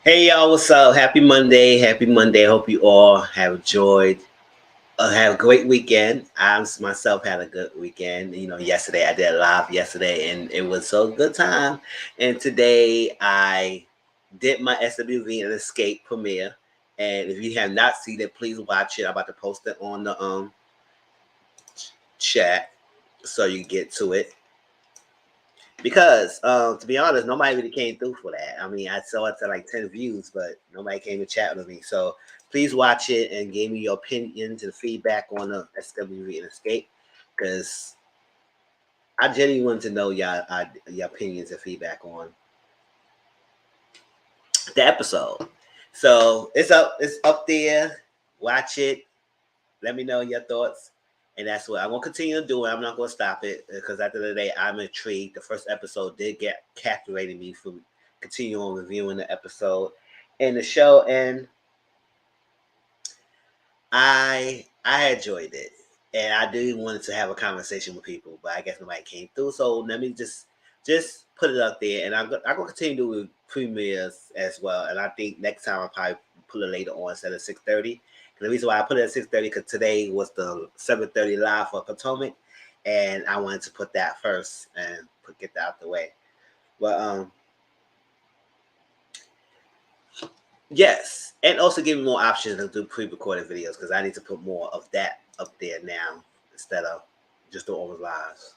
Hey y'all, what's up? Happy Monday. Happy Monday. Hope you all have enjoyed, have a great weekend. I myself had a good weekend. Yesterday I did a live yesterday and it was so good time. And today I did my SWV and Escape premiere. And if you have not seen it, please watch it. I'm about to post it on the chat so you get to it. Because to be honest, nobody really came through for that. I mean, I saw it to like 10 views, but nobody came to chat with me. So please watch it and give me your opinions and feedback on the SWV and Escape, because I genuinely want to know your opinions and feedback on the episode. So it's up there. Watch it. Let me know your thoughts. And that's what I'm gonna continue to do. I'm not gonna stop it because at the end of the day, I'm intrigued. The first episode did get captivated me from continue on reviewing the episode and the show, and I enjoyed it. And I did wanted to have a conversation with people, but I guess nobody came through. So let me just put it up there, and I'm gonna continue to do with premieres as well. And I think next time I'll probably put it later on instead of 6:30. The reason why I put it at 6:30 because today was the 7:30 live for Potomac, and I wanted to put that first and get that out the way. But yes, and also give me more options to do pre-recorded videos because I need to put more of that up there now instead of just doing all the lives.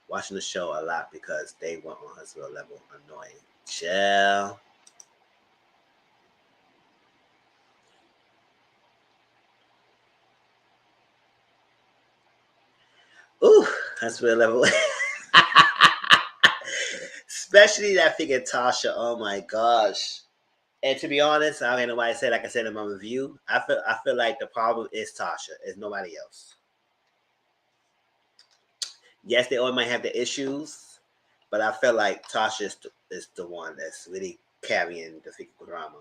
Watching the show a lot because they went on his real level annoying. Chill. Ooh, that's real level. Especially that figure Tasha. Oh my gosh. And to be honest, I don't know why I said, like I said in my review, I feel like the problem is Tasha. It's nobody else. Yes, they all might have the issues, but I feel like Tasha is the one that's really carrying the figure drama.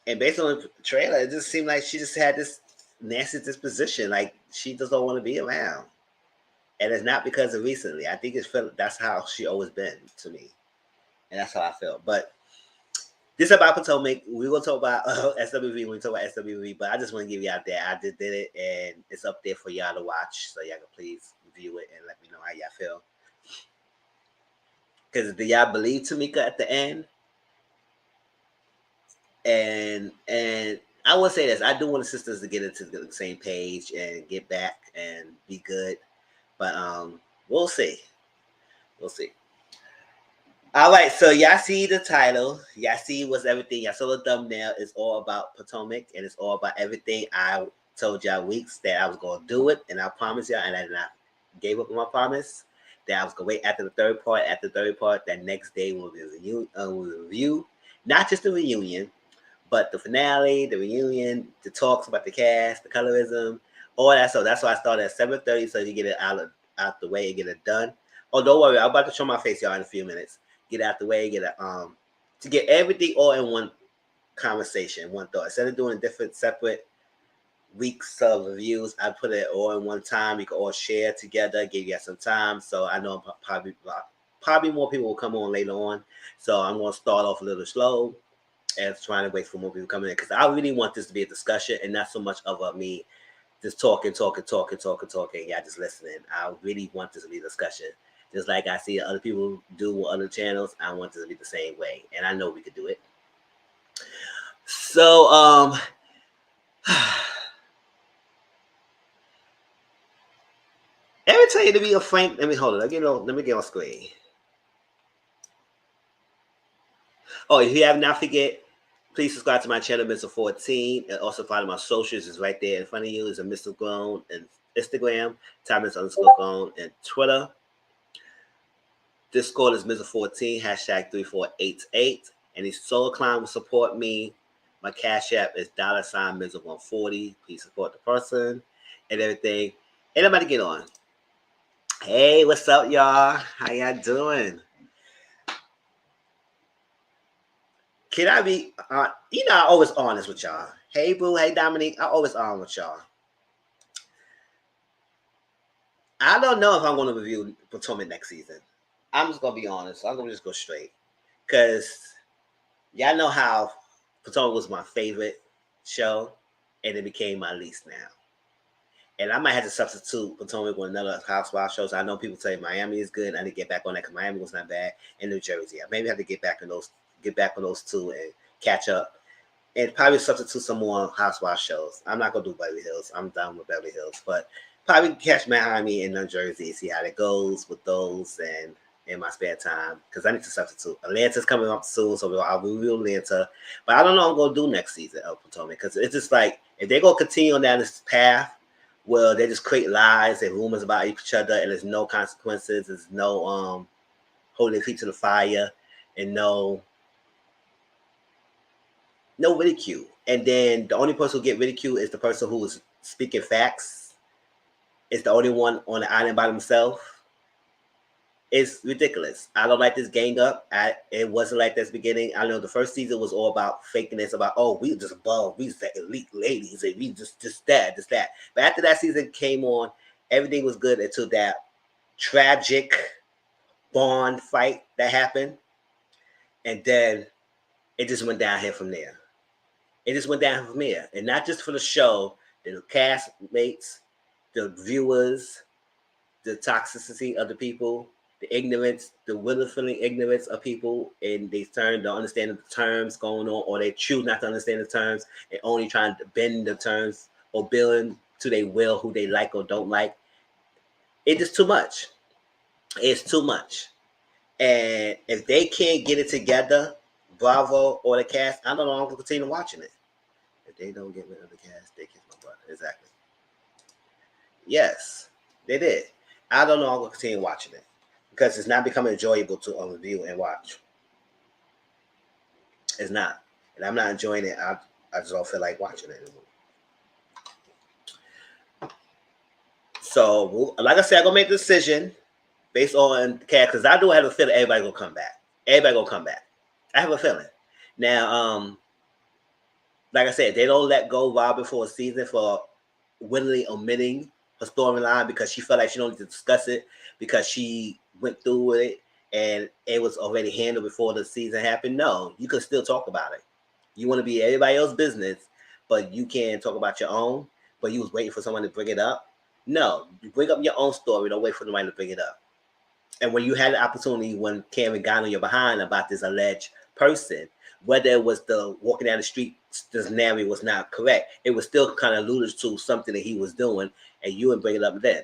And based on the trailer, it just seemed like she just had this nasty disposition. Like she just don't want to be around. And it's not because of recently. I think that's how she always been to me. And that's how I feel. But this is about Potomac. We will talk about SWV when we talk about SWV, but I just want to give you out there. I just did it, and it's up there for y'all to watch. So y'all can please view it and let me know how y'all feel. Because do y'all believe Tamika at the end? And I will say this: I do want the sisters to get into the same page and get back and be good. But we'll see. We'll see. All right, so y'all see the title. Y'all see what's everything. Y'all saw the thumbnail. It's all about Potomac, and it's all about everything I told y'all weeks that I was going to do it, and I promised y'all, and I did not gave up on my promise that I was going to wait after the third part. After the third part, that next day we'll review, not just the reunion, but the finale, the reunion, the talks about the cast, the colorism, all that. So that's why I started at 7:30 so you get it out the way and get it done. Oh, don't worry, I'm about to show my face, y'all, in a few minutes. Get out the way, get it to get everything all in one conversation, one thought. Instead of doing different separate weeks of reviews, I put it all in one time. You can all share together, give you some time. So I know probably more people will come on later on. So I'm gonna start off a little slow and trying to wait for more people coming in because I really want this to be a discussion and not so much of me just talking. Yeah, just listening. I really want this to be a discussion. Just like I see other people do on other channels, I want this to be the same way, and I know we could do it. So, let me tell you to be a frank. Let me hold it. Let me get on screen. Oh, if you have not forget, please subscribe to my channel, Mr. 14, and also follow my socials. It's right there in front of you. It's a Mr. Grown and Instagram, Thomas_Grown, and Twitter. Discord is Mr. 14, hashtag 3488. Any solo clown will support me. My Cash App is $ Mr. 140. Please support the person and everything. And I'm about to get on. Hey, what's up, y'all? How y'all doing? Can I be I always honest with y'all. Hey boo, hey Dominique, I always honest with y'all. I don't know if I'm gonna review Potomac next season. I'm just gonna be honest. I'm gonna just go straight, cause y'all know how Potomac was my favorite show, and it became my least now. And I might have to substitute Potomac with another Housewives show. So I know people say Miami is good. I need to get back on that because Miami was not bad. And New Jersey, I maybe have to get back on those two, and catch up. And probably substitute some more Housewives shows. I'm not gonna do Beverly Hills. I'm done with Beverly Hills, but probably catch Miami and New Jersey, see how that goes with those, and in my spare time, because I need to substitute. Atlanta's coming up soon, so I'll review Atlanta. But I don't know what I'm gonna do next season of Potomac, because it's just like if they're gonna continue on down this path, well, they just create lies and rumors about each other, and there's no consequences. There's no holding their feet to the fire, and no ridicule. And then the only person who get ridiculed is the person who is speaking facts. It's the only one on the island by themselves. It's ridiculous. I don't like this gang up. It wasn't like this beginning. I know the first season was all about fakeness, about we just above, we just the elite ladies, and we just that, just that. But after that season came on, everything was good until that tragic bond fight that happened, and then it just went downhill from there. It just went down from there, and not just for the show, the castmates, the viewers, the toxicity of the people, the ignorance, the willfully ignorance of people, and they turn to understand the terms going on, or they choose not to understand the terms and only trying to bend the terms or build to their will who they like or don't like. It is too much. It's too much. And if they can't get it together, Bravo or the cast, I don't know. I'm gonna continue watching it. If they don't get rid of the cast, they kiss my butt. Exactly. Yes, they did. I don't know. I'm gonna continue watching it because it's not becoming enjoyable to review and watch. It's not, and I'm not enjoying it. I just don't feel like watching it anymore. So, like I said, I'm gonna make a decision based on the cast because I do have a feeling everybody gonna come back. Everybody gonna come back. I have a feeling. Now, like I said, they don't let go Robin for a season for willingly omitting her storyline because she felt like she don't need to discuss it because she went through with it and it was already handled before the season happened. No, you can still talk about it. You want to be everybody else's business, but you can't talk about your own. But you was waiting for someone to bring it up. No, you bring up your own story. Don't wait for nobody to bring it up. And when you had the opportunity when Karen got on your behind about this alleged person, whether it was the walking down the street, this narrative was not correct. It was still kind of alluded to something that he was doing, and you would bring it up then.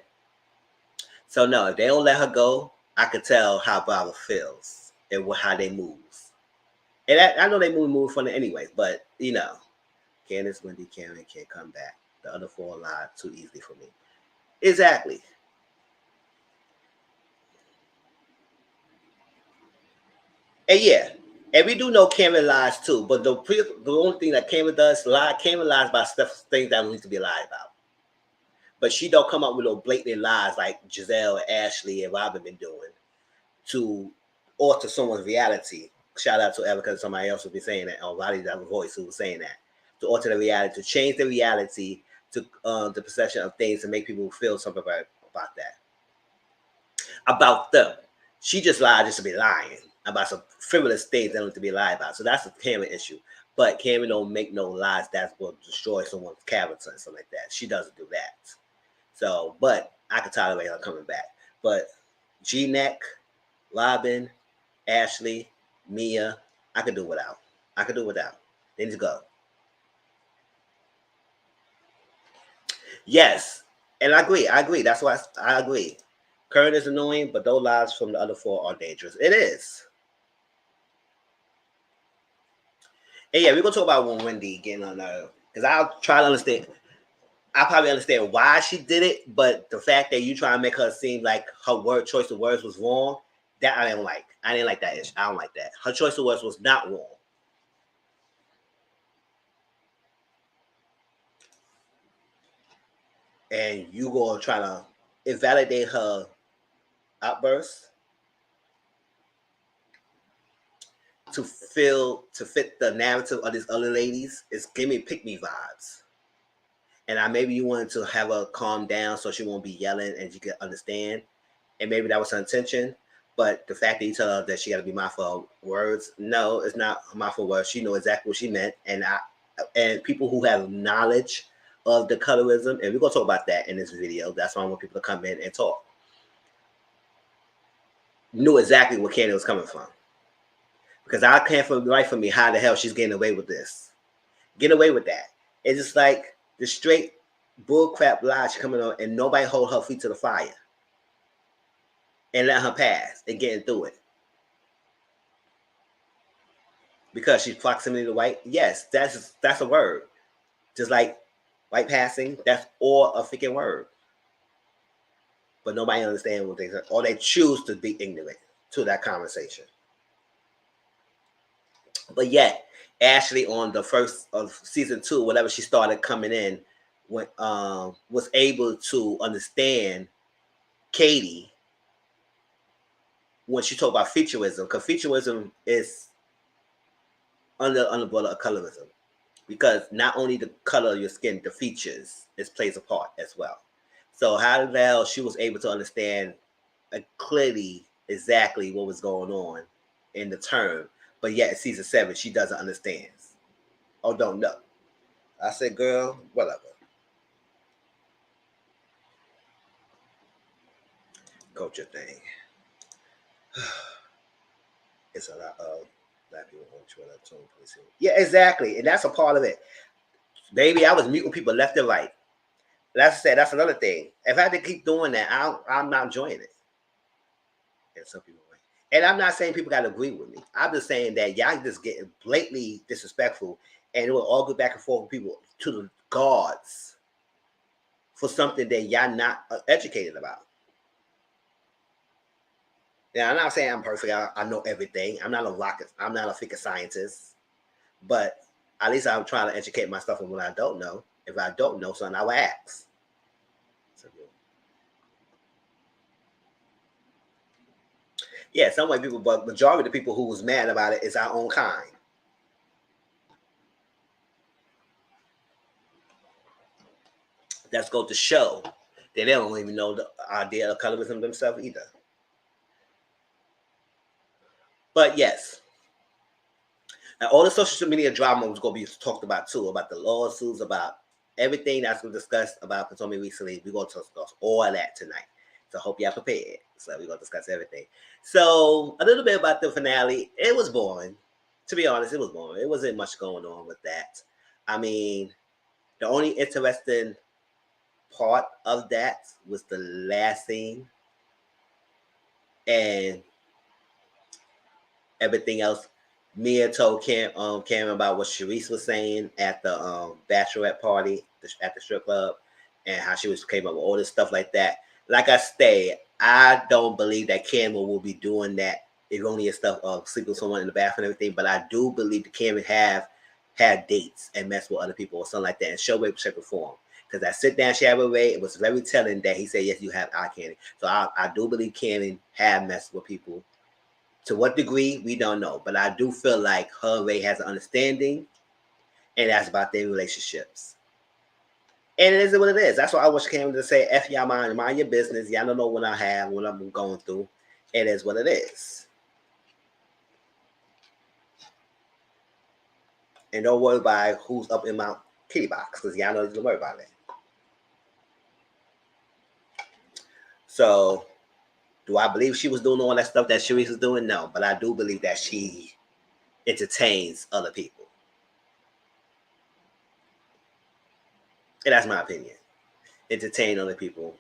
So no, if they don't let her go, I could tell how Barbara feels and how they move. And I know they move funny anyways, but Candace, Wendy, Karen can't come back. The other four lied too easily for me. Exactly. And yeah, and we do know Cameron lies too, but the only thing that Cameron lies about things that don't need to be lied about. But she don't come up with no blatant lies like Giselle, Ashley, and Robin been doing to alter someone's reality. Shout out to Erica and somebody else will be saying that, or Roddy's other voice who was saying that. To alter the reality, to change the reality, to the perception of things, to make people feel something about that. About them. She just lied just to be lying about some frivolous things that don't need to be lied about. So that's a Cameron issue. But Cameron don't make no lies that will destroy someone's character and something like that. She doesn't do that. So, but I can tolerate her coming back. But G-Neck, Robin, Ashley, Mia, I could do without. I could do without. They need to go. Yes. And I agree. I agree. That's why I agree. Karen is annoying, but those lies from the other four are dangerous. It is. And yeah, we're gonna talk about when Wendy getting on there because I'll try to understand. I probably understand why she did it, but the fact that you try to make her seem like her choice of words was wrong, that I didn't like. I didn't like that issue. I don't like that. Her choice of words was not wrong. And you gonna try to invalidate her outburst to fit the narrative of these other ladies is give me pick me vibes. And maybe you wanted to have her calm down so she won't be yelling and you can understand. And maybe that was her intention. But the fact that you tell her that she got to be mindful of words, no, it's not mindful of words. She know exactly what she meant, and people who have knowledge of the colorism, and we're gonna talk about that in this video. That's why I want people to come in and talk. Knew exactly where Candy was coming from, because I can't for right for me how the hell she's getting away with this. Get away with that. It's just like the straight bullcrap lie she's coming on, and nobody hold her feet to the fire and let her pass and getting through it. Because she's proximity to white. Yes, that's a word. Just like white passing, that's all a freaking word. But nobody understands what they say, or they choose to be ignorant to that conversation. But yet, Ashley on the first of season 2, whenever she started coming in, was able to understand Katie when she talked about featureism, because featureism is under the umbrella of colorism. Because not only the color of your skin, the features plays a part as well. So how the hell she was able to understand clearly exactly what was going on in the term, but yet in season 7 she doesn't understand or don't know. I said, girl, whatever. Culture thing. It's a lot of black people on Twitter. Yeah, exactly, and that's a part of it. Baby, I was muting people left and right. That's another thing. If I had to keep doing that, I'm not enjoying it. And some people, and I'm not saying people got to agree with me. I'm just saying that y'all just getting blatantly disrespectful, and it will all go back and forth with people to the gods for something that y'all not educated about. Now, I'm not saying I'm perfect. I know everything. I'm not a rocket. I'm not a freaking scientist. But at least I'm trying to educate myself on what I don't know. If I don't know something, I will ask. So, yeah, some white people, but majority of the people who was mad about it is our own kind. That's go to show that they don't even know the idea of colorism themselves either. But yes, and all the social media drama was going to be talked about too, about the lawsuits, about everything that's been discussed about Potomac recently. We're going to discuss all of that tonight. So I hope y'all prepared. So we're going to discuss everything. So a little bit about the finale. It was boring. To be honest, it was boring. It wasn't much going on with that. I mean, the only interesting part of that was the last scene. And everything else, Mia told Cameron about what Sharice was saying at the bachelorette party at the strip club, and how she was came up with all this stuff like that. Like I say, I don't believe that Cameron will be doing that erroneous stuff of sleeping with someone in the bathroom and everything. But I do believe that Cameron have had dates and messed with other people or something like that, and show way check for him. Because I sit down, share with Ray, it was very telling that he said, yes, you have eye candy. So I do believe Cameron have messed with people. To what degree, we don't know. But I do feel like her and Ray has an understanding, and that's about their relationships. And it is what it is. That's why I wish Cameron to say, F y'all mind your business. Y'all don't know what I have, what I'm going through. It is what it is. And don't worry about who's up in my kitty box, because y'all don't worry about it. So, do I believe she was doing all that stuff that Sharice was doing? No. But I do believe that she entertains other people. And that's my opinion. Entertain other people.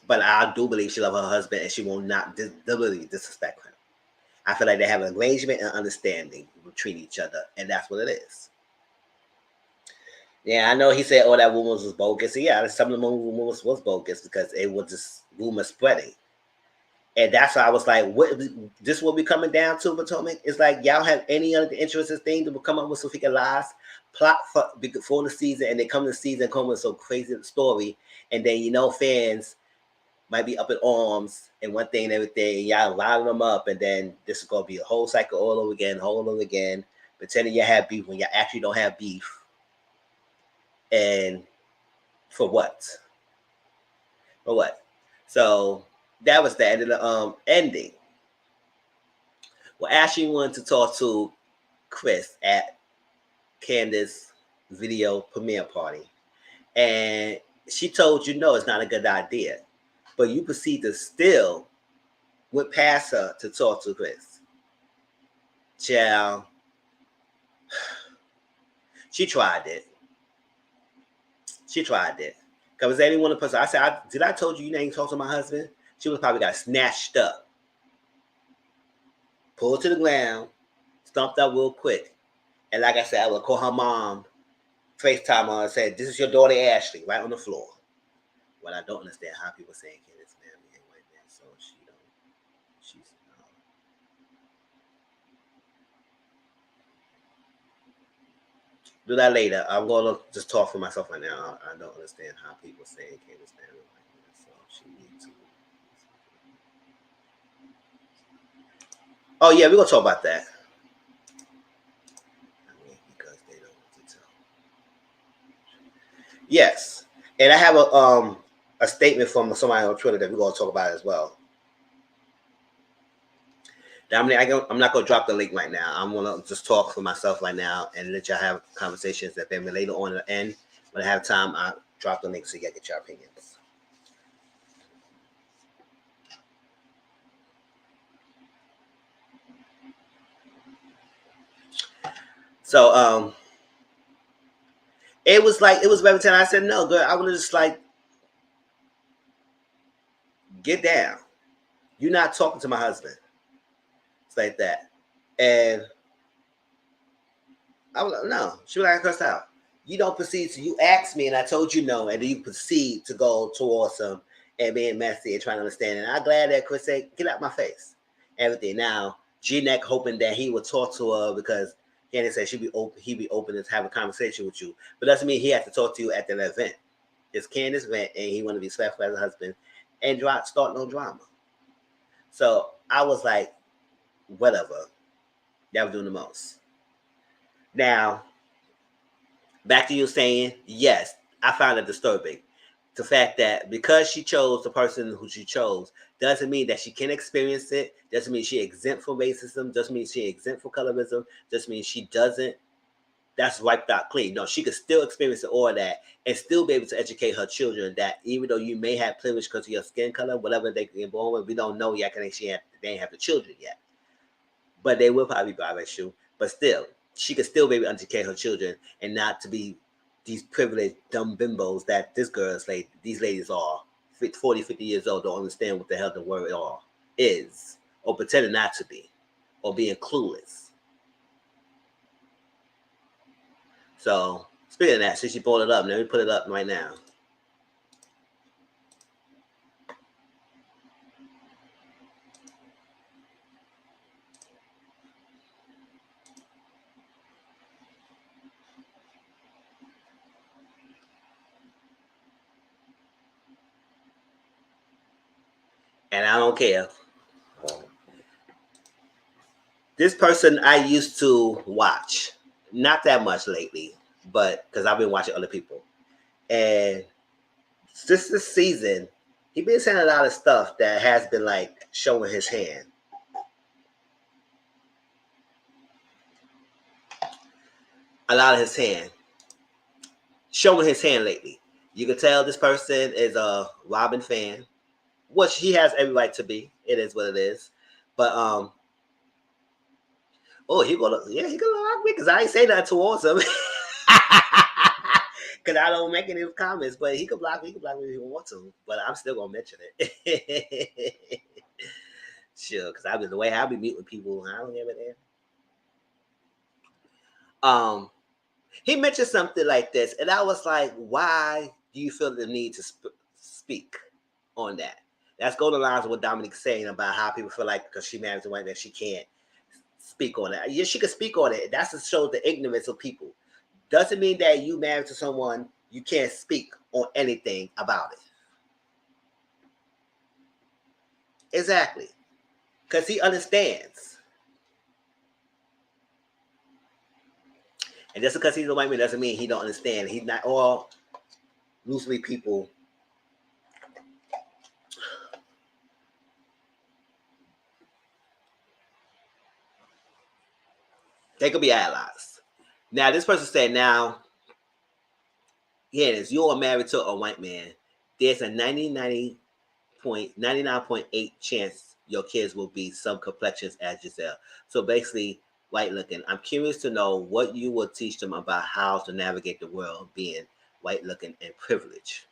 But I do believe she loves her husband, and she will not deliberately disrespect him. I feel like they have an arrangement and understanding between each other, and that's what it is. Yeah, I know he said, "Oh, that rumors was bogus." Yeah, some of the rumors was bogus because it was just rumor spreading, and that's why I was like, "What? This will be coming down to Potomac? It's like y'all have any other interesting thing to come up with some freaking lies, plot before the season, and they come to the season, come with some crazy story, and then fans might be up in arms and one thing and everything, and y'all lining them up, and then this is gonna be a whole cycle all over again, pretending you have beef when you actually don't have beef. And for what? For what? So that was the end of the ending. Well, Ashley wanted to talk to Chris at Candace's video premiere party, and she told you no, it's not a good idea, but you proceed to still went past her to talk to Chris. Child, she tried it. She tried it. Because was any one person, I said, did I told you ain't talk to my husband? She was probably got snatched up, pulled to the ground, stumped up real quick. And like I said, I would call her mom, FaceTime her and say, this is your daughter Ashley, right on the floor. Well, I don't understand how people saying Candace family ain't like that. So she's do that later. I'm gonna just talk for myself right now. I don't understand how people saying Candace family like that. So she needs to. Oh yeah, we're gonna talk about that. I mean, because they don't want to tell. Yes, and I have a statement from somebody on Twitter that we're gonna talk about as well. Dominic, I'm not gonna drop the link right now. I'm gonna just talk for myself right now and let y'all have conversations that then later on at the end. When I have time, I drop the link so you get your opinions. So it was very time. I said, no, girl, I want to just like get down. You're not talking to my husband. It's like that. And I was like, no. She was like, I cussed out. You don't proceed to, you asked me and I told you no, and then you proceed to go towards him and being messy and trying to understand. And I'm glad that Chris said, get out my face. Everything. Now, G-Neck hoping that he would talk to her because Candace said he'd be open to have a conversation with you. But doesn't mean he has to talk to you at the event. It's Candace's event and he want to be respectful as a husband and start no drama. So I was like, whatever. That was doing the most. Now, back to you saying, yes, I found it disturbing. The fact that because she chose the person who she chose doesn't mean that she can experience it, doesn't mean she exempt from racism, doesn't mean she exempt from colorism, doesn't mean she doesn't. That's wiped out clean. No, she could still experience all of that and still be able to educate her children that even though you may have privilege because of your skin color, whatever they get born with, we don't know yet because they ain't have the children yet. But they will probably be biracial. But still, she could still be able to educate her children and not to be these privileged dumb bimbos that these ladies are 40, 50 years old, don't understand what the hell the word is, or pretending not to be, or being clueless. So, speaking of that, since she brought it up, let me put it up right now. And I don't care. This person I used to watch, not that much lately, but because I've been watching other people. And just this season, he been saying a lot of stuff that has been like showing his hand. A lot of his hand. Showing his hand lately. You can tell this person is a Robin fan, which he has every right to be. It is what it is. But he gonna lock me because I ain't say nothing towards him. Because I don't make any comments, but he could block me. He could block me if he wants to, but I'm still gonna mention it. Sure, because I be the way I be meeting with people, I don't give a damn. He mentioned something like this, and I was like, "Why do you feel the need to speak on that?" That's going along with what Dominique's saying about how people feel like because she married a white man, she can't speak on it. Yeah, she can speak on it. That's to show the ignorance of people. Doesn't mean that you married to someone you can't speak on anything about it. Exactly, because he understands. And just because he's a white man doesn't mean he don't understand. He's not all loosely people They could be allies. Now, this person said, now, here it is. You are married to a white man. There's a 99.8 chance your kids will be some complexions as Giselle. So basically, white looking. I'm curious to know what you will teach them about how to navigate the world being white looking and privileged.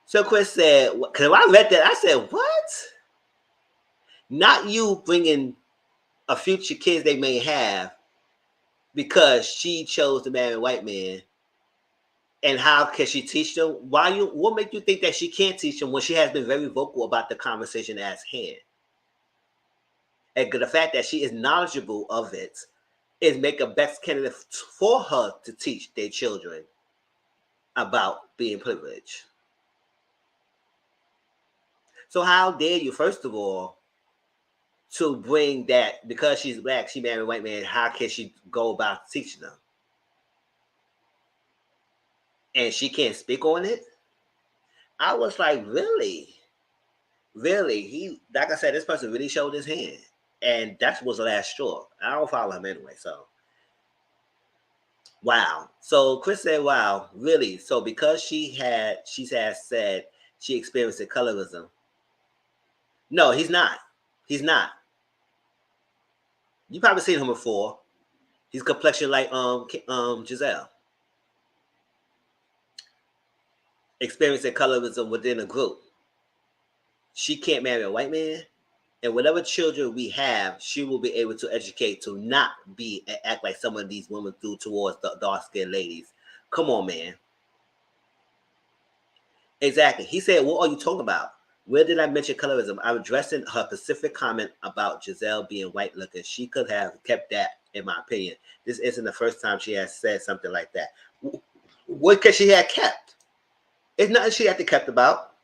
So Chris said, because when I read that, I said, what? Not you bringing a future kids they may have because she chose to marry a white man. And how can she teach them? What make you think that she can't teach them when she has been very vocal about the conversation at hand? And the fact that she is knowledgeable of it is make a best candidate for her to teach their children about being privileged. So how dare you, first of all, to bring that because she's black, she married a white man, how can she go about teaching them? And she can't speak on it? I was like, really? Really? He, like I said, this person really showed his hand. And that was the last straw. I don't follow him anyway, so. Wow. So Chris said, wow, really? So because she has said she experienced colorism. No, he's not. He's not. You probably seen him before. He's complexion like Giselle. Experiencing colorism within a group. She can't marry a white man. And whatever children we have, she will be able to educate to not be and act like some of these women do towards the dark-skinned ladies. Come on, man. Exactly. He said, what are you talking about? Where did I mention colorism? I'm addressing her specific comment about Giselle being white looking. She could have kept that, in my opinion. This isn't the first time she has said something like that. What could she have kept? It's nothing she had to kept about.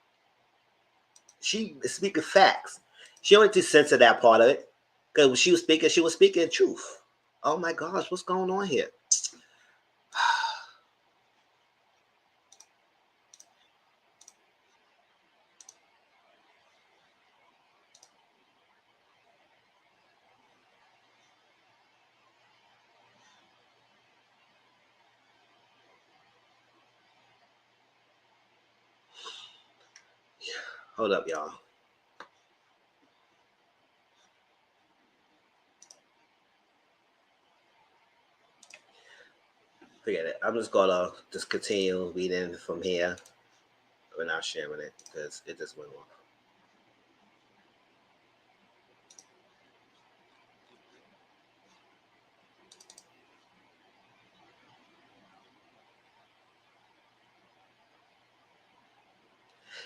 She is speaking facts. She only to censor that part of it. Because when she was speaking truth. Oh my gosh, what's going on here? Hold up, y'all. Forget it. I'm just gonna just continue reading from here. We're not sharing it because it just went off.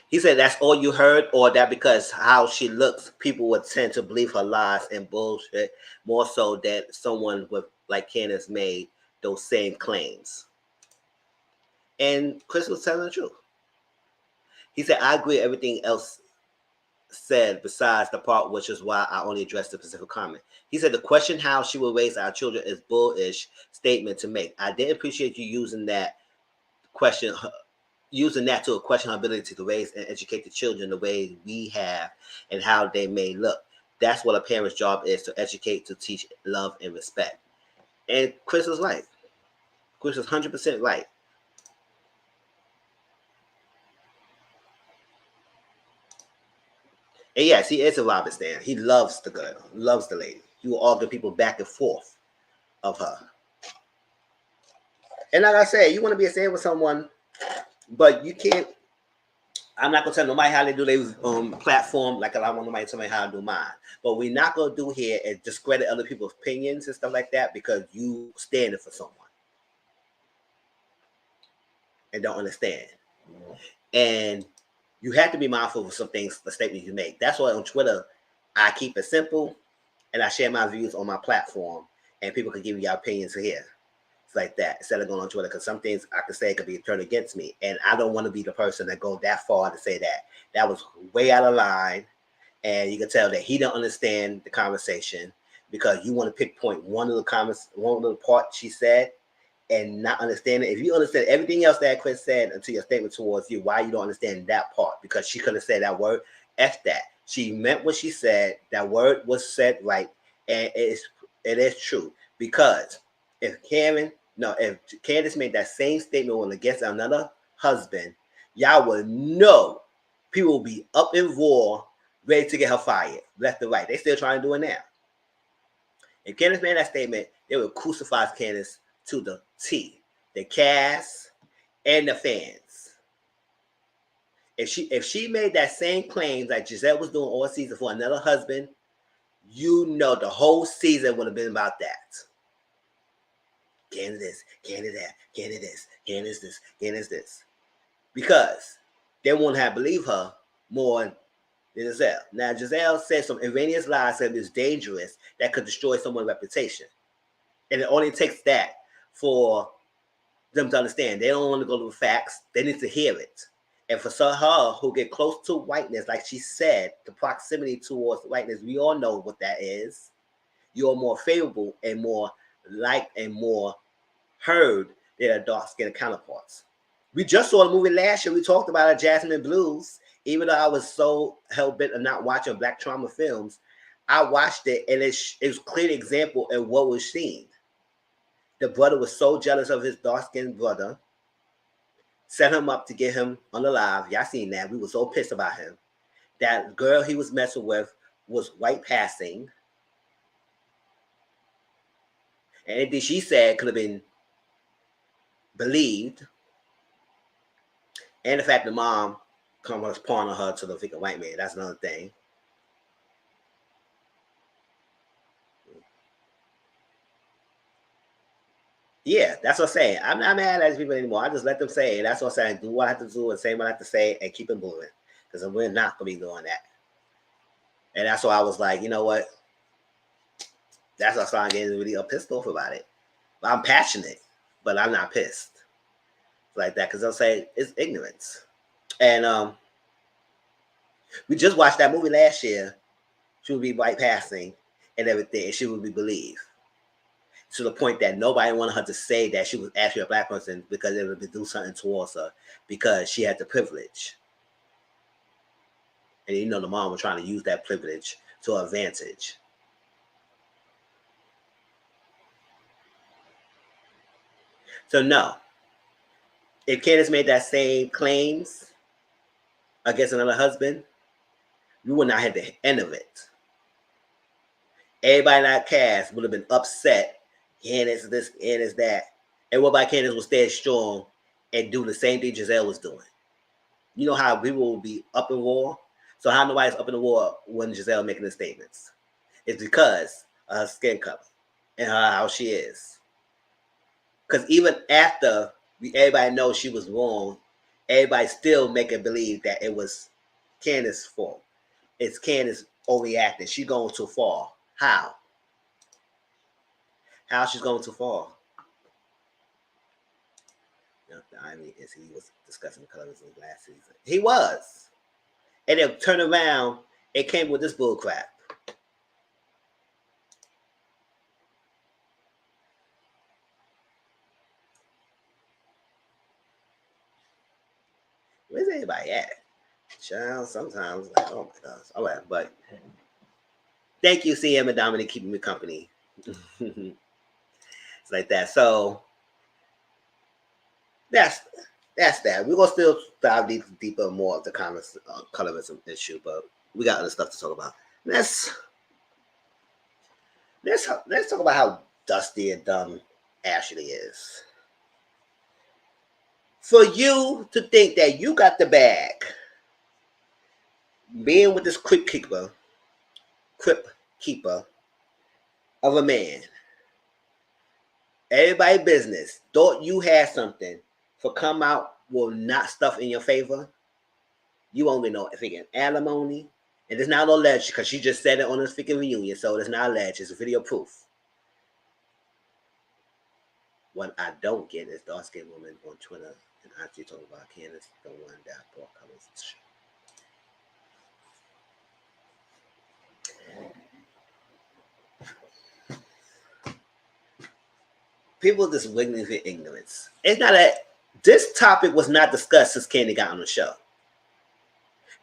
He said that's all you heard, or that because how she looks, people would tend to believe her lies and bullshit more so that someone with like Candace made those same claims. And Chris was telling the truth. He said, I agree with everything else said besides the part which is why I only addressed the specific comment. He said the question how she will raise our children is bullish statement to make. I did appreciate you question using that to question her ability to raise and educate the children the way we have and how they may look. That's what a parent's job is, to educate, to teach love and respect. And Chris was right. Chris was 100% right. And yes, he is a Robert Stan. He loves the girl, loves the lady. He will argue people back and forth of her. And like I said, you want to be a stand with someone, but you can't. I'm not gonna tell nobody how they do their platform like I want nobody to tell me how to do mine. But we're not gonna do here and discredit other people's opinions and stuff like that because you standing for someone and don't understand. And you have to be mindful of some things, the statements you make. That's why on Twitter, I keep it simple and I share my views on my platform, and people can give you your opinions here. It's like that instead of going on Twitter, because some things I could say could be turned against me, and I don't want to be the person that go that far to say that. That was way out of line, and you can tell that he don't understand the conversation because you want to pick point one of the comments, one of the part she said, and not understand it. If you understand everything else that Chris said until your statement towards you, why you don't understand that part? Because she could have said that word. F that. She meant what she said. That word was said right, and it is true. Because if Candace made that same statement when against another husband, y'all would know people will be up in war, ready to get her fired, left and right. They still trying to do it now. If Candace made that statement, they would crucify Candace to the T. The cast and the fans. If she made that same claim like Giselle was doing all season for another husband, you know the whole season would have been about that. Candace this, Candace that, Candace this, Candace this, Candace this. Because they won't have believed her more than Giselle. Now, Giselle said some erroneous lies that is dangerous that could destroy someone's reputation. And it only takes that for them to understand. They don't want to go to the facts. They need to hear it. And for her who get close to whiteness, like she said, the proximity towards whiteness, we all know what that is. You're more favorable and more liked and more heard than their dark-skinned counterparts. We just saw the movie last year. We talked about it, Jasmine Blues. Even though I was so hell-bent on not watching Black trauma films, I watched it, and it was a clear example of what was seen. The brother was so jealous of his dark-skinned brother, set him up to get him on the live. Y'all seen that. We were so pissed about him. That girl he was messing with was white passing. And anything she said could have been believed. And the fact the mom was pawning her to the freaking white man. That's another thing. Yeah, that's what I'm saying. I'm not mad at these people anymore. I just let them say it. That's what I'm saying. Do what I have to do and say what I have to say and keep it moving. Because we're not going to be doing that. And that's why I was like, you know what? That's why I started getting really pissed off about it. I'm passionate, but I'm not pissed. Like that. Because they'll say it's ignorance. And we just watched that movie last year. She would be white passing and everything. And she would be believed. To the point that nobody wanted her to say that she was actually a Black person because it would do something towards her because she had the privilege. And you know the mom was trying to use that privilege to her advantage. So no. If Candace made that same claims against another husband, you would not have the end of it. Everybody in that cast would have been upset. Candace this, Candace that. And what about Candace will stay strong and do the same thing Giselle was doing? You know how people will be up in war? So how nobody's up in the war when Giselle making the statements? It's because of her skin color and how she is. Because even after everybody knows she was wrong, everybody still making believe that it was Candace's fault. It's Candace overreacting. She going too far. How? How she's going too far? You know, the irony is he was discussing colorism last season. He was. And then turn around and came with this bull crap. Where's everybody at? Child, sometimes like, oh my gosh. All right, but thank you, CM and Dominic, keeping me company. It's like that. So that's that. We're gonna still dive deeper more of the colorism issue, but we got other stuff to talk about. Let's talk about how dusty and dumb Ashley is. For you to think that you got the bag, being with this crypt keeper of a man, everybody business, thought you had something for come out will not stuff in your favor. You won't get no freaking alimony. And it's not alleged because she just said it on this freaking reunion, so it's not alleged. It's video proof. What I don't get is dark-skinned women on Twitter and actually talking about Candace, the one that brought colors to show. People just wiggling for ignorance. It's not this topic was not discussed since Candy got on the show.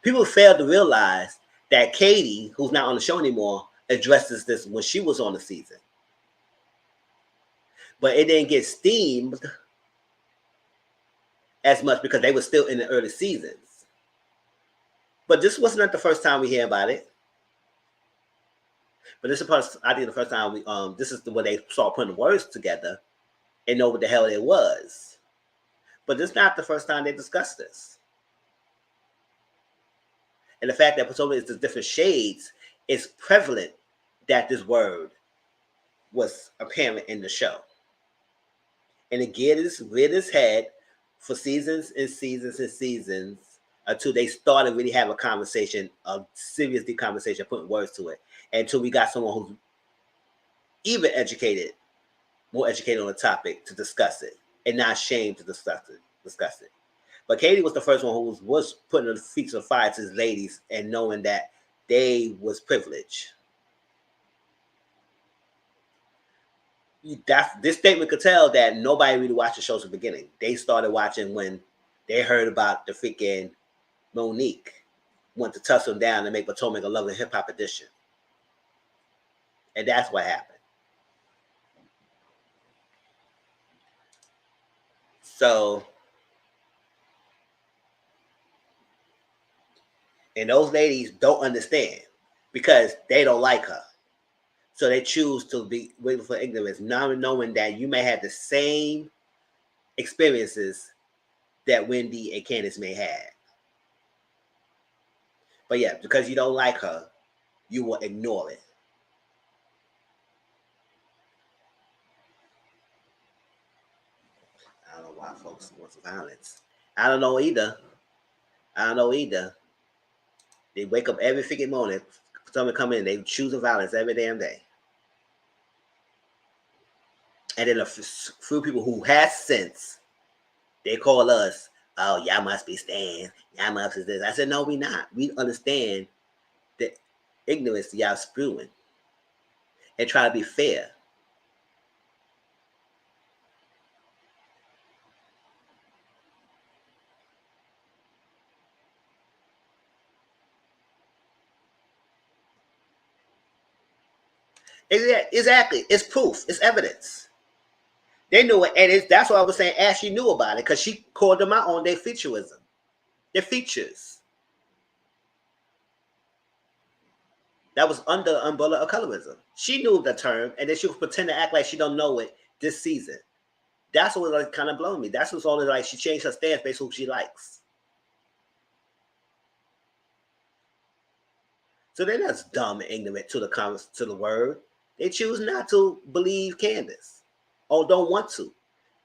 People failed to realize that Katie, who's not on the show anymore, addresses this when she was on the season. but it didn't get steamed as much because they were still in the early seasons. But this was not the first time we hear about it. But this is, I think, the first time we this is when they start putting words together and know what the hell it was. But this is not the first time they discussed this. And the fact that so many different shades is prevalent that this word was apparent in the show. And it reared its head for seasons and seasons and seasons until they started really having a conversation, a serious deep conversation, putting words to it. Until we got someone who's even educated, more educated on the topic to discuss it and not ashamed to discuss it. But Katie was the first one who was putting the feet to the fire to his ladies and knowing that they was privileged. This statement could tell that nobody really watched the show from the beginning. They started watching when they heard about the freaking Monique went to tussle them down and make Potomac a Love and Hip Hop edition. And that's what happened. So, and those ladies don't understand because they don't like her. So they choose to be waiting for ignorance, not knowing that you may have the same experiences that Wendy and Candace may have. But yeah, because you don't like her, you will ignore it. I don't know why folks want violence. I don't know either. I don't know either. They wake up every freaking morning, someone come in, they choose violence every damn day. And then a few people who has sense, they call us, oh, y'all must be staying. Y'all must be this. I said, no, we not. We understand the ignorance y'all spewing and try to be fair. Exactly. It's proof. It's evidence. They knew it, and that's what I was saying. Ashley knew about it because she called them out on their featureism, their features. That was under the umbrella of colorism. She knew the term, and then she would pretend to act like she don't know it this season. That's what like kind of blowing me. That's what's only like she changed her stance based on who she likes. So they're not dumb and ignorant to the comments to the word. They choose not to believe Candace or don't want to.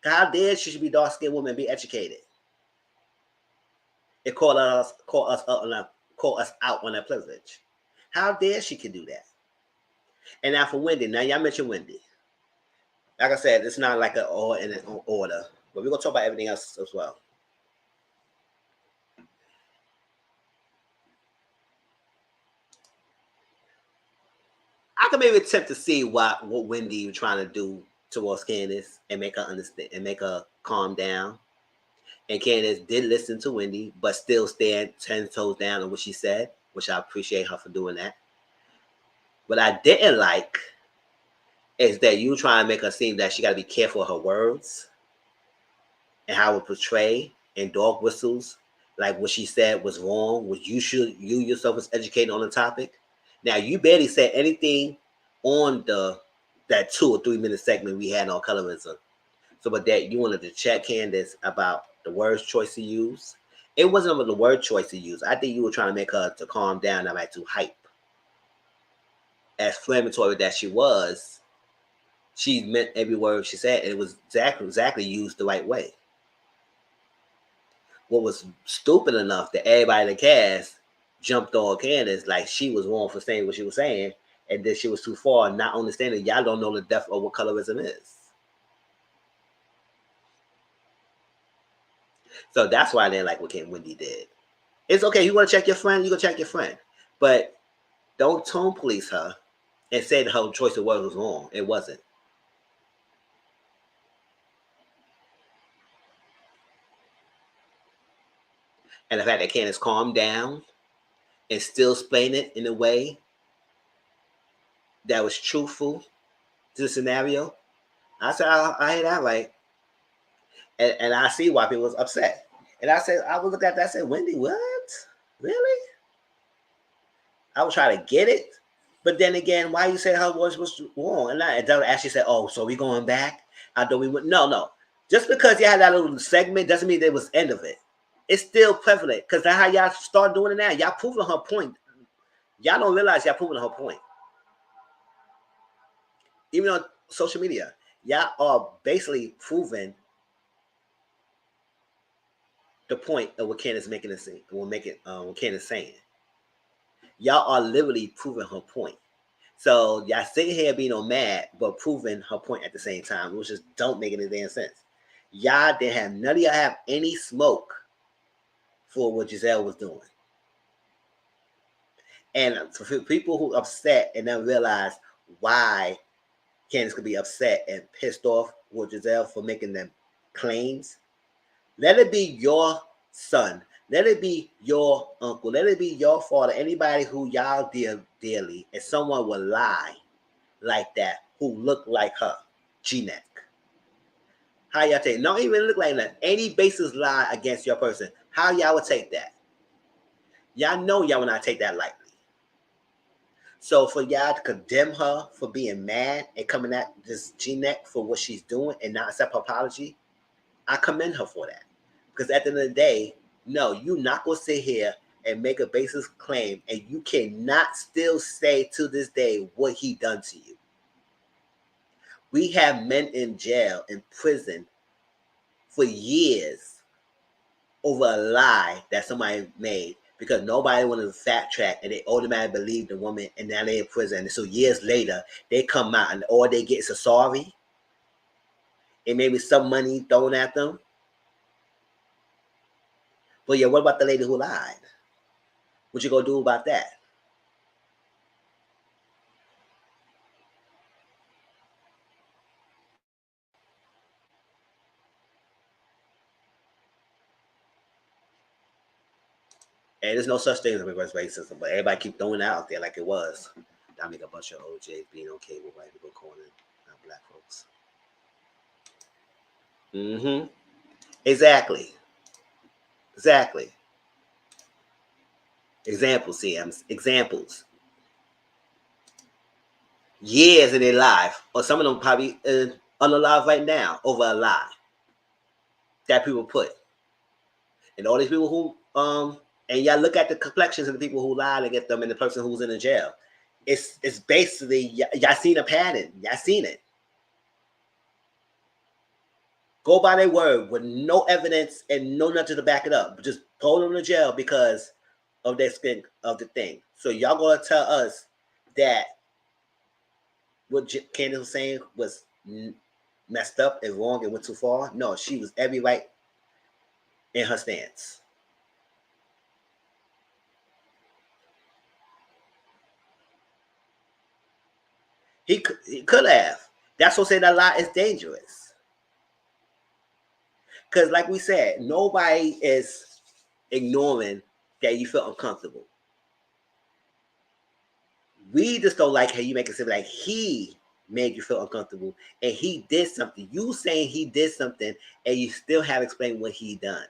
How dare she should be dark skinned woman and be educated? It call us out on that privilege. How dare she can do that? And now for Wendy, now y'all mentioned Wendy. Like I said, it's not like an all in an order, but we're gonna talk about everything else as well. I can maybe attempt to see what Wendy was trying to do towards Candace and make her understand and make her calm down. And Candace did listen to Wendy, but still stand 10 toes down on what she said, which I appreciate her for doing that. What I didn't like is that you trying to make her seem that she got to be careful of her words and how it portray and dog whistles, like what she said was wrong, what you yourself was educated on the topic. Now you barely said anything on that 2 or 3 minute segment we had on colorism. So, but that you wanted to check Candace about the words choice to use. It wasn't about the word choice to use. I think you were trying to make her to calm down, not like to hype. As inflammatory that she was, she meant every word she said, and it was exactly used the right way. What was stupid enough that everybody in the cast jumped on Candace like she was wrong for saying what she was saying, and then she was too far, not understanding y'all don't know the depth of what colorism is. So that's why I didn't like what Wendy did. It's okay, you want to check your friend, you go check your friend, but don't tone police her and say the whole choice of words was wrong. It wasn't. And the fact that Candace calmed down and still explain it in a way that was truthful to the scenario, I said, I hear that right. And I see why people was upset. And I said, I was looking at that, I said, Wendy, what? Really? I was trying to get it. But then again, why you say her voice was wrong? And it doesn't actually say, oh, so we going back? I thought we went. No, no. Just because you had that little segment doesn't mean that it was the end of it. It's still prevalent because that's how y'all start doing it now. Y'all proving her point. Y'all don't realize y'all proving her point. Even on social media, y'all are basically proving the point of what Ken is making it say. What Ken is saying. Y'all are literally proving her point. So y'all sitting here being on mad, but proving her point at the same time, which just don't make any damn sense. Y'all didn't have none of y'all have any smoke for what Giselle was doing. And for people who upset and then realize why Candace could be upset and pissed off with Giselle for making them claims, let it be your son. Let it be your uncle. Let it be your father. Anybody who y'all dear dearly, and someone will lie like that who look like her, G-Neck. How y'all take? Don't even look like that. Any basis lie against your person. How y'all would take that? Y'all know y'all will not take that lightly. So for y'all to condemn her for being mad and coming at this G-Neck for what she's doing and not accept her apology, I commend her for that. Because at the end of the day, no, you're not going to sit here and make a baseless claim, and you cannot still say to this day what he done to you. We have men in jail, in prison, for years over a lie that somebody made because nobody wanted to fact track and they automatically believed the woman and now they're in prison. And so years later, they come out and all they get is a sorry and maybe some money thrown at them. But yeah, what about the lady who lied? What you gonna do about that? And there's no such thing as reverse racism, but everybody keep throwing it out there like it was. I make a bunch of OJs being okay with white people calling not black folks. Mm-hmm. Exactly. Exactly. Examples, CMs. Examples. Years in their life, or some of them probably unalive right now over a lie that people put. And all these people who and y'all look at the complexions of the people who lied against them and the person who's in the jail. It's basically y'all seen a pattern. Y'all seen it. Go by their word with no evidence and no nothing to back it up. Just throw them in jail because of their skin of the thing. So y'all gonna tell us that what Candace was saying was messed up and wrong and went too far? No, she was every right in her stance. He could have. That's what saying that lie is dangerous. Because, like we said, nobody is ignoring that you feel uncomfortable. We just don't like how you make it seem like he made you feel uncomfortable and he did something. You saying he did something and you still have explained what he done.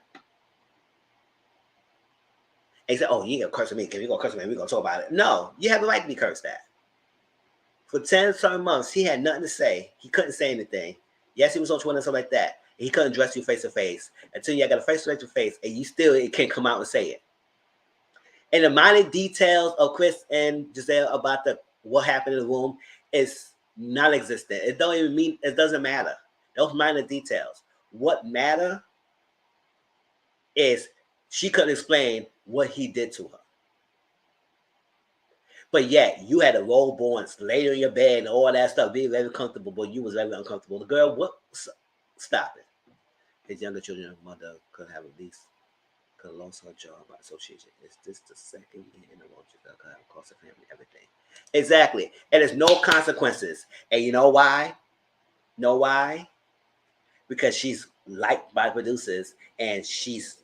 And you say, oh, you ain't gonna curse at me because you're gonna curse at me, we're gonna talk about it. No, you have the right to be cursed at. For 10 certain months, he had nothing to say. He couldn't say anything. Yes, he was on Twitter and stuff like that. He couldn't address you face to face until you got a face to face, and you still can't come out and say it. And the minor details of Chris and Giselle about the what happened in the room is non-existent. It don't even mean it doesn't matter. Those minor details. What matter is she couldn't explain what he did to her. But yet you had a roll bones later in your bed and all that stuff, being very comfortable, but you was very uncomfortable. The girl, what? Stop it. His younger children's mother could have at least could have lost her job by association. Is this the second year in a row that could have cost her family everything? Exactly. And there's no consequences. And you know why? Know why? Because she's liked by producers and she's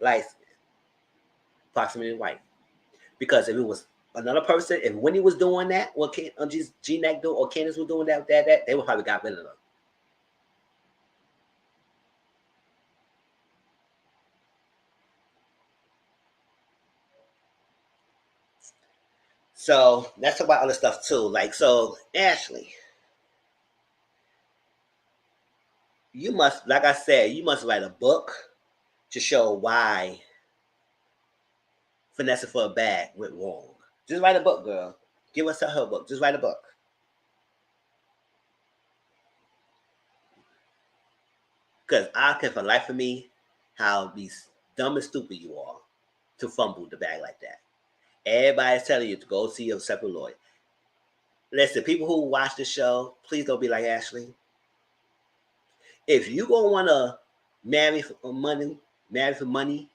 like approximately white. Because if it was another person, if Winnie was doing that, or G-Neck doing, or Candace was doing that, they would probably got rid of them. So let's talk about other stuff too. Like, so Ashley, you must, like I said, you must write a book to show why finessing for a bag went wrong. Just write a book, girl. Give us her book. Just write a book. Because I can, for life of me, how be dumb and stupid you are to fumble the bag like that. Everybody's telling you to go see a separate lawyer. Listen, people who watch the show, please don't be like Ashley. If you gonna wanna marry for money, marry for money,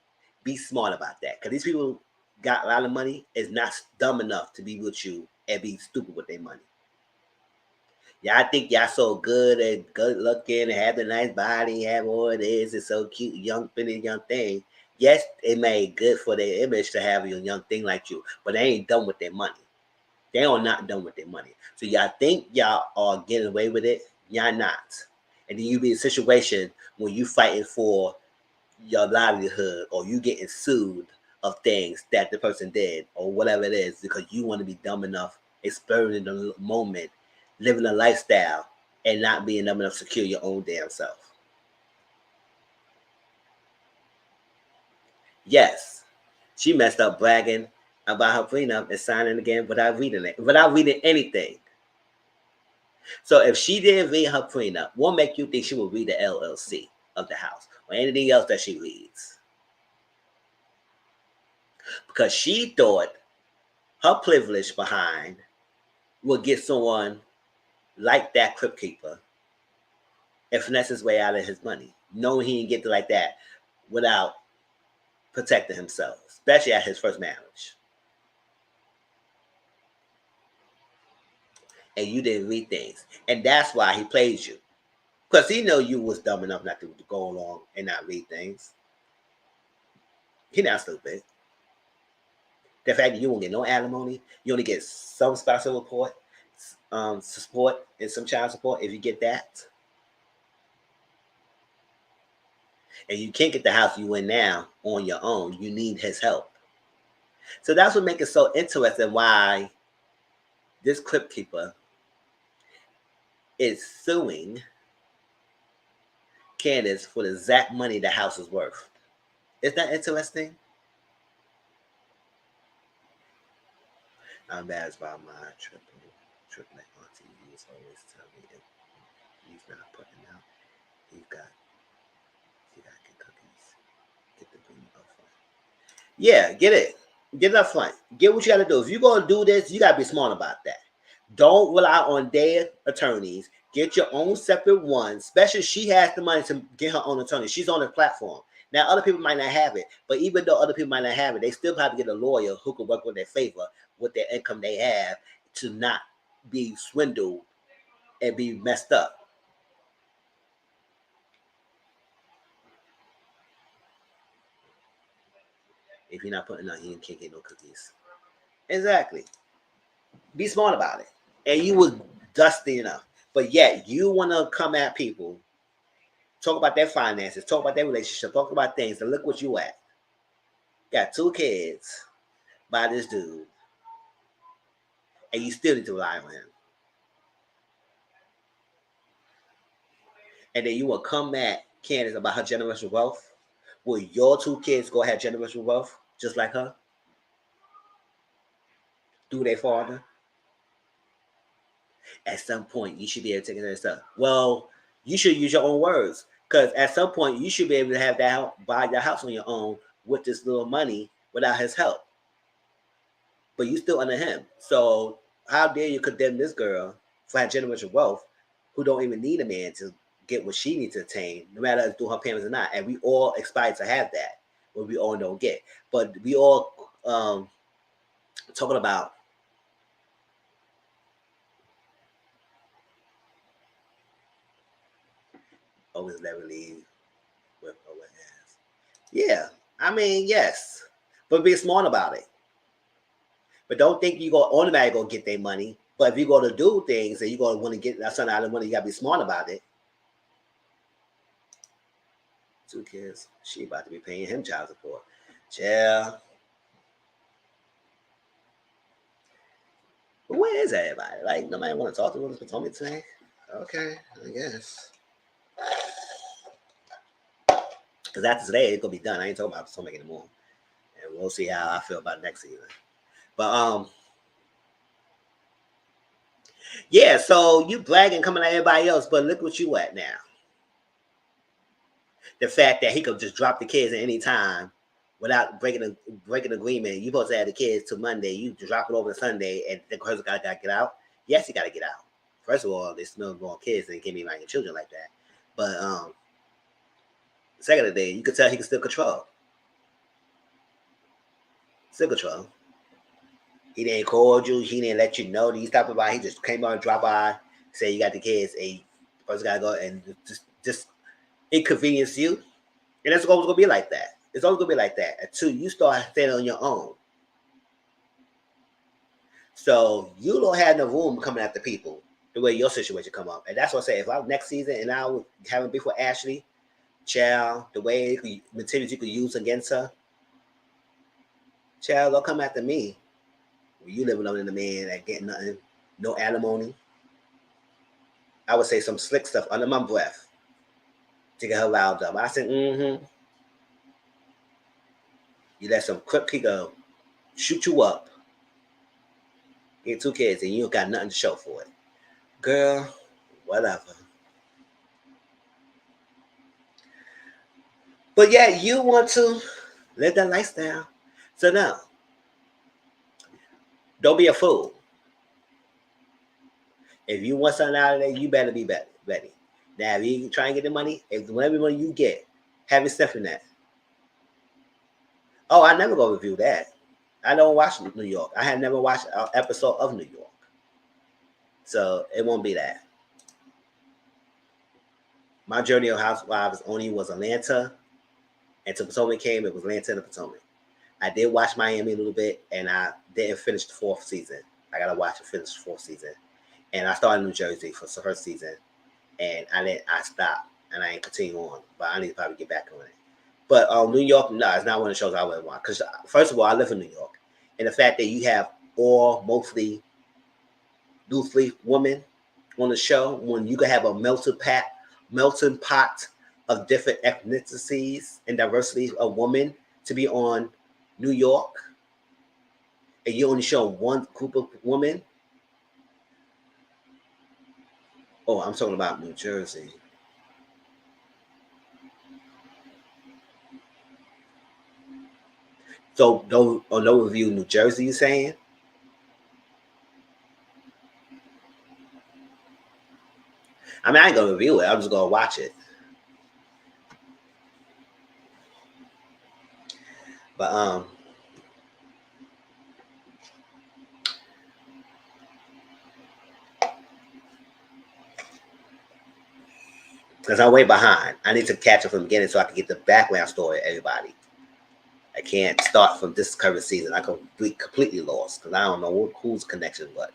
be smart about that. Cause these people got a lot of money is not dumb enough to be with you and be stupid with their money. Y'all think y'all so good and good looking and have a nice body, have all it is, it's so cute, young pretty young thing. Yes, it may good for their image to have a young thing like you, but they ain't done with their money. They are not done with their money. So y'all think y'all are getting away with it? Y'all not. And then you be in a situation when you fighting for your livelihood or you getting sued of things that the person did or whatever it is because you want to be dumb enough, experiencing the moment, living a lifestyle, and not being dumb enough to secure your own damn self. Yes, she messed up bragging about her prenup and signing again without reading anything. So if she didn't read her prenup, what make you think she will read the LLC of the house or anything else that she reads? Because she thought her privilege behind would get someone like that crypt keeper and finesse his way out of his money, knowing he didn't get to like that without protecting himself, especially at his first marriage. And you didn't read things. And that's why he played you. Because he know you was dumb enough not to go along and not read things. He not stupid. The fact that you won't get no alimony, you only get some spousal support and some child support if you get that. And you can't get the house you in now on your own. You need his help. So that's what makes it so interesting why this crypt keeper is suing Candace for the exact money the house is worth. Isn't that interesting? I'm embarrassed by my triplet auntie. He was always telling me if he's not putting out, he got he got to get cookies. Get the green up front. Yeah, get it. Get it up front. Get what you got to do. If you're going to do this, you got to be smart about that. Don't rely on their attorneys. Get your own separate one. Especially she has the money to get her own attorney. She's on the platform. Now, other people might not have it, but even though other people might not have it, they still have to get a lawyer who can work with their favor with their income they have to not be swindled and be messed up. If you're not putting on, you can't get no cookies. Exactly. Be smart about it. And you was dusty enough. But yet, you want to come at people, talk about their finances, talk about their relationship, talk about things, and look what you at. Got two kids by this dude, and you still need to rely on him. And then you will come at Candace about her generational wealth. Will your two kids go have generational wealth just like her? Do their father? At some point, you should be able to take care of stuff. Well, you should use your own words. Because at some point, you should be able to have that buy your house on your own with this little money without his help. But you still under him. So how dare you condemn this girl for having generational wealth who don't even need a man to get what she needs to attain, no matter if through her parents or not. And we all aspire to have that, but we all don't get. But we all talking about always never leave with a wet ass. Yeah, I mean, yes, but be smart about it. But don't think you go automatically go get their money. But if you go to do things and you go to want to get that something out of money, you gotta be smart about it. Two kids, she about to be paying him child support. Yeah, where is everybody? Like, nobody want to talk to us Potomac today? Okay, I guess. Because after today, it's gonna be done. I ain't talking about Potomac anymore, and we'll see how I feel about next season. But yeah. So you bragging, coming at everybody else, but look what you at now. The fact that he could just drop the kids at any time without breaking agreement. You supposed to have the kids till Monday. You drop it over to Sunday, and the person got to get out. Yes, he got to get out. First of all, they smell born kids and can't be around your children like that. But second of the day, you could tell he can still control. Still control. He didn't call you. He didn't let you know that he's stopping by. He just came on, drop by, say you got the kids. And the person got to go and just inconvenience you. And it's always going to be like that. It's always going to be like that until you start standing on your own. So you don't have no room coming after people the way your situation come up. And that's what I say. If I'm next season and I was having beef with Ashley, child, the way materials you could use against her, child, don't come after me. You living under the man that getting nothing, no alimony. I would say some slick stuff under my breath to get her riled up. I said, You let some crip go shoot you up, get 2 kids, and you don't got nothing to show for it. Girl, whatever. But yeah, you want to live that lifestyle. So now, don't be a fool. If you want something out of there, you better be ready. Now, if you try and get the money, if whatever money you get, have it stuff in that. Oh, I never go review that. I don't watch New York. I have never watched an episode of New York. So it won't be that. My journey of Housewives only was Atlanta. And to Potomac came, it was Atlanta and Potomac. I did watch Miami a little bit, and I didn't finish the 4th season. I gotta watch and finish the 4th season. And I started in New Jersey for the first season, and I stopped and I ain't continue on. But I need to probably get back on it. But New York, no, it's not one of the shows I would want. Because first of all, I live in New York, and the fact that you have all mostly loosely women on the show, when you can have a melting pot of different ethnicities and diversity of women to be on New York, and you only show one group of women. Oh, I'm talking about New Jersey. So no review New Jersey, you saying? I mean, I ain't gonna review it. I'm just gonna watch it. But because I'm way behind. I need to catch up from the beginning so I can get the background story of everybody. I can't start from this current season. I could be completely lost because I don't know whose connection what.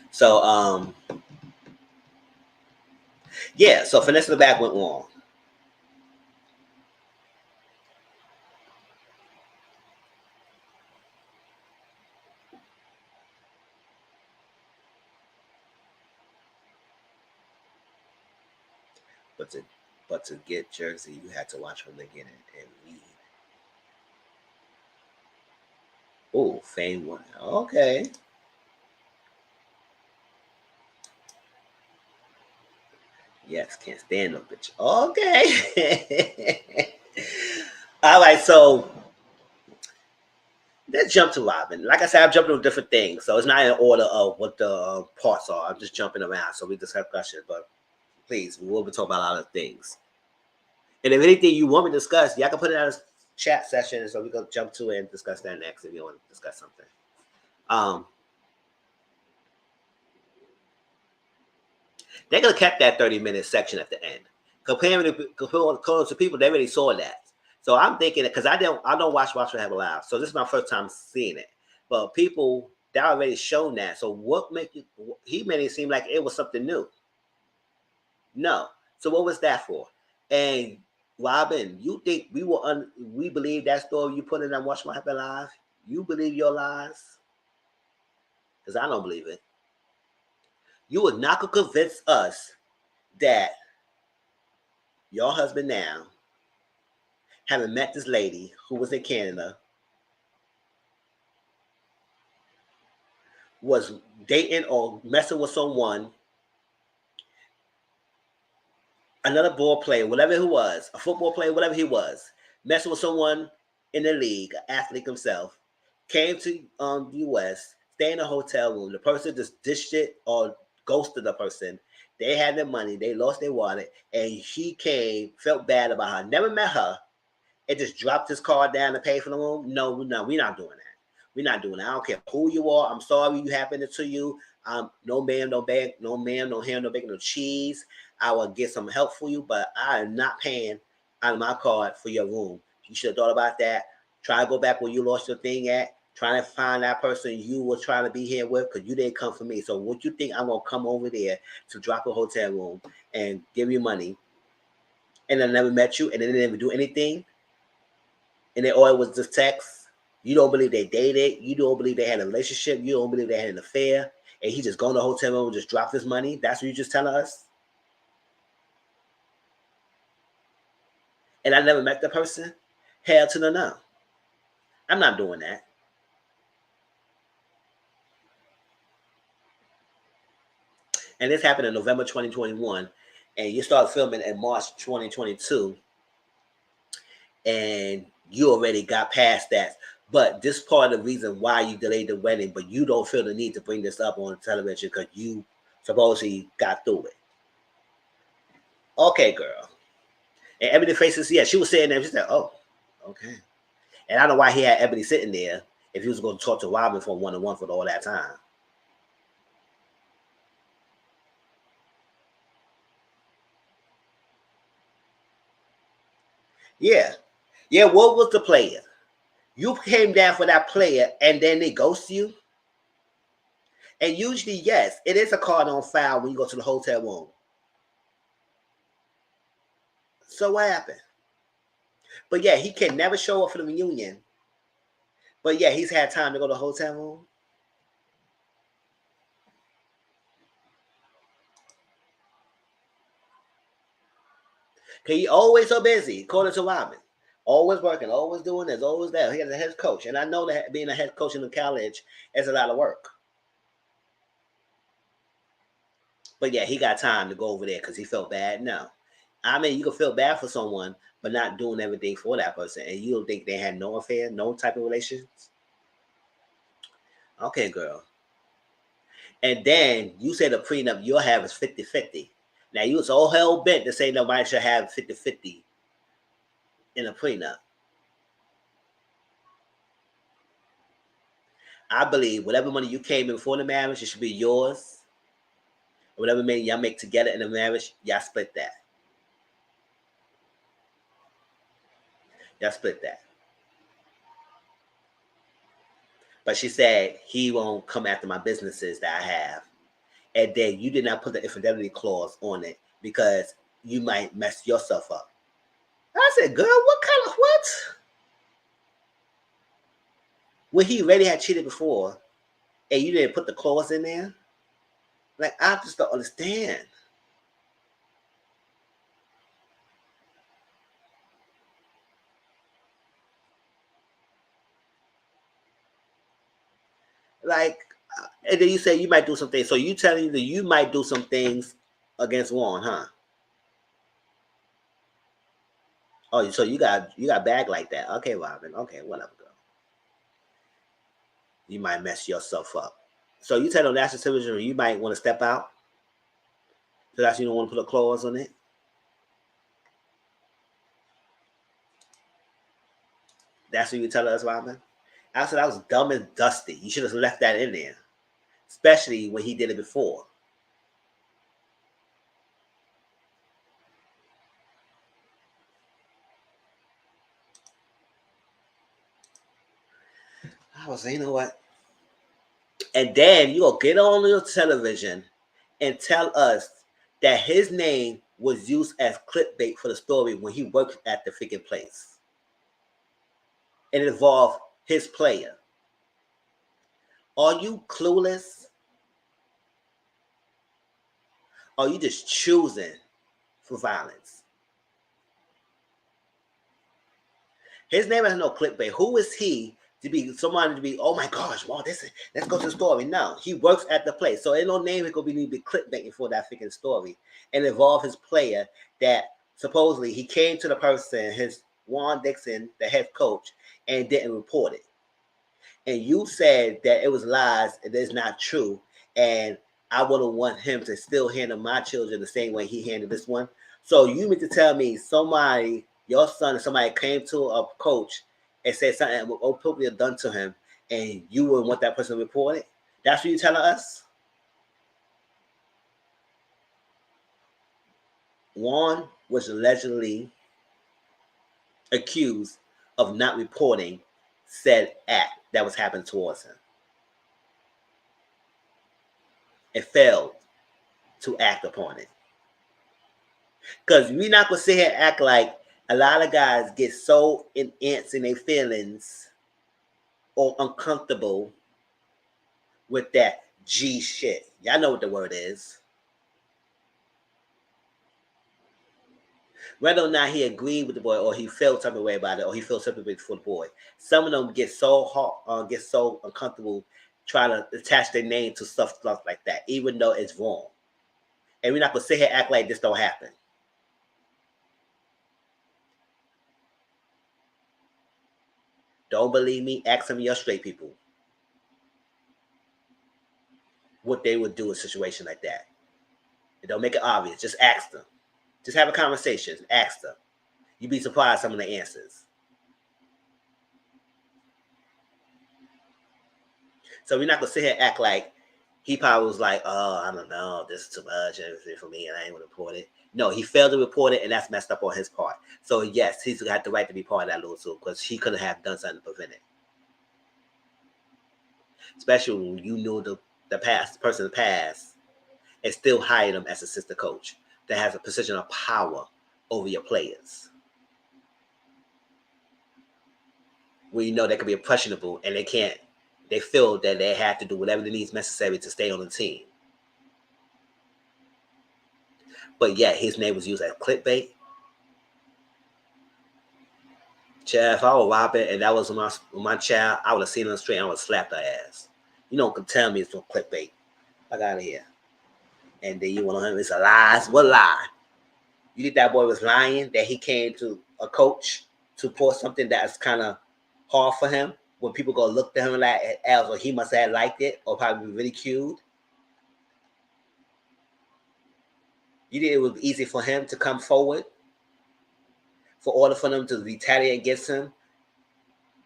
So yeah, so Finesse in the Back went wrong. But to get Jersey, you had to watch from the beginning and read. Oh, Fame one. Okay. Yes, can't stand no bitch. Okay. All right, so let's jump to Robin. Like I said, I'm jumping to different things, so it's not in order of what the parts are. I'm just jumping around, so we just have questions. But please, we will be talking about a lot of things. And if anything you want me to discuss, y'all can put it in a chat session, so we can jump to it and discuss that next if you want to discuss something. Um, They could have kept that 30-minute section at the end. Comparing to people, they already saw that. So I'm thinking because I don't watch Watchmen Have a Live, so this is my first time seeing it. But people that already shown that. So what make you? He made it seem like it was something new. No. So what was that for? And Robin, you think we believe that story you put in on Watchmen Have a Live? You believe your lies? because I don't believe it. You would not convince us that your husband now, having met this lady who was in Canada, was dating or messing with someone, another ball player, whatever he was, a football player, whatever he was, messing with someone in the league, an athlete himself, came to the U.S., stay in a hotel room. The person just dished it or ghosted the person. They had their money, they lost their wallet, and he came, felt bad about her, never met her, and just dropped his card down to pay for the room. No, we're not doing that. We're not doing that. I don't care who you are. I'm sorry you happened to you. No ma'am, no bag, no ma'am, no ham, no bacon, no cheese. I will get some help for you, but I am not paying out of my card for your room. You should have thought about that. Try to go back where you lost your thing at. Trying to find that person you were trying to be here with because you didn't come for me. So what you think I'm going to come over there to drop a hotel room and give you money and I never met you and they didn't even do anything? And they all it was just text. You don't believe they dated. You don't believe they had a relationship. You don't believe they had an affair. And he just go in the hotel room and just dropped his money. That's what you just telling us? And I never met the person? Hell to the no. I'm not doing that. And this happened in November 2021. And you start filming in March 2022. And you already got past that. But this part of the reason why you delayed the wedding, but you don't feel the need to bring this up on television because you supposedly got through it. Okay, girl. And Ebony faces, yeah, she was sitting there. She said, "Oh, okay." And I don't know why he had Ebony sitting there if he was going to talk to Robin for one-on-one for all that time. Yeah, yeah. What was the player? You came down for that player, and then they ghost you. And usually, yes, it is a card on file when you go to the hotel room. So what happened? But yeah, he can never show up for the reunion. But yeah, he's had time to go to the hotel room. Cause he always so busy, according to Robin. Always working, always doing this, always that. He has a head coach. And I know that being a head coach in the college is a lot of work. But yeah, he got time to go over there because he felt bad. No. I mean, you can feel bad for someone, but not doing everything for that person. And you don't think they had no affair, no type of relations? Okay, girl. And then you say the prenup you'll have is 50-50. Now, you was all hell bent to say nobody should have 50-50 in a prenup. I believe whatever money you came in before the marriage, it should be yours. Whatever money y'all make together in the marriage, y'all split that. Y'all split that. But she said he won't come after my businesses that I have. And then you did not put the infidelity clause on it because you might mess yourself up. I said, girl, what kind of what? When he already had cheated before and you didn't put the clause in there? Like, I just don't understand. Like, and then you say you might do some things. So you telling me that you might do some things against Warren, huh? Oh, so you got bag like that. Okay, Robin. Okay, whatever, girl. You might mess yourself up. So you tell them national television you might want to step out. So that's you don't want to put a clause on it. That's what you tell us, Robin. I said I was dumb and dusty. You should have left that in there, especially when he did it before. I was saying, you know what? And then you go get on your television and tell us that his name was used as clickbait for the story when he worked at the freaking place. And it involved his player. Are you clueless? Or are you just choosing for violence? His name has no clickbait. Who is he to be someone to be, oh my gosh, well, let's go to the story. No, he works at the place. So ain't no name he could be need to be clickbaiting for that freaking story and involve his player that supposedly he came to the person, his Juan Dixon, the head coach, and didn't report it. And you said that it was lies and it's not true. And I wouldn't want him to still handle my children the same way he handled this one. So you mean to tell me somebody, your son, or somebody came to a coach and said something appropriately done to him, and you wouldn't want that person to report it? That's what you're telling us? Juan was allegedly accused of not reporting said act that was happening towards him. It failed to act upon it. Because we're not going to sit here and act like a lot of guys get so enhanced in their feelings or uncomfortable with that G shit. Y'all know what the word is. Whether or not he agreed with the boy or he felt something way about it or he felt something way for the boy. Some of them get so hot, get so uncomfortable trying to attach their name to stuff like that, even though it's wrong. And we're not going to sit here and act like this don't happen. Don't believe me? Ask some of your straight people what they would do in a situation like that. And don't make it obvious. Just ask them. Just have a conversation. Ask them. You'd be surprised some of the answers. So we're not going to sit here and act like he probably was like, oh, I don't know, this is too much for me and I ain't going to report it. No, he failed to report it and that's messed up on his part. So yes, he's got the right to be part of that lawsuit because he could have done something to prevent it. Especially when you knew the person in the past and still hired him as assistant coach that has a position of power over your players. Where you know they could be impressionable and they feel that they have to do whatever it needs necessary to stay on the team. But yeah, his name was used as clickbait. Child, if I were Robin and that was my child, I would have seen her on the street and I would have slapped her ass. You don't tell me it's no clickbait. Fuck out of here. And then you want to it's a lie. What lie? You think that boy was lying that he came to a coach to pour something that's kind of hard for him? When people go look to him like else, or he must have liked it, or probably be ridiculed. You think it was easy for him to come forward? For order for them to retaliate against him,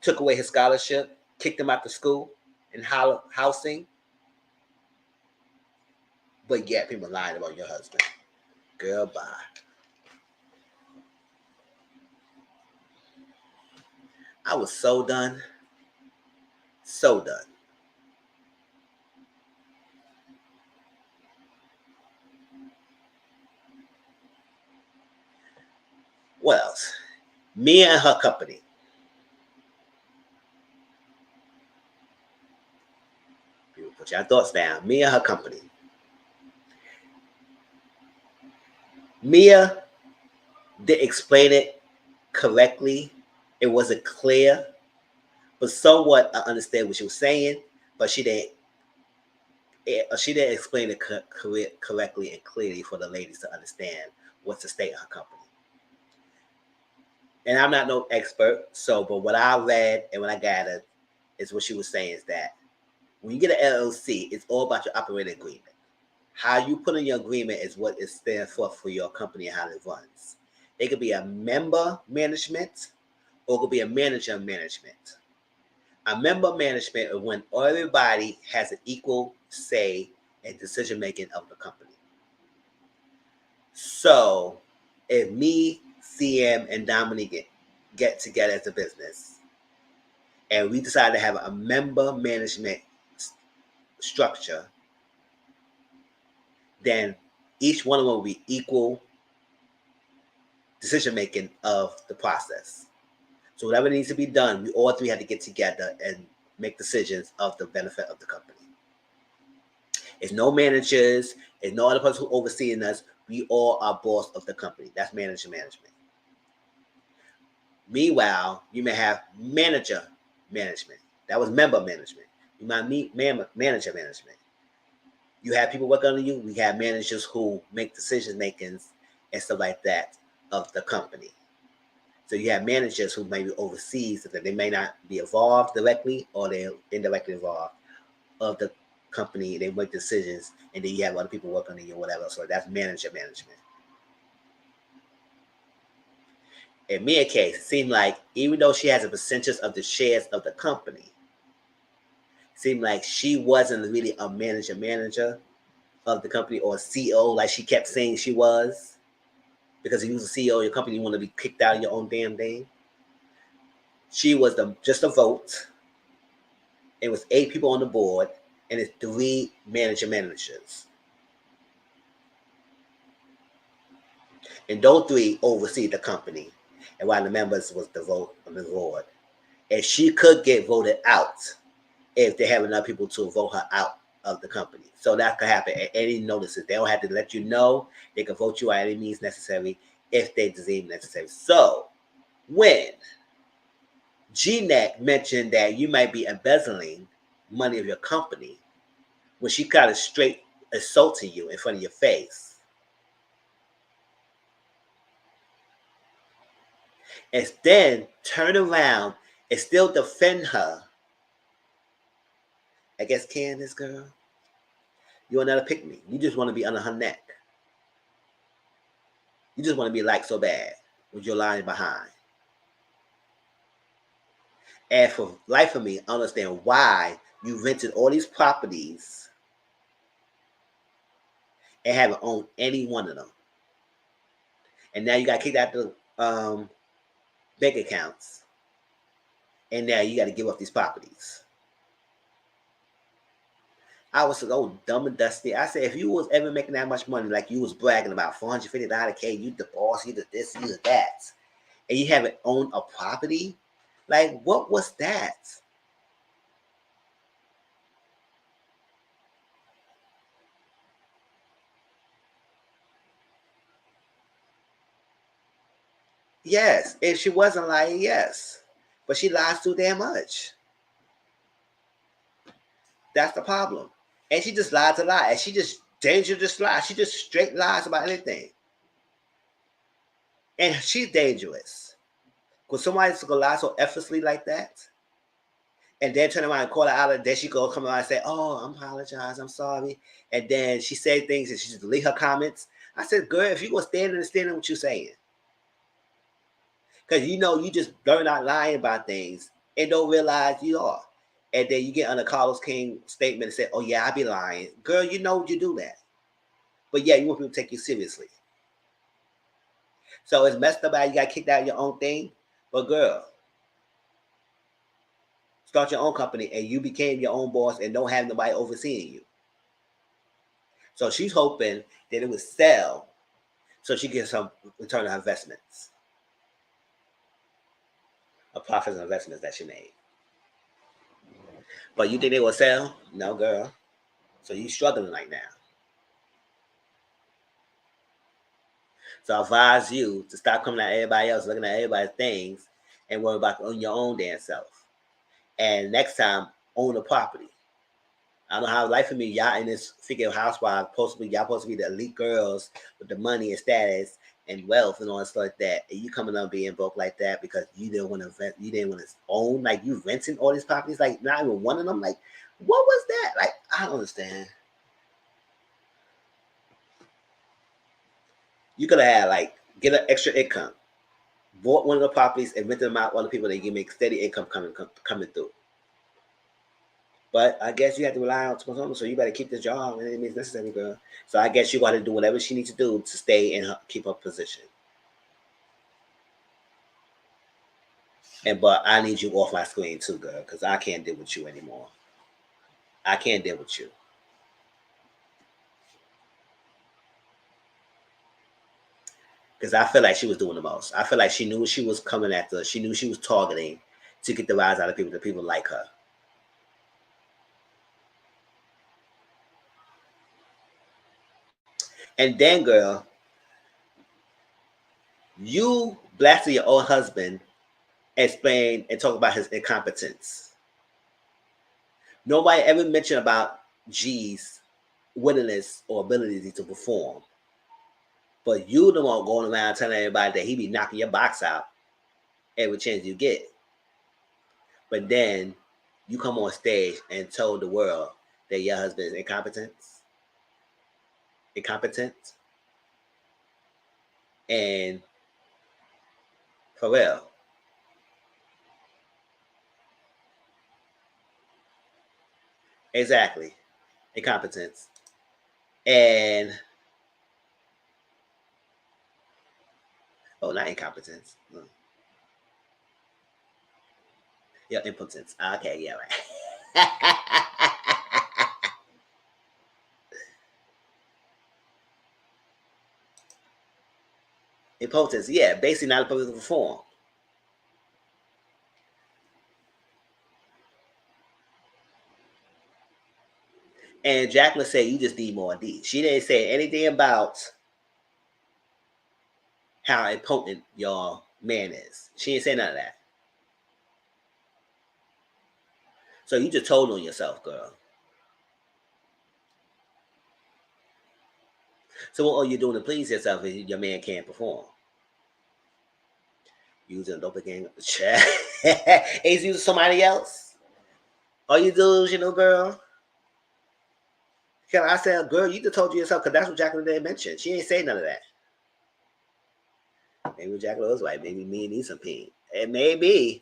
took away his scholarship, kicked him out of school, and housing. But yeah, people lied about your husband. Goodbye. I was so done. So done. What else? Mia and her company. People put your thoughts down. Mia and her company. Mia didn't explain it correctly. It wasn't clear. But somewhat I understand what she was saying, but she didn't explain it correctly and clearly for the ladies to understand what's the state of her company. And I'm not no expert, but what I read and what I gathered is what she was saying is that when you get an LLC, it's all about your operating agreement. How you put in your agreement is what it stands for your company and how it runs. It could be a member management or it could be a manager management. A member management is when everybody has an equal say in decision making of the company. So if me, CM, and Dominique get together as a business and we decide to have a member management structure, then each one of them will be equal decision making of the process. So whatever needs to be done, we all three had to get together and make decisions of the benefit of the company. It's no managers, it's no other person who overseeing us. We all are boss of the company. That's management. Meanwhile, you may have manager management. That was member management. You might meet manager management. You have people working under you. We have managers who make decision makings and stuff like that of the company. So you have managers who maybe overseas that they may not be involved directly or they're indirectly involved of the company. They make decisions, and then you have other people working under you or whatever. So that's manager management. In Mia's case, it seemed like even though she has a percentage of the shares of the company, it seemed like she wasn't really a manager of the company or a CEO like she kept saying she was. Because if you was a CEO of your company, you want to be kicked out of your own damn thing. She was just a vote. It was 8 people on the board, and it's 3 managers. And those 3 oversee the company, and while the members was the vote on the board. And she could get voted out if they have enough people to vote her out of the company. So that could happen at any notices. They don't have to let you know. They can vote you out at any means necessary if they deem necessary. So when GNET mentioned that you might be embezzling money of your company, when she kind of straight assaulting you in front of your face, and then turn around and still defend her, I guess, Candace, girl, you another pick me. You just want to be under her neck. You just want to be liked so bad with your lying behind. And for life of me, I understand why you rented all these properties and haven't owned any one of them. And now you got kicked out the bank accounts. And now you got to give up these properties. I was so dumb and dusty. I said, if you was ever making that much money, like you was bragging about $450K, you the boss, you the this, you the that, and you haven't owned a property, like what was that? Yes, if she wasn't lying, yes, but she lies too damn much. That's the problem, and she just lied to lie, and she just dangerous lie. She just straight lies about anything, and she's dangerous. Because somebody's gonna lie so effortlessly like that, and then turn around and call her out, and then she go come around and say, "Oh, I apologize, I'm sorry," and then she said things and she just delete her comments. I said, "Girl, if you gonna stand in what you're saying, because you know you just learn out lying about things and don't realize you are." And then you get under Carlos King statement and say, "Oh yeah, I be lying." Girl, you know you do that. But yeah, you want people to take you seriously. So it's messed up how you got kicked out of your own thing. But girl, start your own company and you became your own boss and don't have nobody overseeing you. So she's hoping that it would sell so she gets some return on her investments. Of profits and investments that she made. But you think they will sell? No, girl. So you struggling right now. So I advise you to stop coming at everybody else, looking at everybody's things, and worry about on your own damn self. And next time, own a property. I don't know how life for me, y'all in this figure of housewives, y'all supposed to be the elite girls with the money and status and wealth and all that stuff like that. And you coming up being broke like that because you didn't want to rent, you didn't want to own, like you renting all these properties, like not even one of them. Like, what was that? Like, I don't understand. You could have had like get an extra income, bought one of the properties and rented them out to other people that you can make steady income coming through. But I guess you have to rely on someone, so you better keep the job and it means necessary, girl. So I guess you got to do whatever she needs to do to stay in her, keep her position. And but I need you off my screen too, girl, because I can't deal with you anymore. I can't deal with you. Because I feel like she was doing the most. I feel like she knew she was coming after. She knew she was targeting to get the rise out of people, the people like her. And then, girl, you blasted your own husband, explain and talk about his incompetence. Nobody ever mentioned about G's willingness or ability to perform. But you the one going around telling everybody that he be knocking your box out every chance you get. But then you come on stage and told the world that your husband is incompetent, and for real, exactly, incompetence, and not incompetence, yeah, impotence. Okay, yeah, right. Impotence, yeah, basically not able to perform. And Jacqueline said, "You just need more D." She didn't say anything about how impotent your man is. She didn't say none of that. So you just told on yourself, girl. So what are you doing to please yourself if your man can't perform? Using a doppelganger? He's using somebody else? Are you delusional, girl? Because I said, girl, you just told you yourself, because that's what Jacqueline didn't mention. She ain't say none of that. Maybe Jacqueline was right. Maybe me need some pink. It may be.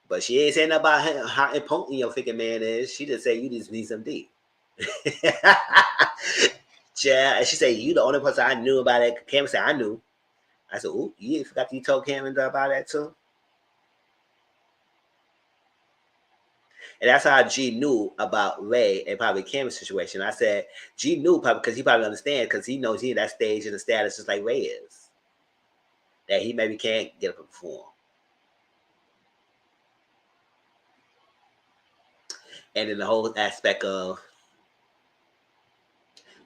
But she ain't saying nothing about how impotent your freaking man is. She just said you just need some D. Yeah, and she said you the only person I knew about it. Cameron said I knew. I said, "Ooh, you forgot you told Cameron about that too." And that's how G knew about Ray and probably Cameron's situation. I said G knew probably because he probably understands because he knows he in that stage and the status just like Ray is. That he maybe can't get up and perform. And then the whole aspect of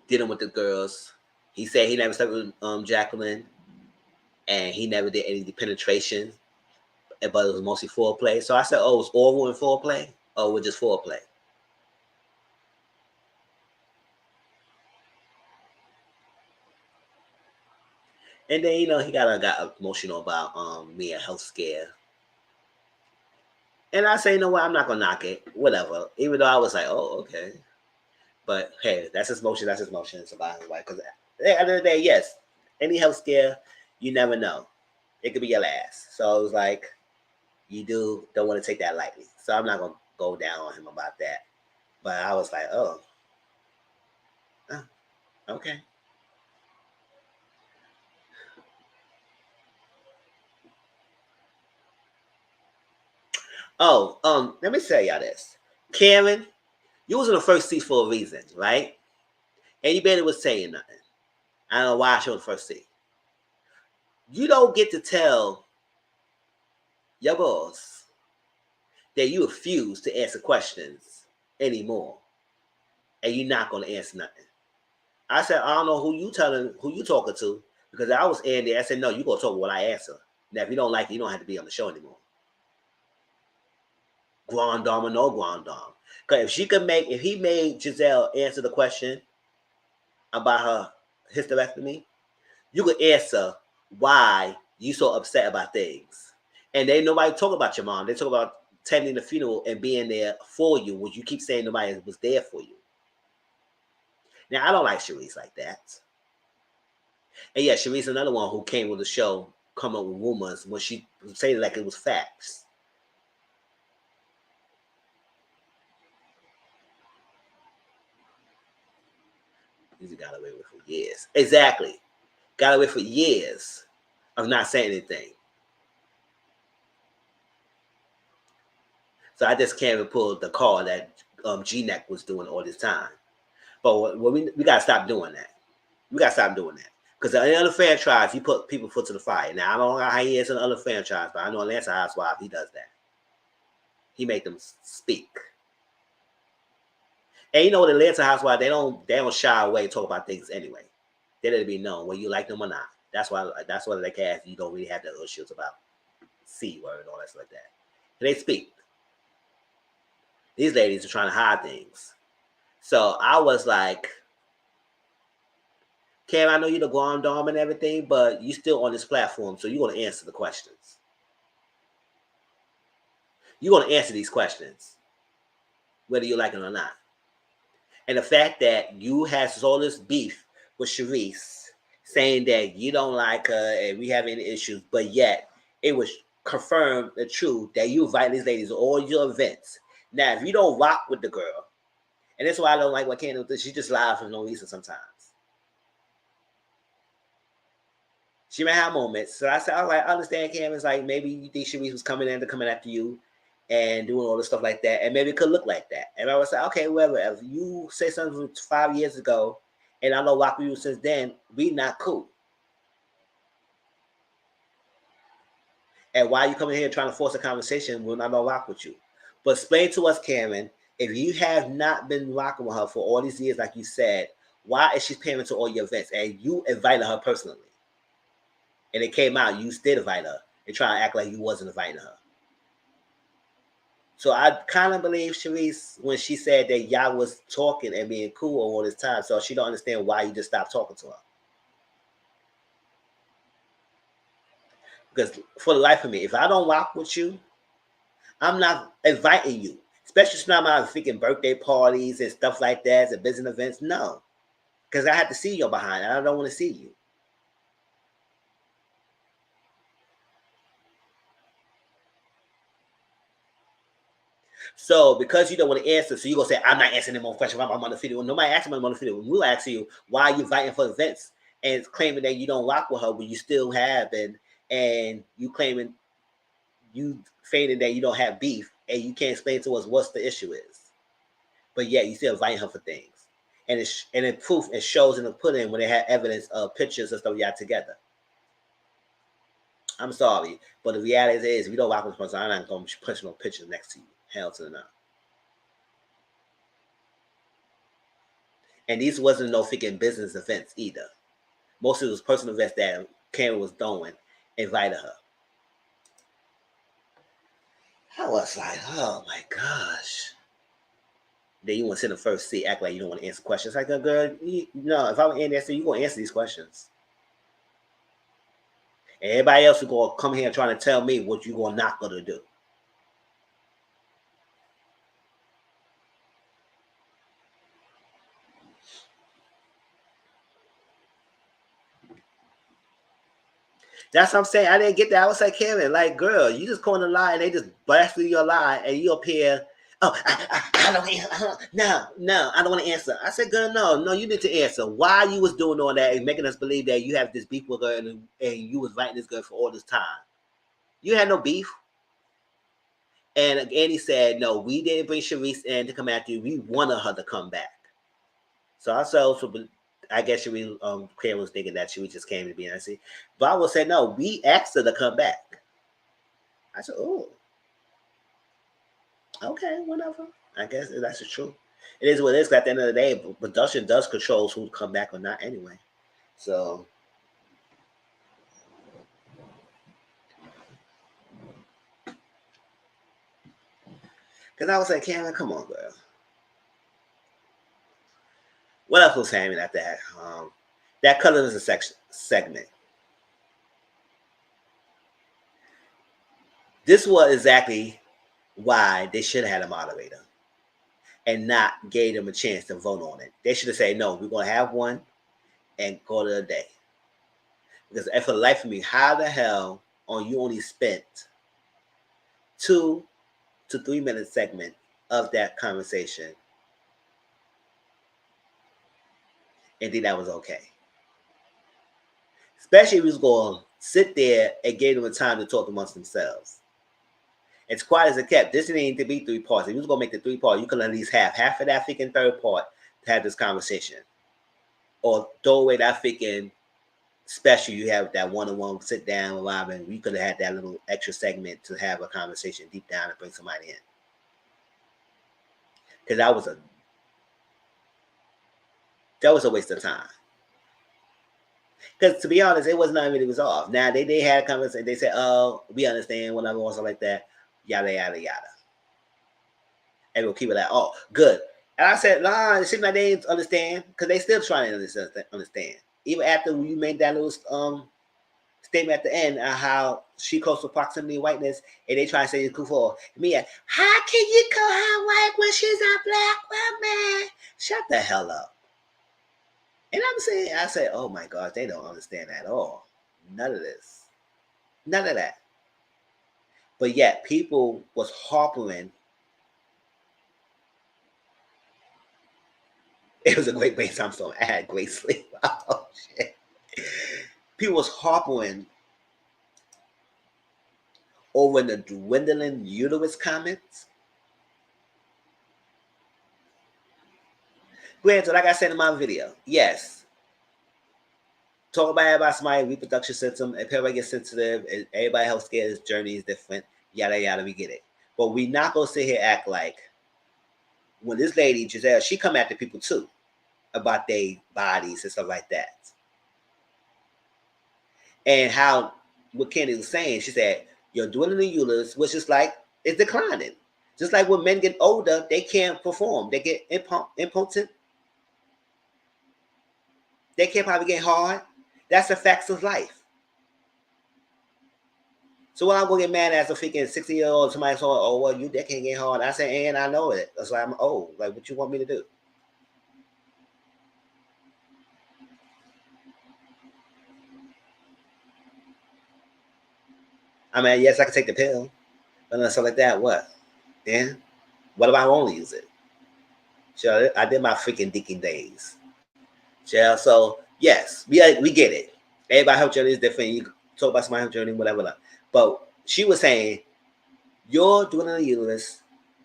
dealing with the girls. He said he never slept with Jacqueline, and he never did any penetration, but it was mostly foreplay. So I said, "Oh, it's oral and foreplay, or was just foreplay?" And then he got emotional about me a health scare, and I say, "You know what? I'm not gonna knock it, whatever." Even though I was like, "Oh, okay," but hey, that's his motion. That's his motion. It's about his wife. Because at the end of the day, yes, any health scare, you never know. It could be your last. So it was like you don't want to take that lightly. So I'm not gonna go down on him about that. But I was like, oh, okay. Oh, let me tell y'all this. Karen, you was in the first seat for a reason, right? Anybody was saying nothing. I don't know why she was in the first seat. You don't get to tell your boss that you refuse to answer questions anymore, and you're not gonna answer nothing. I said, I don't know who you talking to, because I was in there. I said, no, you gonna talk what I answer. Now, if you don't like it, you don't have to be on the show anymore. Grand Dame or no Grand Dame. Because if he made Giselle answer the question about her hysterectomy, you could answer why you so upset about things. And they nobody talk about your mom. They talk about attending the funeral and being there for you, which you keep saying nobody was there for you. Now I don't like Sharice like that. And yeah, Sharice another one who came with the show, come up with rumors when she said it like it was facts. He got away with it for years. Exactly. Got away for years of not saying anything. So I just can't even pull the call that G-Neck was doing all this time. But we got to stop doing that. We got to stop doing that. Because in other franchise, you put people foot to the fire. Now, I don't know how he is in other franchise, but I know Atlanta Housewives, he does that. He make them speak. And you know, the Atlanta Housewives, they don't shy away and talk about things anyway. They let it be known whether you like them or not. That's why they cast. You don't really have the issues about C word and all that stuff like that. And they speak. These ladies are trying to hide things. So I was like, Cam, I know you're the Guam Dom and everything, but you still on this platform, so you're gonna answer the questions. You're gonna answer these questions, whether you like it or not. And the fact that you has all this beef with Sharice, saying that you don't like her and we have any issues, but yet it was confirmed the truth that you invite these ladies to all your events. Now, if you don't rock with the girl, and that's why I don't like what Candace does, she just lies for no reason sometimes. She may have moments. So I said, I was like, I understand, Cam. It's like maybe you think Sharice was coming after you and doing all this stuff like that. And maybe it could look like that. And I was like, okay, whatever. If you say something from 5 years ago and I don't rock with you since then, we not cool. And why are you coming here trying to force a conversation when I don't rock with you? But explain to us, Cameron, if you have not been rocking with her for all these years, like you said, why is she paying to all your events? And you invited her personally. And it came out, you still invite her and try to act like you wasn't inviting her. So I kind of believe Sharice when she said that y'all was talking and being cool all this time. So she don't understand why you just stopped talking to her. Because for the life of me, if I don't rock with you, I'm not inviting you. Especially if I'm out freaking birthday parties and stuff like that and business events. No. Because I have to see your behind and I don't want to see you. So because you don't want to answer, so you're going to say, I'm not answering any more questions about my mother video. Nobody asks my mother video. We'll ask you, why are you inviting for events and claiming that you don't rock with her, but you still have, and you claiming, you feigning that you don't have beef, and you can't explain to us what's the issue is. But yet you still inviting her for things. And in proof, it shows in the pudding when they have evidence of pictures and stuff y'all together. I'm sorry, but the reality is, if you don't rock with this person, I'm not going to push no pictures next to you. Hell to the no. And these wasn't no freaking business events either. Most of it was personal events that Karen was doing, invited her. I was like, oh my gosh. Then you want to sit in the first seat, act like you don't want to answer questions. Like, girl, no, if I'm in there, you're going to answer these questions. And everybody else is going to come here trying to tell me what you're going not going to do. That's what I'm saying. I didn't get that. I was like, Kevin, like, girl, you just calling a lie and they just blast through your lie and you up here. Oh, I don't answer. No, I don't want to answer. I said, girl, no, you need to answer. Why you was doing all that and making us believe that you have this beef with her and you was fighting this girl for all this time. You had no beef. And again, he said, no, we didn't bring Sharice in to come after you. We wanted her to come back. So I guess Sharice Claire was thinking that Sharice just came to be honest. But I will say, no, we asked her to come back. I said, oh, okay, whatever. I guess that's the truth. It is what it is. At the end of the day, production does control who come back or not anyway. So, because I was like, Cameron, come on, girl. What else was happening at that? That Colorism segment. This was exactly why they should have had a moderator and not gave them a chance to vote on it. They should have said, no, we're going to have one and call it a day. Because for the life of me, how the hell on you only spent 2 to 3 minute segment of that conversation and think that was okay? Especially if you was going to sit there and gave them a time to talk amongst themselves. It's quiet as it kept. This didn't need to be 3 parts. If you was going to make the 3 part, you could at least have half of that freaking third part to have this conversation. Or throw away that freaking special you have, that one-on-one sit down with Robin. We could have had that little extra segment to have a conversation deep down and bring somebody in. Because that was a waste of time. Because to be honest, it was not really resolved. Now they had a conversation. They said, "Oh, we understand," whatever, or something like that. Yada yada yada. And we'll keep it like, "Oh, good." And I said, "Nah, it seems like they didn't understand because they still trying to understand. Even after you made that little statement at the end of how she close to proximity whiteness, and they try to say it's cool for me. How can you call her white when she's a black woman? Shut the hell up." And I'm saying, I say, oh my gosh, they don't understand at all. None of this. None of that. But yet people was harping. It was a great brainstorm storm. I had great sleep. Oh shit. People was harping over the dwindling uterus comments. Granted, like I said in my video, yes, talk about somebody's reproduction system, and everybody gets sensitive, and everybody health care journey is different, yada yada, we get it. But we not gonna sit here act like when this lady Giselle, she come after people too about their bodies and stuff like that. And how what Candy was saying, she said, you're dwindling uterus, which is like it's declining. Just like when men get older, they can't perform. They get impotent. They can't probably get hard. That's the facts of life. So when I'm gonna get mad as a freaking 60-year-old, somebody saying, "Oh well, you that can't get hard." I say, "And I know it. That's why I'm old. Like, what you want me to do?" I mean, yes, I can take the pill, but stuff like that. What? Then, what if I won't use it? So I did my freaking deacon days. So yes, we get it. Everybody health journey is different. You talk about somebody's health journey, whatever. But she was saying you're doing the uterus,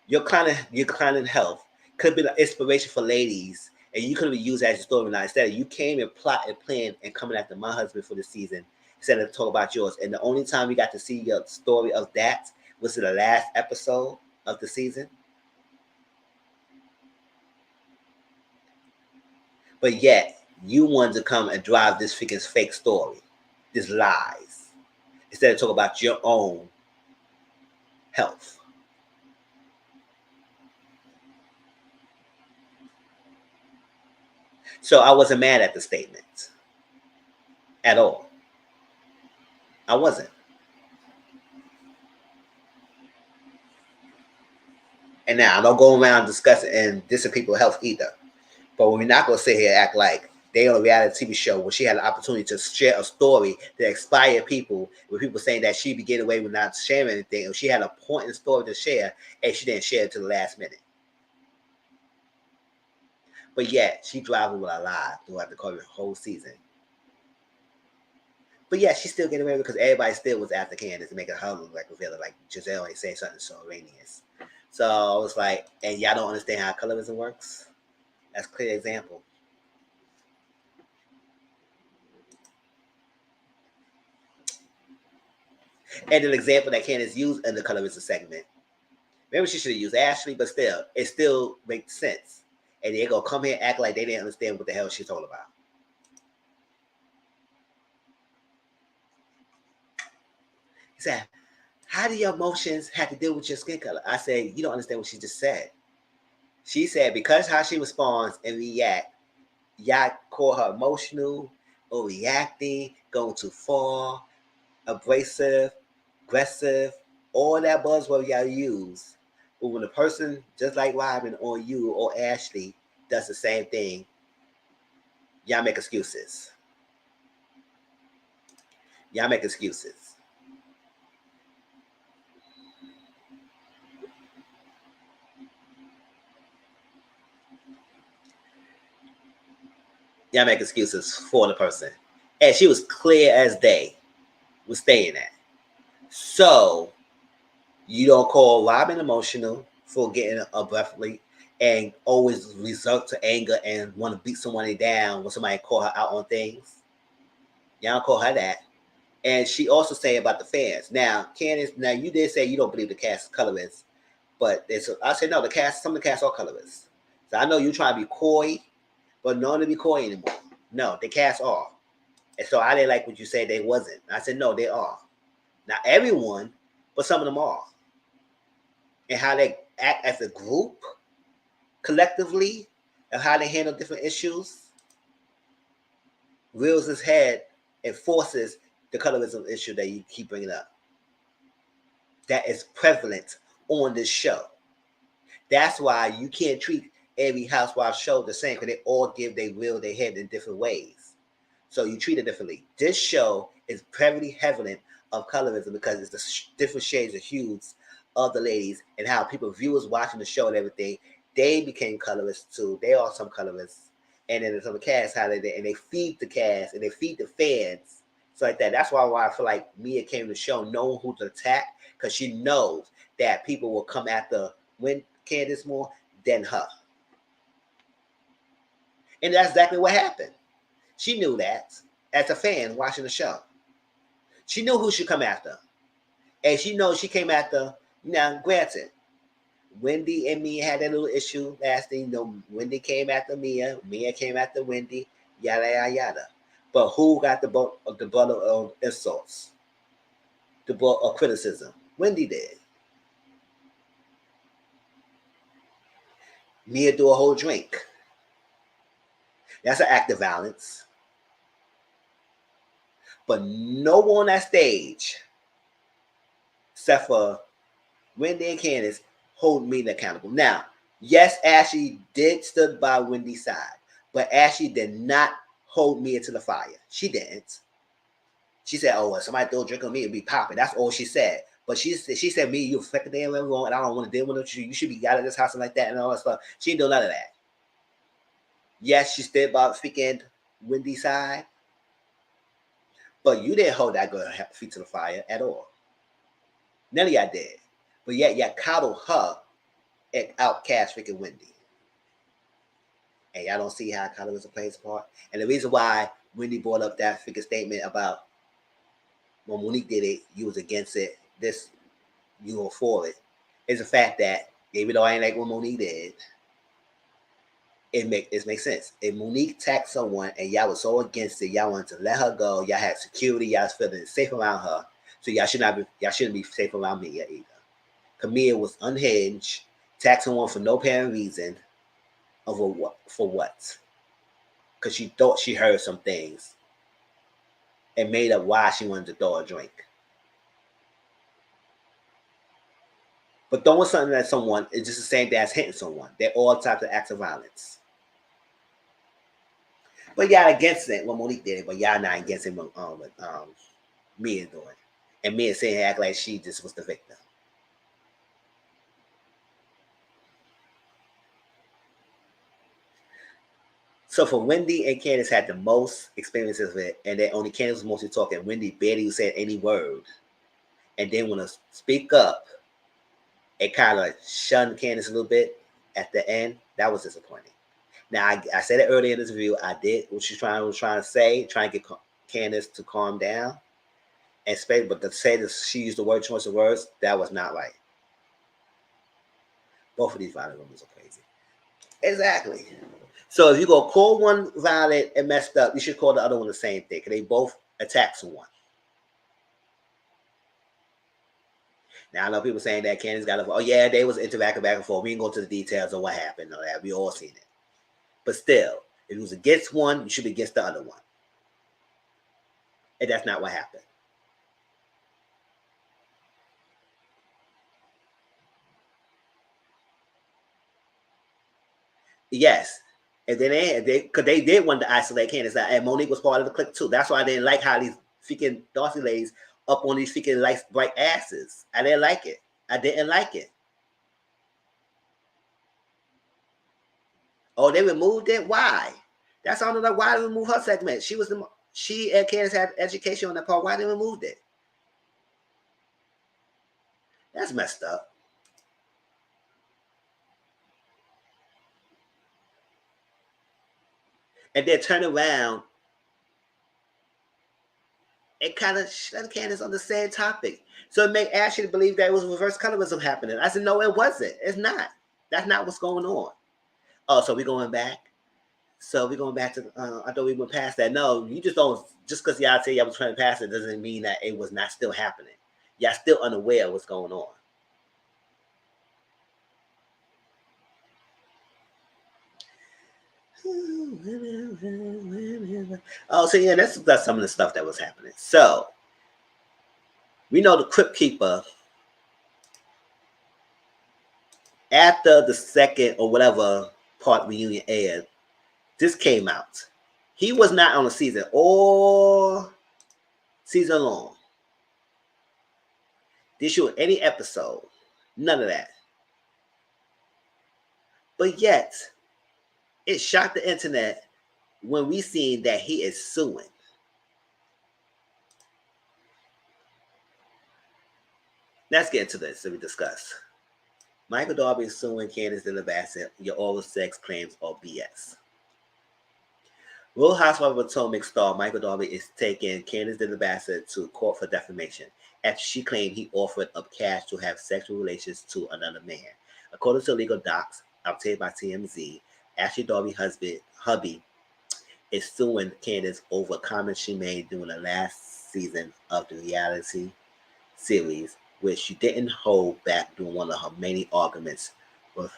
your declining health could be the inspiration for ladies, and you could have used as a storyline. Instead, you came and plot and planned and coming after my husband for the season instead of talk about yours. And the only time we got to see your story of that was in the last episode of the season. But yet you wanted to come and drive this freaking fake story, this lies, instead of talk about your own health. So I wasn't mad at the statement at all. I wasn't. And now I don't go around discussing and dissing people's health either. But we're not gonna sit here and act like they on a reality TV show where she had an opportunity to share a story that inspire people, with people saying that she'd be getting away with not sharing anything, or she had a point in story to share and she didn't share it to the last minute. But yet she driving with a lie throughout the whole season. But yeah, she's still getting away because everybody still was after Candace to make her look like a villain, like Giselle ain't saying something so erroneous. So I was like, and y'all don't understand how colorism works? That's a clear example. And an example that Candace used in the colorism segment. Maybe she should have used Ashley, but still, it still makes sense. And they're gonna come here and act like they didn't understand what the hell she's talking about. He said, how do your emotions have to deal with your skin color? I said, you don't understand what she just said. She said because how she responds and react, y'all call her emotional, overreacting, going too far, abrasive, aggressive, all that buzzword y'all use. But when a person just like Robin or you or Ashley does the same thing, y'all make excuses. Y'all make excuses. Y'all make excuses for the person. And she was clear as day was staying at. So you don't call Robin emotional for getting abruptly and always resort to anger and want to beat somebody down when somebody call her out on things. Y'all don't call her that. And she also say about the fans. Now, Candace, now you did say you don't believe the cast is colorist, but I said no, the cast, some of the cast are colorist. So I know you trying to be coy, but no one to be coy anymore. No, the cast are. And so I didn't like what you said they wasn't. I said, no, they are. Not everyone, but some of them are. And how they act as a group, collectively, and how they handle different issues, reels his head and forces the colorism issue that you keep bringing up. That is prevalent on this show. That's why you can't treat every housewife show the same, because they all give their will, their head in different ways. So you treat it differently. This show is heavily prevalent of colorism because it's the different shades of hues of the ladies and how people, viewers watching the show and everything, they became colorists too. They are some colorists. And then there's some cast, how they and they feed the cast and they feed the fans. So like that. That's why I feel like Mia came to the show knowing who to attack, because she knows that people will come after Candace more than her. And that's exactly what happened. She knew that as a fan watching the show. She knew who she come after. And she knows she came after, now granted, Wendy and Mia had that little issue last thing. You know, Wendy came after Mia, Mia came after Wendy, yada yada yada. But who got the butt of insults? The butt of criticism? Wendy did. Mia do a whole drink. That's an act of violence. But no one on that stage, except for Wendy and Candace, hold me accountable. Now, yes, Ashley did stood by Wendy's side, but Ashley did not hold Mia to the fire. She didn't. She said, "Oh, well, somebody throw a drink on me, it'd be popping." That's all she said. But she said, "Me, you fucking damn wrong, and I don't want to deal with you. You should be out of this house and like that and all that stuff." She didn't do none of that. Yes, she stood by freaking Wendy's side, but you didn't hold that girl feet to the fire at all. None of y'all did. But yet y'all coddled her and outcast freaking Wendy. And y'all don't see how colorism plays a part. And the reason why Wendy brought up that freaking statement about when Monique did it, you was against it, this, you were for it, is the fact that even though I ain't like what Monique did, it makes sense. If Monique attacked someone and y'all was so against it, y'all wanted to let her go, y'all had security, y'all was feeling safe around her. So y'all shouldn't be safe around Mia either. Camille was unhinged, attacked someone for no apparent reason. Over what? For what? Because she thought she heard some things and made up why she wanted to throw a drink. But throwing something at someone is just the same thing as hitting someone. They're all types of acts of violence. But y'all against it when Monique did it, but y'all not against it when Mia doing it. And Mia saying act like she just was the victim. So for Wendy and Candace had the most experiences with it, and then only Candace was mostly talking. Wendy barely said any word. And then when to speak up, it kind of shunned Candace a little bit at the end. That was disappointing. Now I said it earlier in this review. I did what she was trying to say, trying to get Candace to calm down, and but to say that she used the word choice of words, that was not right. Both of these violent women are crazy. Exactly. So if you go call one violent and messed up, you should call the other one the same thing, because they both attack someone. Now I know people saying that Candace got oh yeah, they was interacting back and forth. We ain't go to the details of what happened or that. We all seen it. But still, if it was against one, you should be against the other one. And that's not what happened. Yes. And then they did want to isolate Candace, and Monique was part of the clique too. That's why I didn't like how these freaking Darcy ladies up on these freaking light bright asses. I didn't like it. I didn't like it. Oh, they removed it? Why? That's all. Like, why they remove her segment? She and Candace had education on that part. Why they removed it? That's messed up. And then turn around and kind of shut Candace on the same topic. So it made Ashley believe that it was reverse colorism happening. I said, no, it wasn't. It's not. That's not what's going on. Oh, so we're going back. So we're going back to. I thought we went past that. No, you just don't. Just because y'all say y'all was trying to pass it doesn't mean that it was not still happening. Y'all still unaware of what's going on. Oh, so yeah, that's some of the stuff that was happening. So we know the Crypt Keeper after the second or whatever part reunion aired. This came out. He was not on the season all season long. Did shoot any episode. None of that. But yet, it shocked the internet when we seen that he is suing. Let's get into this so we discuss. Michael Darby is suing Candace Della Bassett. Your oral sex claims are BS. Real Housewives of Potomac star Michael Darby is taking Candace Della Bassett to court for defamation after she claimed he offered up cash to have sexual relations to another man. According to legal docs obtained by TMZ, Ashley Darby's hubby is suing Candace over comments she made during the last season of the reality series, which she didn't hold back during one of her many arguments with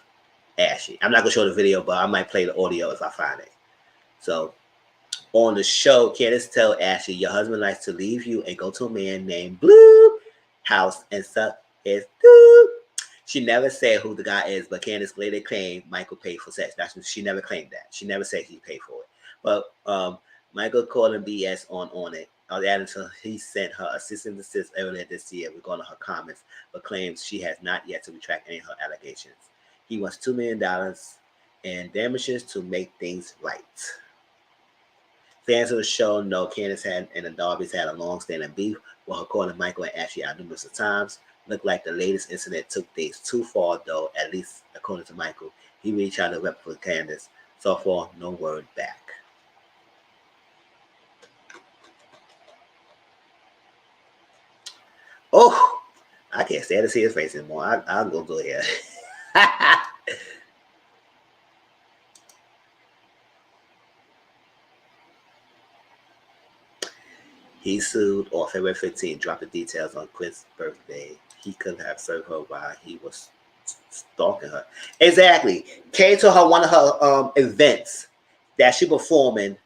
Ashley. I'm not going to show the video, but I might play the audio if I find it. So, on the show, Candace tell Ashley, your husband likes to leave you and go to a man named Blue house and suck his dude. She never said who the guy is, but Candace later claimed Michael paid for sex. She never claimed that. She never said he paid for it. But Michael called him BS on it. Adding to he sent her a cease and desist earlier this year regarding her comments, but claims she has not yet to retract any of her allegations. He wants $2 million in damages to make things right. Fans of the show know Candace and the Darbys had a long-standing beef, with her calling Michael and Ashley out numerous times. Looked like the latest incident took things too far, though, at least according to Michael. He really tried to rep for Candace. So far, no word back. Oh, I can't stand to see his face anymore. I'll go here. He sued on February 15th, dropped the details on Quinn's birthday. He could have served her while he was stalking her. Exactly. Came to her one of her events that she performing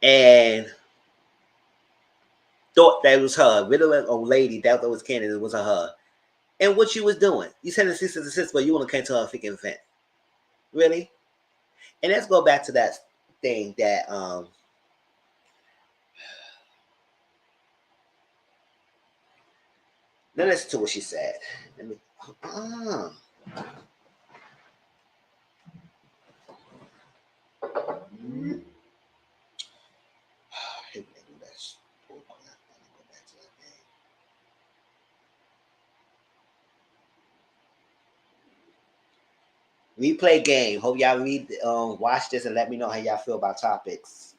and thought that was her. Really, old lady that was Candace. It was her. And what you was doing? You said it's sister to sister, but you want to come to her freaking event? Really? And let's go back to that thing that Now listen to what she said. Let me. Uh, mm, Replay game. Hope y'all watch this and let me know how y'all feel about topics.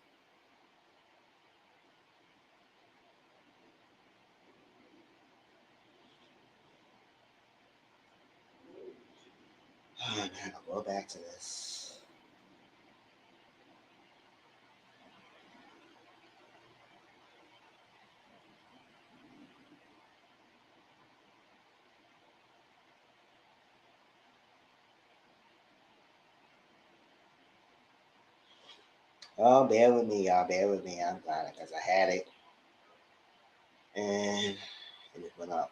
Oh, man, I'll go back to this. Oh, bear with me, y'all. Bear with me. I'm glad because I had it and it just went up.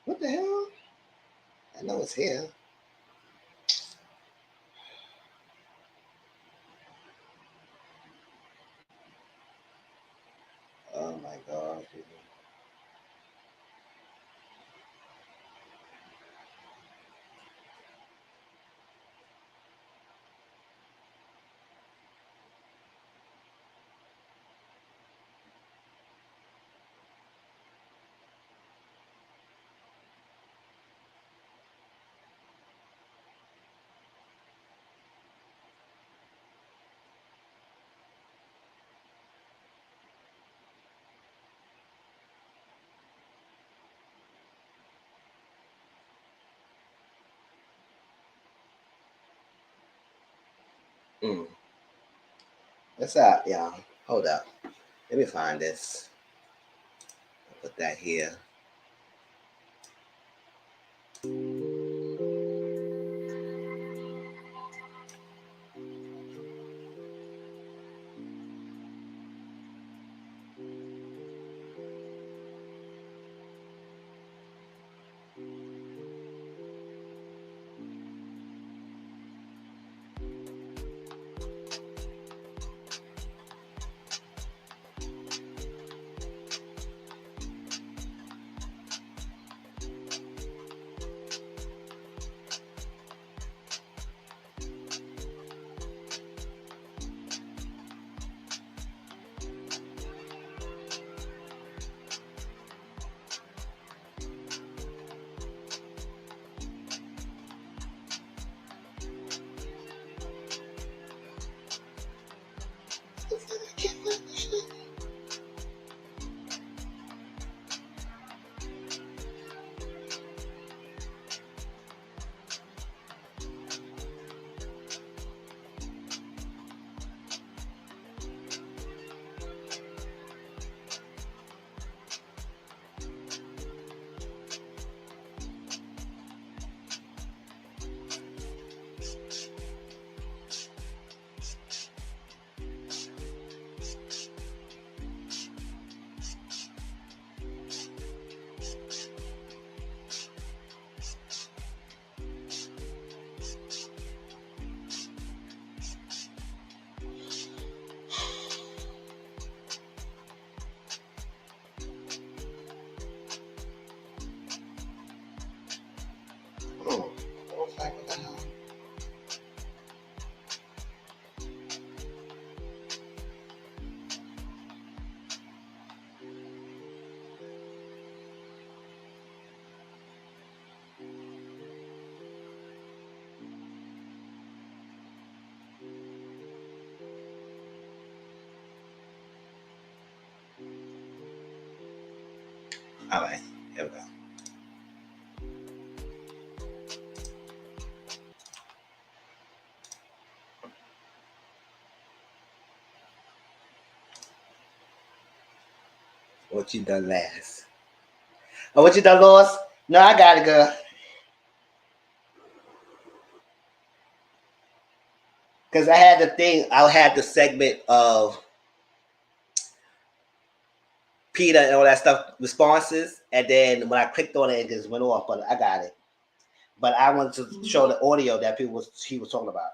What the hell? I know it's here. Oh my gosh. What's up, y'all? Hold up. Let me find this. I'll put that here. All right, here we go. What you done last? Oh, what you done, Lois? No, I got it, girl. Because I had the thing, I had the segment of Peter and all that stuff, responses, and then when I clicked on it, it just went off, but I got it. But I wanted to show the audio that he was talking about.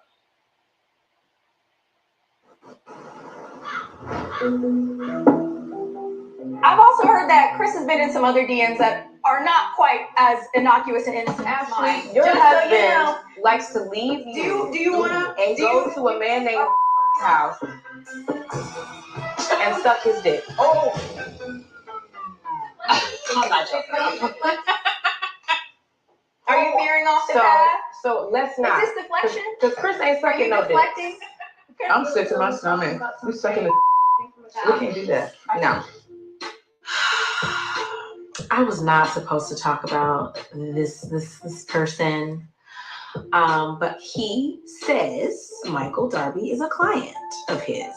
I've also heard that Chris has been in some other DMs that are not quite as innocuous and innocent as mine. Your husband likes to leave you. Do you wanna go to a man named house and suck his dick? Oh. Are you veering off the path? So let's not. Is this deflection? Because Chris ain't sucking no dick. Deflecting? I'm sick to my stomach. We sucking the. We can't do that. No. I was not supposed to talk about this person, but he says Michael Darby is a client of his.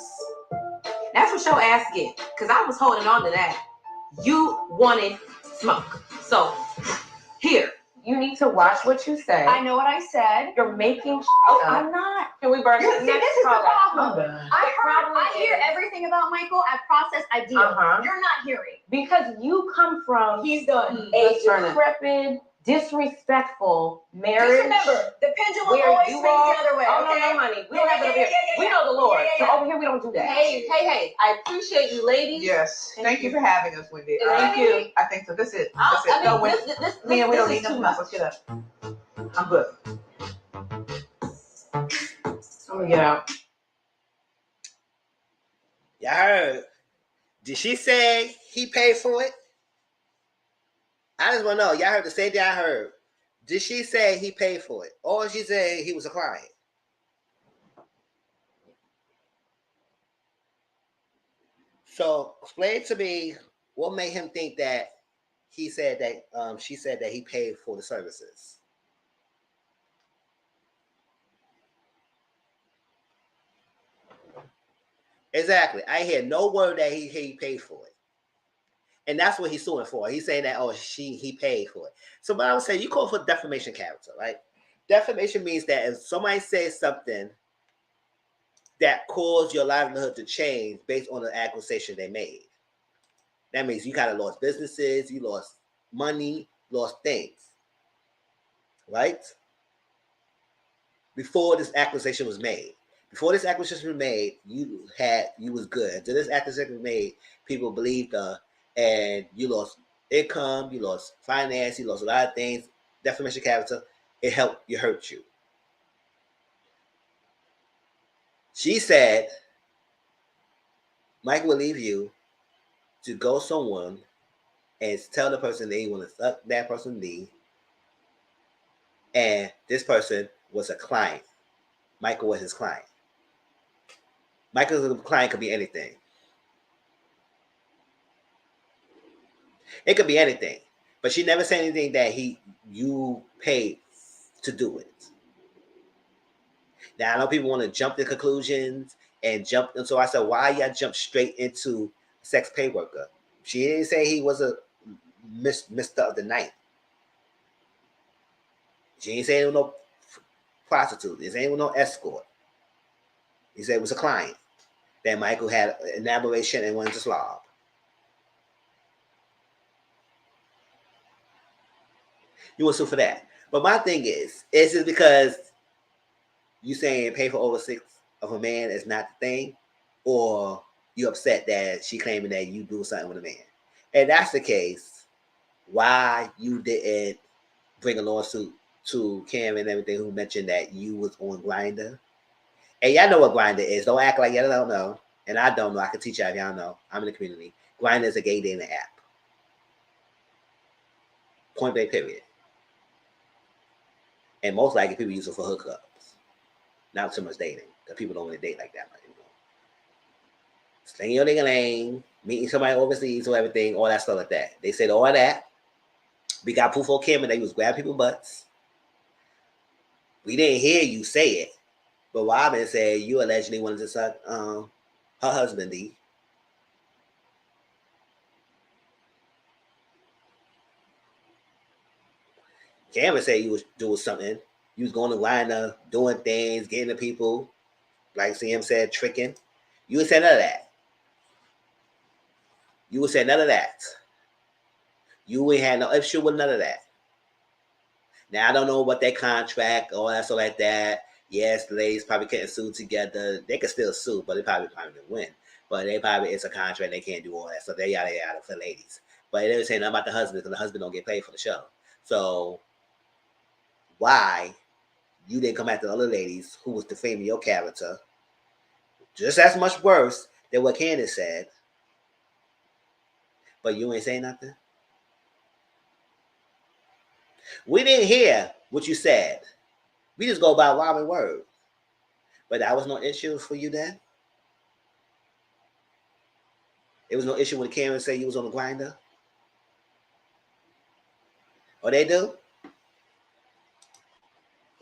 That's what your ass get, because I was holding on to that. You wanted smoke, so here. You need to watch what you say. I know what I said. You're making Oh, I'm not. Can we burn See, the next this is the caller? problem. I hear everything about Michael. I process ideas. You're not hearing. Because you come from He's done. a decrepit, disrespectful marriage. Just remember, the pendulum where always you swings are. the other way. Oh, Okay? no, honey. We don't have it over here. We know the Lord. So over here, we don't do that. Hey. I appreciate you, ladies. Yes. Thank you for having us, Wendy. Thank you. I think so. That's it. That's it. No, Wendy. Man, we don't need nothing else. Let's get up. I'm good. I'm gonna get out. Y'all heard? Did she say he paid for it? I just want to know. Y'all heard the same thing I heard. Did she say he paid for it? Or she said he was a client? So explain to me what made him think that he said that she said that he paid for the services. Exactly. I hear no word that he paid for it. And that's what he's suing for. He's saying that, oh, he paid for it. So what I would say, you call for defamation character, right? Defamation means that if somebody says something that caused your livelihood to change based on the accusation they made, that means you kind of lost businesses, you lost money, lost things, right? Before this accusation was made. Before this accusation was made, you was good. Until this accusation was made, people believed her, and you lost income, you lost finance, you lost a lot of things. Defamation character, it hurt you. She said, Mike will leave you to go someone and tell the person they want to suck that person's knee, and this person was a client. Michael was his client. Michael's client could be anything. It could be anything. But she never said anything that you paid to do it. Now I know people want to jump to conclusions and jump, and so I said, why y'all jump straight into sex pay worker? She didn't say he was a Mr. of the Night. She didn't say he was no prostitute. He didn't say he was no escort. He said it was a client that Michael had an aberration and wanted to slob. You will sue for that. But my thing is it because you saying pay for over 6 of a man is not the thing, or you upset that she claiming that you do something with a man? And that's the case, why you didn't bring a lawsuit to Cam and everything, who mentioned that you was on Grindr? And y'all know what Grindr is. Don't act like y'all don't know. And I don't know. I can teach y'all if y'all know. I'm in the community. Grindr is a gay dating app. Point blank, period. And most likely people use it for hookups. Not so much dating. Because people don't really date like that much anymore. Slinging your ding-a-ling, meeting somebody overseas or everything, all that stuff like that. They said all that. We got proof on camera that you was grabbing people's butts. We didn't hear you say it. But Robin said you allegedly wanted to suck her husband, D. Cameron said you was doing something. You was going to Grindr, doing things, getting to people, like CM said, tricking. You would say none of that. You would say none of that. You ain't had no issue with none of that. Now I don't know what their contract, all that stuff like that. Yes, the ladies probably couldn't sue together. They could still sue, but they probably didn't win. But it's a contract. They can't do all that. So they yada yada for ladies. But they didn't say nothing about the husband, because the husband don't get paid for the show. So why you didn't come after the other ladies who was defaming your character just as much worse than what Candace said, but you ain't saying nothing? We didn't hear what you said. We just go by Robin word. But that was no issue for you then? It was no issue when Karen said you was on the Grindr? Or they do?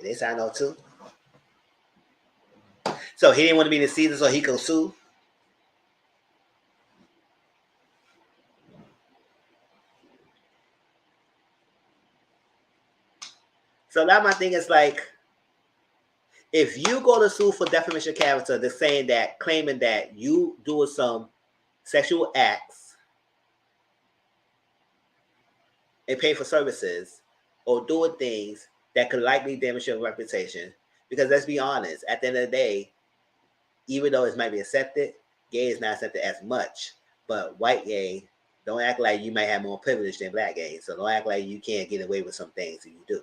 They signed on too. So he didn't want to be in the season so he could sue? So now my thing is like, if you go to sue for defamation of character, they're saying that, claiming that you doing some sexual acts and pay for services, or doing things that could likely damage your reputation. Because let's be honest, at the end of the day, even though it might be accepted, gay is not accepted as much. But white gay, don't act like you might have more privilege than black gay. So don't act like you can't get away with some things that you do.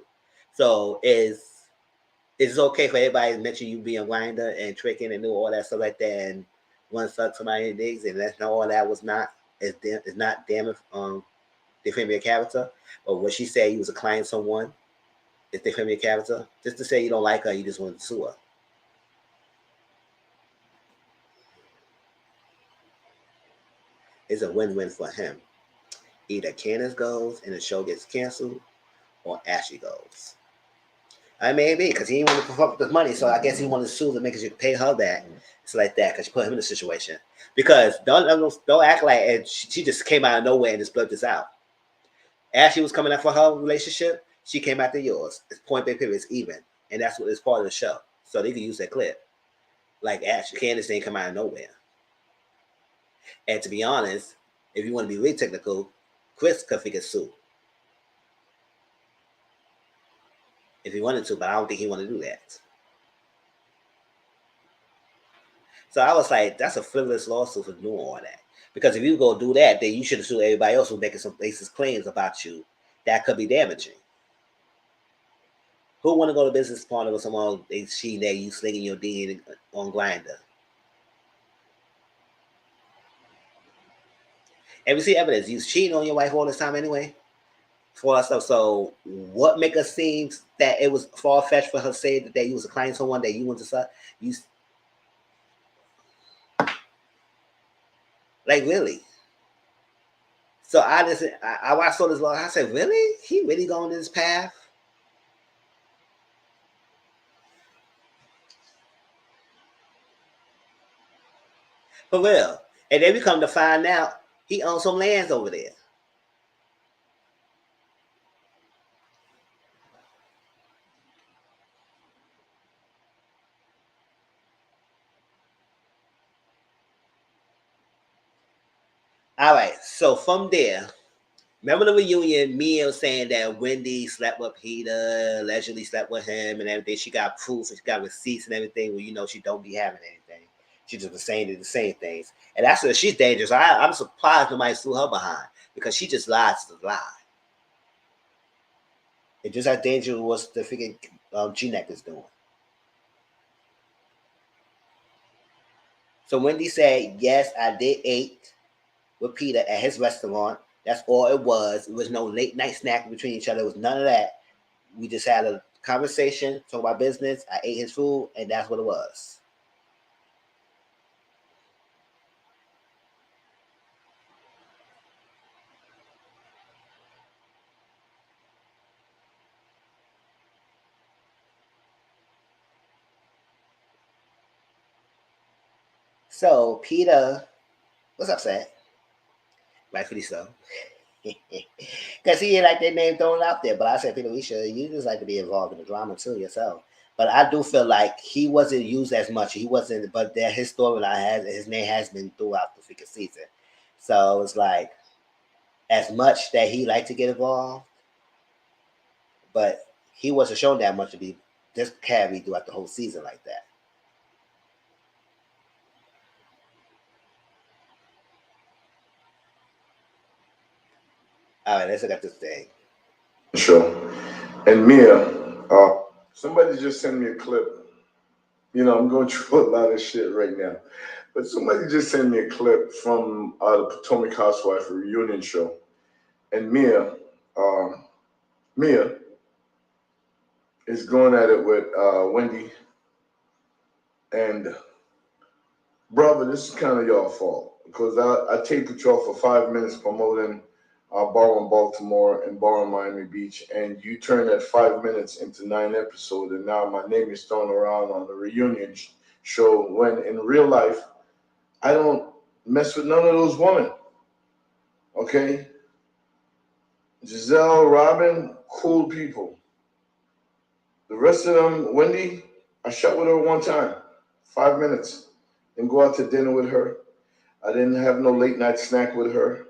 So it's okay for everybody to mention you being Grindr and tricking and do all that stuff like that, and one suck somebody in digs, and that's not all that was not it's not damage defaming your character. But what she said, you was a client someone, is defaming your character. Just to say you don't like her, you just want to sue her. It's a win-win for him. Either Candace goes and the show gets canceled, or Ashley goes. I may be because he didn't want to fuck up the money, so I guess he wanted to sue to make sure you pay her back. It's like that because you put him in a situation. Because don't act like and she just came out of nowhere and just blurted this out. As she was coming out for her relationship, she came after yours. It's point blank period. It's even, and that's what is part of the show. So they can use that clip. Like Ash, Candace didn't come out of nowhere. And to be honest, if you want to be really technical, Chris could figure sue if he wanted to, but I don't think he wanted to do that. So I was like, that's a frivolous lawsuit for doing all that. Because if you go do that, then you should sue everybody else who's making some baseless claims about you. That could be damaging. Who want to go to business partner with someone they see that you slinging your D on Grinder? And we see evidence you cheating on your wife all this time anyway. For all that stuff. So what make us seem that it was far fetched for her to say that you was a client to someone that you went to suck? You like really? So I saw this law. I said, really? He really going this path? For real. And then we come to find out he owns some lands over there. All right. So from there, remember the reunion, Mia was saying that Wendy slept with Peter, allegedly slept with him and everything. She got proof and she got receipts and everything. Well, she don't be having anything. She just was saying the same things. And that's what she's dangerous. I'm surprised nobody threw her behind because she just lies to lie. And just how dangerous was the freaking G-Neck is doing. So Wendy said, yes, I did eat with Peter at his restaurant. That's all it was. It was no late night snack between each other. It was none of that. We just had a conversation, talk about business. I ate his food, and that's what it was. So Peter, what's up, Sad? Rightfully so. Because he like their name thrown out there. But I said, Peter, you just like to be involved in the drama too yourself. But I do feel like he wasn't used as much. He wasn't, but that his storyline his name has been throughout the freaking season. So it's like as much that he liked to get involved, but he wasn't shown that much to be this carry throughout the whole season like that. All right, let's look at this thing. Sure. And Mia, somebody just sent me a clip. I'm going through a lot of shit right now. But somebody just sent me a clip from the Potomac Housewife reunion show. And Mia is going at it with Wendy. And brother, this is kind of y'all fault. Because I taped with y'all for 5 minutes promoting Bar in Baltimore and Bar in Miami Beach, and you turned that 5 minutes into 9 episodes, and now my name is thrown around on the reunion show when in real life, I don't mess with none of those women. Okay? Giselle, Robin, cool people. The rest of them, Wendy, I shot with her one time, 5 minutes, and go out to dinner with her. I didn't have no late night snack with her.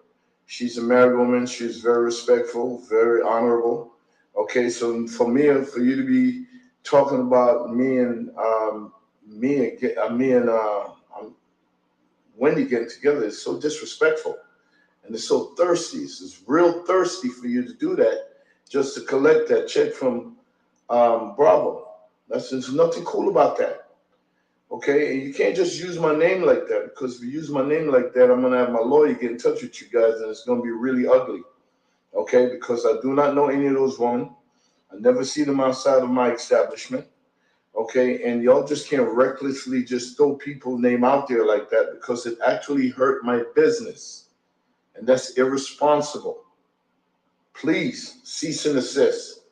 She's a married woman. She's very respectful, very honorable. Okay, so for you to be talking about me and Wendy getting together is so disrespectful, and it's so thirsty. It's real thirsty for you to do that just to collect that check from Bravo. There's nothing cool about that. Okay, and you can't just use my name like that, because if you use my name like that, I'm gonna have my lawyer get in touch with you guys, and it's gonna be really ugly. Okay, because I do not know any of those women. I never see them outside of my establishment. Okay, and y'all just can't recklessly just throw people's name out there like that because it actually hurt my business, and that's irresponsible. Please cease and desist.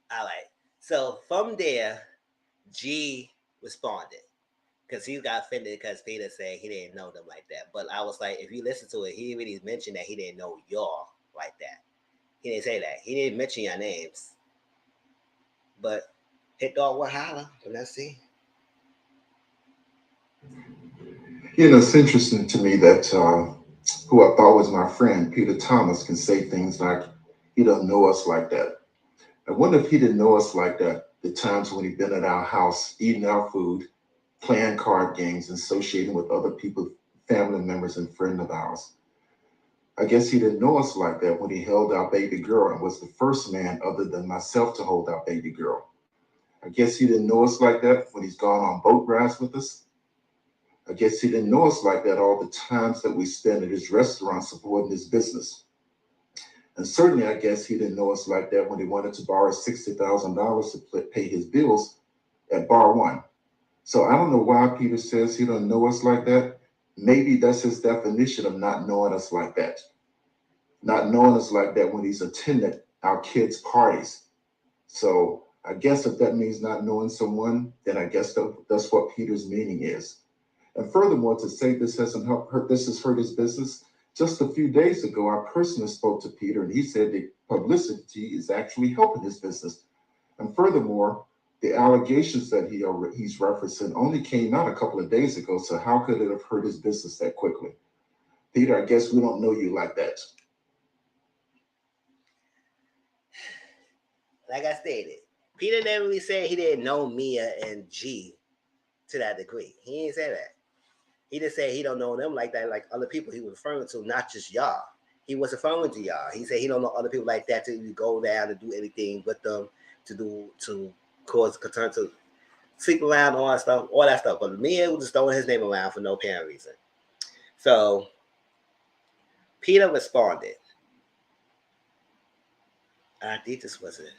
All right. So from there, G responded because he got offended because Peter said he didn't know them like that. But I was like, if you listen to it, he really mentioned that he didn't know y'all like that. He didn't say that. He didn't mention your names. But Hit Dog will holler. Let's see. You know, it's interesting to me that who I thought was my friend, Peter Thomas, can say things like, he doesn't know us like that. I wonder if he didn't know us like that the times when he'd been at our house, eating our food, playing card games, associating with other people, family members and friends of ours. I guess he didn't know us like that when he held our baby girl and was the first man other than myself to hold our baby girl. I guess he didn't know us like that when he's gone on boat rides with us. I guess he didn't know us like that all the times that we spent at his restaurant supporting his business. And certainly, I guess he didn't know us like that when he wanted to borrow $60,000 to pay his bills at Bar One. So I don't know why Peter says he don't know us like that. Maybe that's his definition of not knowing us like that. Not knowing us like that when he's attended our kids' parties. So I guess if that means not knowing someone, then I guess that's what Peter's meaning is. And furthermore, to say this hasn't hurt, this has hurt his business. Just a few days ago, I personally spoke to Peter, and he said the publicity is actually helping his business. And furthermore, the allegations that he's referencing only came out a couple of days ago. So how could it have hurt his business that quickly? Peter, I guess we don't know you like that. Like I stated, Peter never really said he didn't know Mia and G to that degree. He didn't say that. He just said he don't know them like that, like other people he was referring to, not just y'all. He was referring to y'all. He said he don't know other people like that to go down to do anything with them, to cause concern, to sleep around, all that stuff. But Mia was just throwing his name around for no apparent reason. So Peter responded. I think this was it.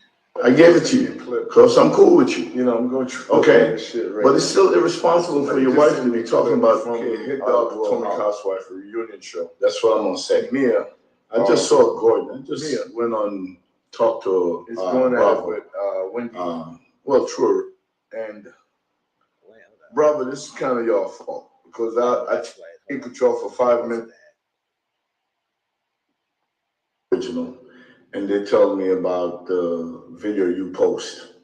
I gave it to you because I'm cool with you. You know, I'm going to Okay, shit right but it's still irresponsible for your wife to be talking about from Hit Dog Dog Tony Housewife. Housewife reunion show. That's what I'm gonna say. Mia, I just saw Gordon. I just Mia went on talked to is going at it with Wendy well, true. and Brother, this is kind of your fault because I in control for 5 minutes. Original, and they told me about the video you post.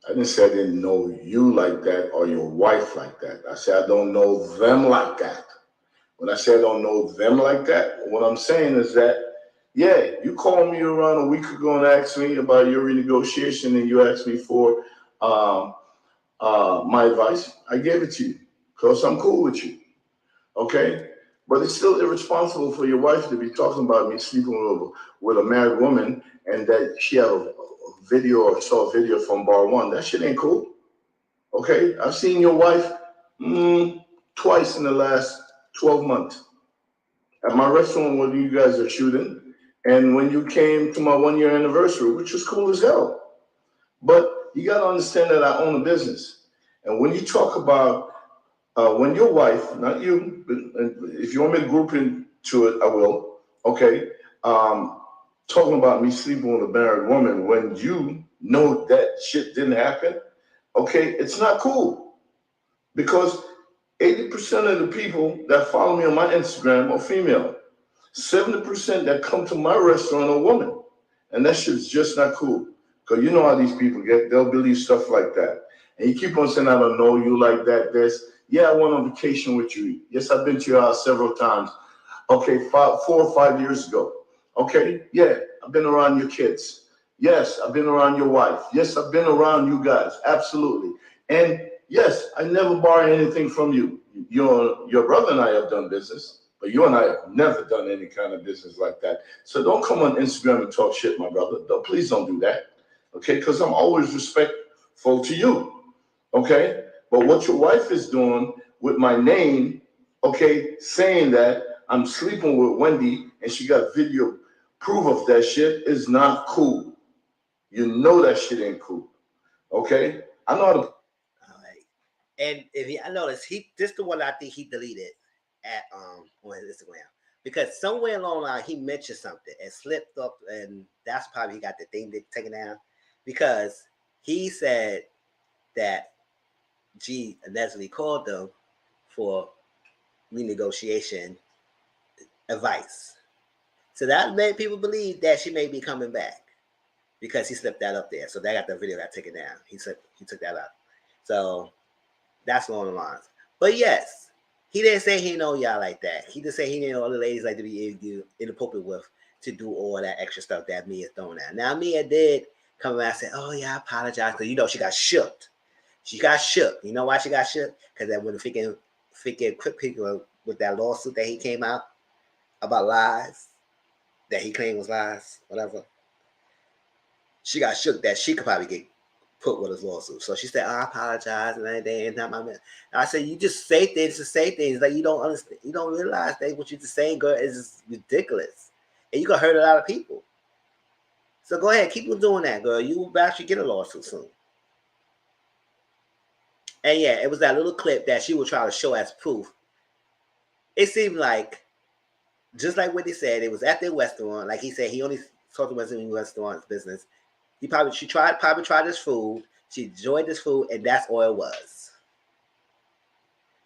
I didn't say I didn't know you like that or your wife like that. I said I don't know them like that. When I say I don't know them like that, what I'm saying is that, yeah, you called me around a week ago and asked me about your renegotiation, and you asked me for my advice. I gave it to you because I'm cool with you. Okay? But it's still irresponsible for your wife to be talking about me sleeping with a married woman and that she had a video or saw a video from Bar One. That shit ain't cool. Okay? I've seen your wife twice in the last 12 months at my restaurant where you guys are shooting, and when you came to my 1 year anniversary, which was cool as hell. But you got to understand that I own a business. And when you talk about when your wife, not you, but if you want me to group into it, I will. Okay. Talking about me sleeping with a married woman when you know that shit didn't happen, okay, it's not cool. Because 80% of the people that follow me on my Instagram are female. 70% that come to my restaurant are women. And that shit's just not cool. Because you know how these people get, they'll believe stuff like that. And you keep on saying, I don't know you like that, this. Yeah, I went on vacation with you. Yes, I've been to your house several times. Okay, 4 or 5 years ago. Okay, yeah, I've been around your kids. Yes, I've been around your wife. Yes, I've been around you guys. Absolutely. And yes, I never borrow anything from you. Your brother and I have done business, but you and I have never done any kind of business like that. So don't come on Instagram and talk shit, my brother. Please don't do that. Okay, because I'm always respectful to you. Okay, but what your wife is doing with my name, okay, saying that I'm sleeping with Wendy and she got video proof of that shit is not cool. You know that shit ain't cool. Okay? I know how to. All right. And I noticed this the one I think he deleted at on his Instagram. Because somewhere along the line he mentioned something and slipped up, and that's probably he got the thing taken down. Because he said that G allegedly called them for renegotiation advice. So that made people believe that she may be coming back because he slipped that up there. So they got the video got taken down. He took that up. So that's along the lines. But yes, he didn't say he know y'all like that. He just said he didn't know other ladies like to be inappropriate with to do all that extra stuff that Mia throwing out. Now Mia did come around and say, "Oh yeah, I apologize," because you know she got shook. She got shook. You know why she got shook? Because that when the freaking quick people with that lawsuit that he came out about lies that he claimed was lies, whatever. She got shook that she could probably get put with his lawsuit. So she said, oh, "I apologize," and everything. Not my man. And I said, "You just say things to say things like you don't understand. You don't realize that what you're just saying, girl, is ridiculous, and you can hurt a lot of people. So go ahead, keep on doing that, girl. You will actually get a lawsuit soon." And yeah, it was that little clip that she would try to show as proof. It seemed like, just like what he said, it was at their restaurant. Like he said, he only talked about in restaurant business. She tried this food. She enjoyed this food, and that's all it was.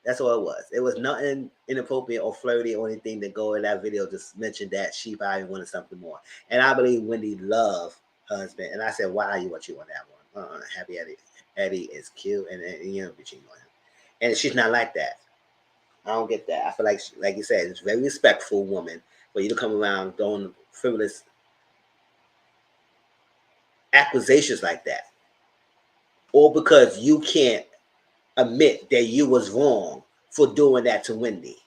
That's all it was. It was nothing inappropriate or flirty or anything to go in that video. Just mentioned that she probably wanted something more. And I believe Wendy loved her husband. And I said, "Why you want you on that one? Happy Eddie. Eddie is cute, and you know, be cheating on him." And she's not like that. I don't get that. I feel like you said, it's a very respectful woman. But you to come around throwing frivolous accusations like that, or because you can't admit that you was wrong for doing that to Wendy.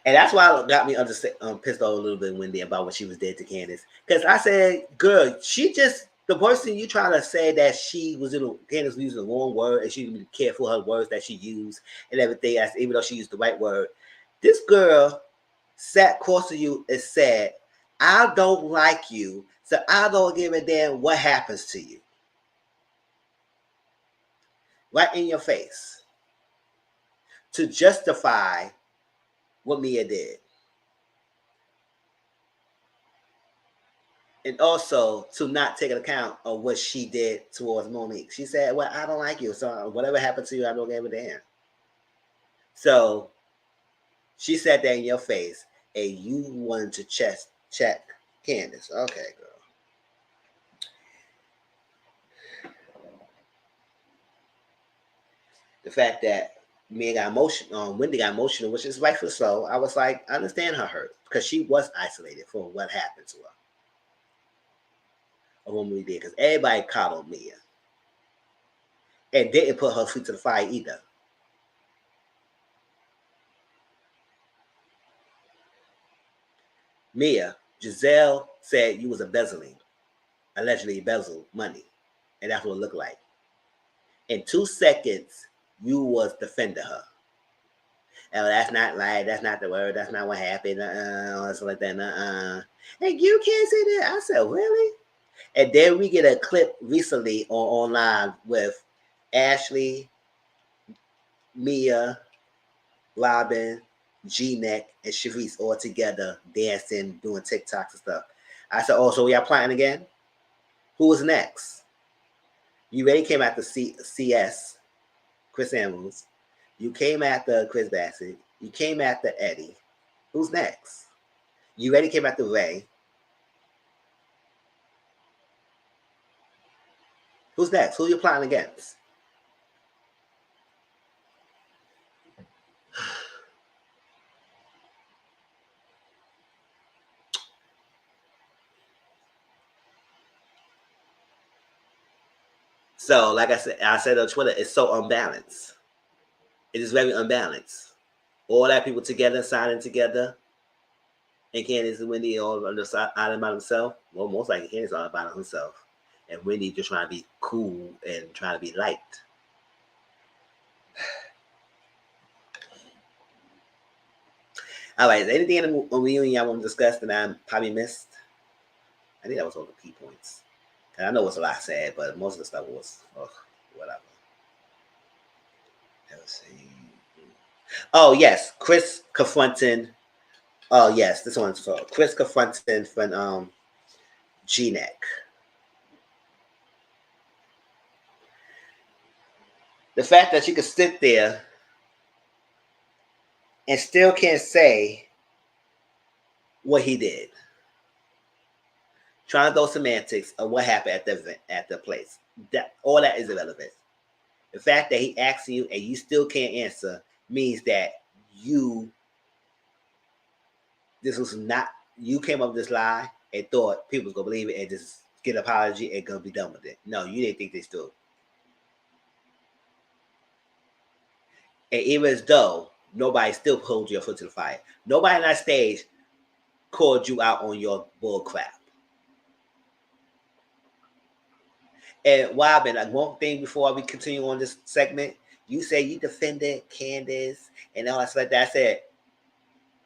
And that's why it got me pissed off a little bit, Wendy, about what she was did to Candace. Because I said, girl, she just, the person you trying to say that she was Candace was using the wrong word and she didn't be careful her words that she used and everything, even though she used the right word. This girl sat close to you and said, "I don't like you, so I don't give a damn what happens to you." Right in your face. To justify what Mia did. And also to not take account of what she did towards Monique. She said, "Well, I don't like you, so whatever happened to you, I don't give a damn." So she said that in your face, and you wanted to check Candace. Okay, girl. The fact that Wendy got emotional, which is rightfully so. I was like, I understand her hurt because she was isolated from what happened to her. Of what we did, because everybody coddled Mia and didn't put her feet to the fire either. Mia, Giselle said you was embezzling, allegedly embezzled money, and that's what it looked like. In 2 seconds, you was defending her. Oh, that's not right. That's not the word. That's not what happened. Or something like that. And you can't say that. I said, really? And then we get a clip recently online with Ashley, Mia, Robin, G-Neck, and Sharice all together dancing, doing TikToks and stuff. I said, "Oh, so we are plotting again? Who was next?" You already came after CS, Chris Samuels. You came after Chris Bassett. You came after Eddie. Who's next? You already came after Ray. Who's next? Who you plotting against? So, like I said on Twitter, it's so unbalanced. It is very unbalanced. All that people together, signing together, and Candace and Wendy all on the island by themselves. Well, most likely Candace all by himself, and Wendy just trying to be cool and trying to be liked. All right, is there anything in the reunion I want to discuss that I probably missed? I think that was all the key points. And I know it's a lot said, but most of the stuff was whatever. Let's see. Oh yes, Chris confronting. Oh yes, this one's for Chris confronting from G-Neck. The fact that you could sit there and still can't say what he did. Trying to throw semantics of what happened at the event, at the place. That all that is irrelevant. The fact that he asked you and you still can't answer means that this was not, you came up with this lie and thought people was gonna believe it and just get an apology and gonna be done with it. No, you didn't think they still. And even as though nobody still pulled your foot to the fire. Nobody on that stage called you out on your bull crap. And Robin, like one thing before we continue on this segment, you say you defended Candace and all that stuff like that. I said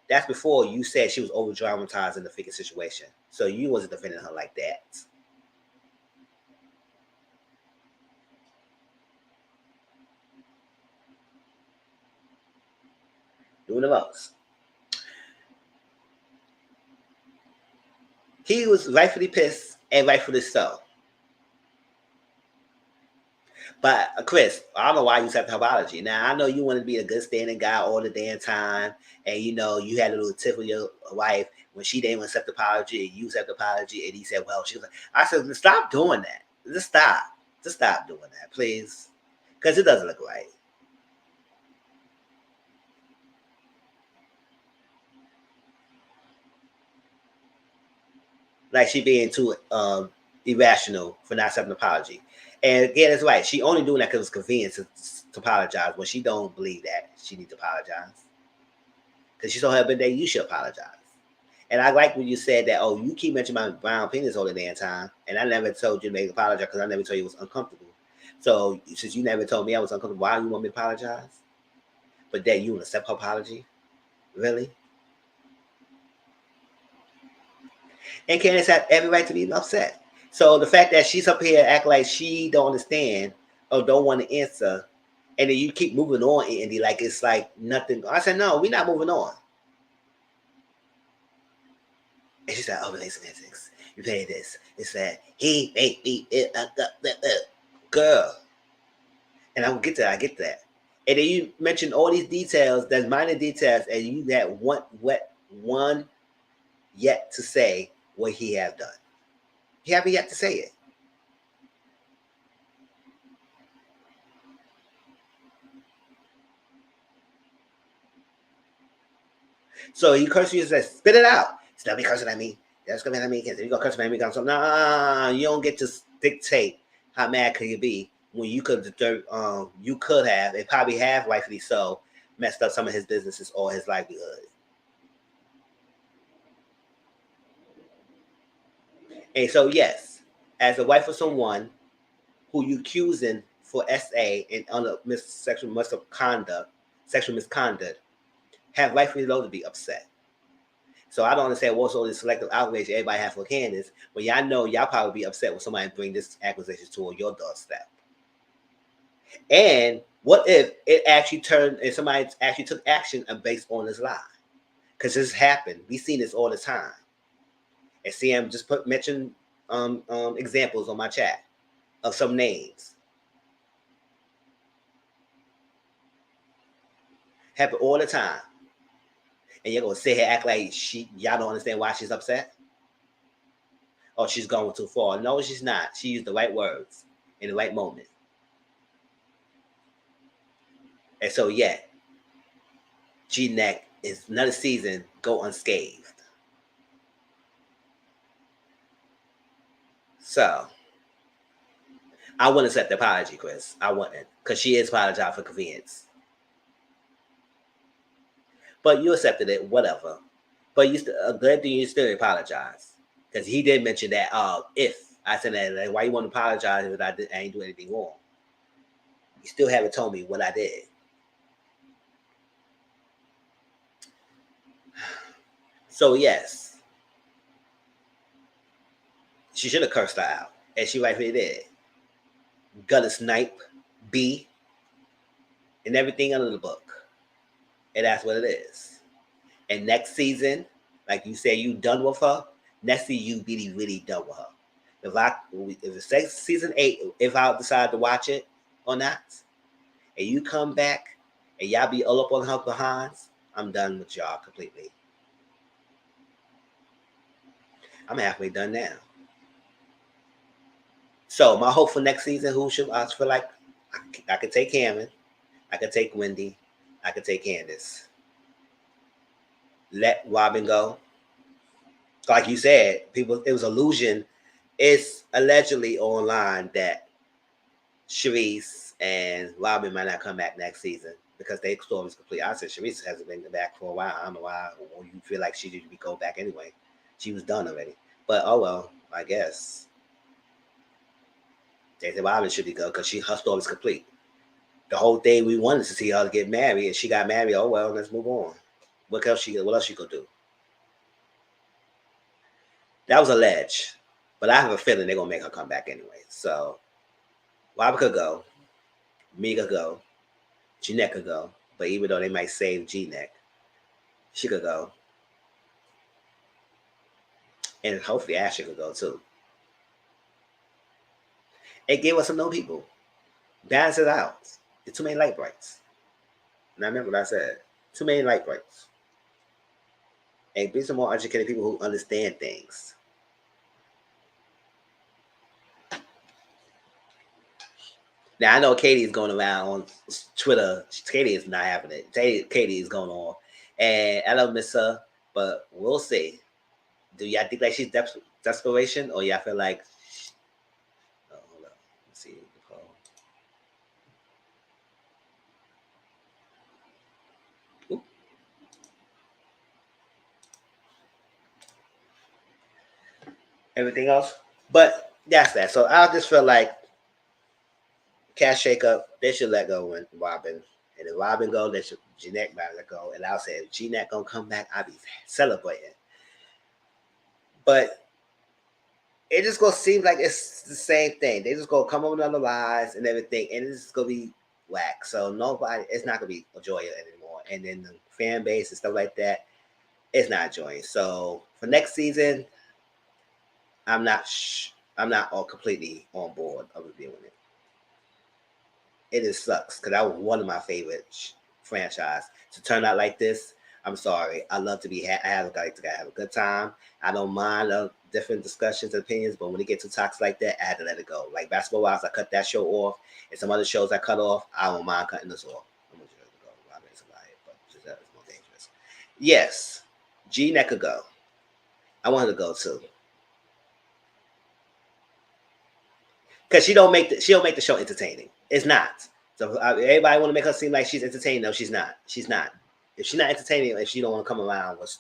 that's before you said she was over dramatized in the figure situation. So you wasn't defending her like that. Doing the most. He was rightfully pissed and rightfully so. But Chris, I don't know why you accept her apology. Now I know you want to be a good standing guy all the damn time, and you know you had a little tiff with your wife when she didn't accept the apology, and you accept the apology, and he said, "Well, she was like," I said, "Stop doing that. Just stop doing that, please, because it doesn't look right." Like she being too irrational for not accepting an apology. And again, it's right. She only doing that because it's convenient to apologize when she don't believe that she needs to apologize. Because she told her that you should apologize. And I like when you said that, oh, you keep mentioning my brown penis all the damn time. And I never told you to make apologize because I never told you it was uncomfortable. So since you never told me I was uncomfortable, why do you want me to apologize? But that you will accept her apology? Really? And Candace had every right to be upset. So the fact that she's up here act like she don't understand or don't want to answer, and then you keep moving on, Andy, like it's like nothing. I said, no, we're not moving on. And she said, oh, relate semantics. You pay this. It's that he made me girl. And I will get to that. I get that. And then you mentioned all these details, that's minor details, and you got one yet to say what he have done. He haven't yet to say it. So he cursed you and says, spit it out. Stop me cursing at me. That's coming at me. You gonna curse at me? So nah, you don't get to dictate how mad could you be when you could have, and probably have rightfully so, messed up some of his businesses or his livelihood. And so yes, as a wife of someone who you accusing for SA and under sexual misconduct, have rightfully low to be upset. So I don't understand what's all this selective outrage everybody have for Candace, but y'all know y'all probably be upset when somebody bring this accusation to your doorstep. And what if it actually turned and somebody actually took action based on this lie? Because this happened. We seen this all the time. And CM just mention examples on my chat of some names. Happen all the time. And you're gonna sit here act like y'all don't understand why she's upset? Or she's going too far. No, she's not. She used the right words in the right moment. And so yeah, G-Neck is another season go unscathed. So I wouldn't accept the apology, Chris. I wouldn't. Because she is apologizing for convenience. But you accepted it, whatever. But glad that you still apologize. Because he did mention that, if I said that, like, why you want to apologize if I ain't do anything wrong? You still haven't told me what I did. So yes, she should have cursed her out. And she rightfully did. Gutter snipe, B, and everything under the book. And that's what it is. And next season, like you said, you done with her. Next season, you really, really done with her. If it's season 8, if I decide to watch it or not, and you come back and y'all be all up on her behinds, I'm done with y'all completely. I'm halfway done now. So my hope for next season, who should I feel like I could take Cameron, I could take Wendy, I could take Candace. Let Robin go. Like you said, people, it was illusion. It's allegedly online that Sharice and Robin might not come back next season because their story is complete. I said Sharice hasn't been back for a while. I don't know why. Or you feel like she didn't go back anyway. She was done already. But oh well, I guess. They said Robin should go because her story is complete. The whole thing we wanted to see her get married, and she got married. Oh well, let's move on. What else she could do? That was alleged, but I have a feeling they're gonna make her come back anyway. So Robin could go, me could go, Jeanette could go. But even though they might save Jeanette, she could go, and hopefully Ashley could go too. It gave us some new people. Balance it out. There's too many light brights. And I remember what I said. Too many light brights. And be some more educated people who understand things. Now I know Katie is going around on Twitter. Katie is not having it. Katie is going on, and I don't miss her, but we'll see. Do y'all think like she's desperation, or y'all feel like? Oh, hold up. Let's see. Ooh. Everything else, but that's that. So I just feel like cash shakeup. They should let go when Robin. And if Robin go, they should Jeanette might let go. And I'll say if Jeanette gonna come back, I'll be celebrating. But it just gonna seem like it's the same thing. They just gonna come up with other lies and everything, and it's just gonna be whack. So nobody, it's not gonna be enjoyable anymore. And then the fan base and stuff like that, it's not enjoying. So for next season, I'm not all completely on board of reviewing it. It just sucks because that was one of my favorite franchise to turn out like this. I'm sorry. I love to be. I have like to have a good time. I don't mind different discussions and opinions, but when it gets too toxic like that, I had to let it go. Like Basketball Wives, I cut that show off, and some other shows I cut off. I don't mind cutting this off. I'm gonna just go. Robin's a liar, but Giselle is more dangerous. Yes, Jeanette could go. I want her to go too, because she don't make the show entertaining. It's not. So everybody want to make her seem like she's entertaining. No, she's not. She's not. If she's not entertaining, if she don't want to come around with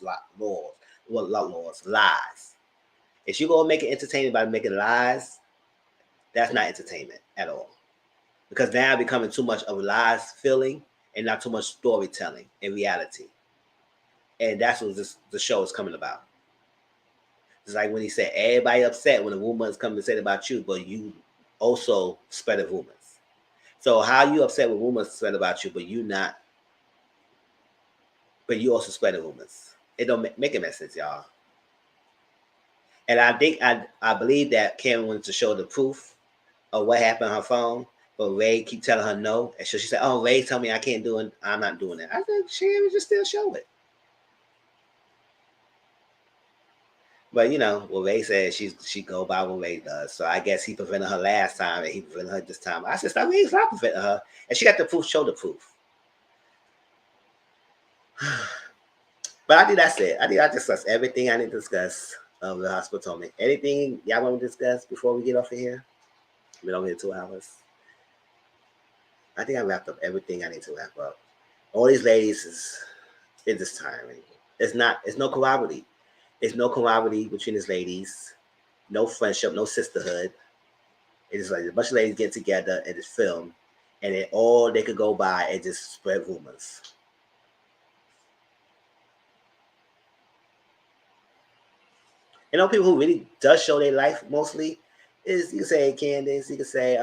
lies. If you gonna make it entertaining by making lies, that's not entertainment at all. Because now becoming too much of a lies feeling and not too much storytelling in reality. And that's what the show is coming about. It's like when he said everybody upset when a woman is coming to say about you, but you also spread the rumors. So how you upset when rumors spread about you, but you not, but you also spread the rumors. It don't make it make sense, y'all. And I think I believe that Karen wanted to show the proof of what happened on her phone, but Ray keep telling her no. And so she said, "Oh, Ray told me I can't do it. I'm not doing it." I said, "She would just still show it." But you know, what Ray said, she go by what Ray does. So I guess he prevented her last time, and he prevented her this time. I said, "Stop preventing her," and she got the proof. Show the proof. But I think that's it. I think I discussed everything I need to discuss of the hospital told me. Anything y'all want to discuss before we get off of here? We've been over here 2 hours. I think I wrapped up everything I need to wrap up. All these ladies it's just tiring. It's no camaraderie. It's no camaraderie between these ladies. No friendship, no sisterhood. It's just like a bunch of ladies get together and just film, and then all they could go by and just spread rumors. You know, people who really does show their life mostly is, you can say Candace, you can say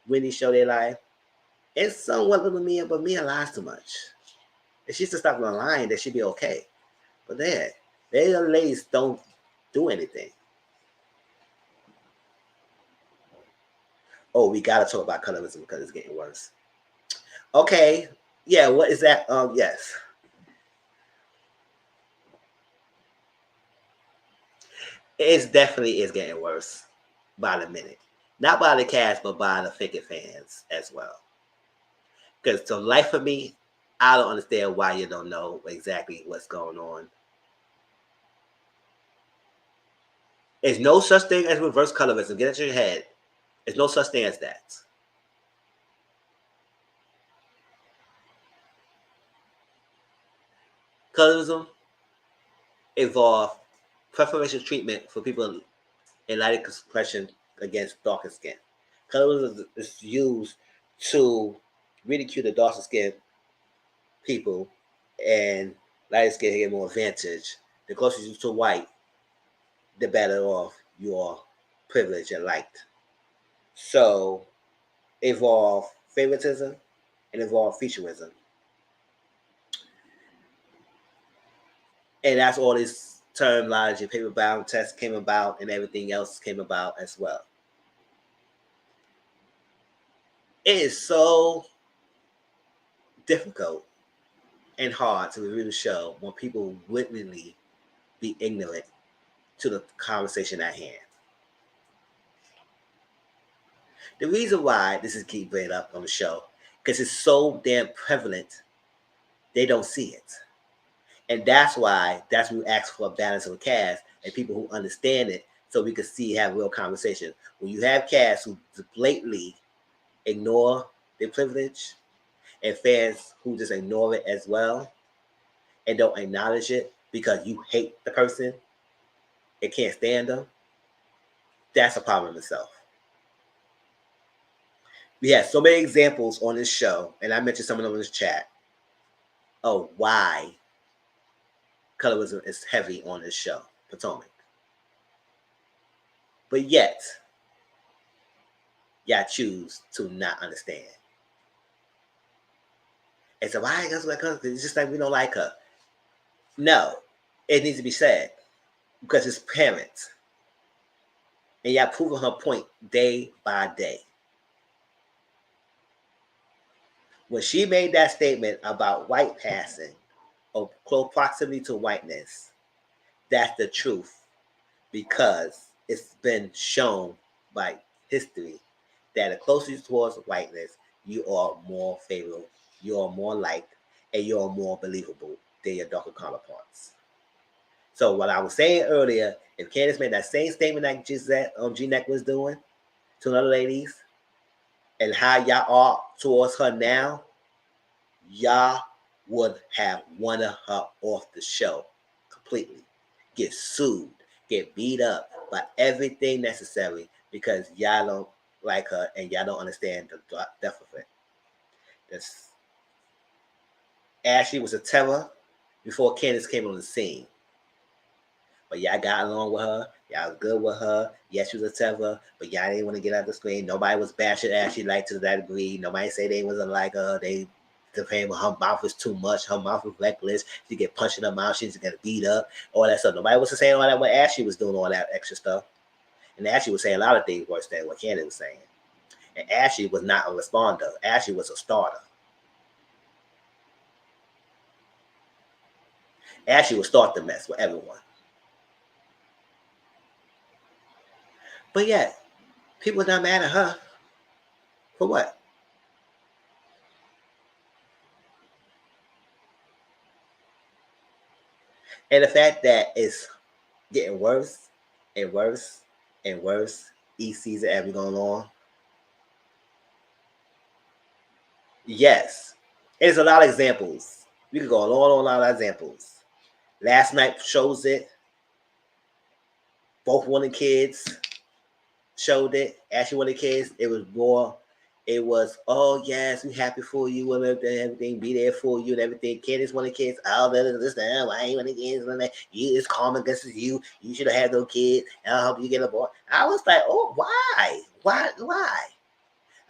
Wendy show their life. It's somewhat little Mia, but Mia lies too much. If she's to stop lying, that should be okay. But they other ladies don't do anything. Oh, we gotta talk about colorism because it's getting worse. Okay. Yeah, what is that? Yes. It definitely is getting worse by the minute. Not by the cast, but by the Ficket fans as well. Because the life of me, I don't understand why you don't know exactly what's going on. There's no such thing as reverse colorism. Get it to your head. There's no such thing as that. Colorism involves preferential treatment for people in light complexion against darker skin. Colorism is used to ridicule the darker skin people and lighter skin get more advantage. The closer you to white, the better off your privilege and light. So evolve favoritism and evolve featureism. And that's all this terminology, paper bound test came about and everything else came about as well. It is so difficult and hard to review the show when people wittingly be ignorant to the conversation at hand. The reason why this is keep bringing up on the show, because it's so damn prevalent, they don't see it. And that's when we ask for a balance of a cast and people who understand it so we can see have real conversation. When you have casts who blatantly ignore their privilege and fans who just ignore it as well and don't acknowledge it because you hate the person and can't stand them, that's a problem in itself. We have so many examples on this show, and I mentioned some of them in this chat, of why colorism is heavy on this show, Potomac. But yet, y'all choose to not understand. And so why does like her? It's just like we don't like her. No, it needs to be said because it's parents, and y'all proving her point day by day. When she made that statement about white passing or close proximity to whiteness, that's the truth because it's been shown by history that the closer towards whiteness, you are more favorable, you are more liked, and you are more believable than your darker counterparts. So what I was saying earlier, if Candace made that same statement like G-Neck was doing to other ladies, and how y'all are towards her now, y'all would have wanted her off the show completely. Get sued, get beat up by everything necessary because y'all don't like her and y'all don't understand the depth of it. This Ashley was a terror before Candace came on the scene. But y'all got along with her. Y'all was good with her. Yes, she was a terror, but y'all didn't want to get out the screen. Nobody was bashing Ashley like to that degree. Nobody say they wasn't like her. They defend her mouth was too much. Her mouth was reckless. She get punched in her mouth. She's gonna beat up. All that stuff. Nobody was saying all that when Ashley was doing all that extra stuff. And Ashley was saying a lot of things worse than what Candace was saying. And Ashley was not a responder. Ashley was a starter. Ashley would start the mess with everyone. But yet, people are not mad at her. For what? And the fact that it's getting worse and worse and worse each season as we going on. Yes. There's a lot of examples. We could go on a lot of examples. Last night shows it. Both one of the kids showed it. Actually, one of the kids, it was more. It was, oh yes, we happy for you and everything, be there for you and everything. Candace, one of the kids, oh, this, why ain't one of the kids, you, it's karma against you. You should have had those kids, and I'll help you get a boy. I was like, oh, why? Why?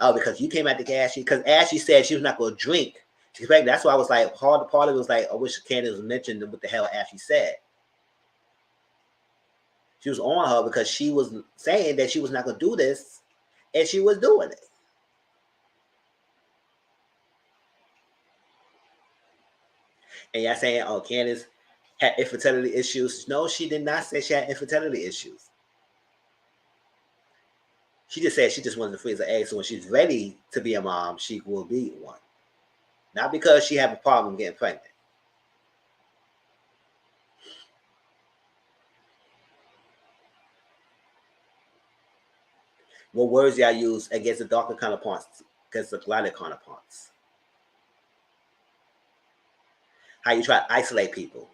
Oh, because you came out to Ashley, because Ashley said she was not going to drink. That's why I was like, part of it was like, I wish Candace mentioned what the hell Ashley said. She was on her because she was saying that she was not going to do this, and she was doing it. And y'all saying, oh, Candace had infertility issues. No, she did not say she had infertility issues. She just said she just wanted to freeze her eggs, so when she's ready to be a mom, she will be one. Not because she have a problem getting pregnant. What words y'all use against the darker counterparts, against the lighter counterparts? How you try to isolate people?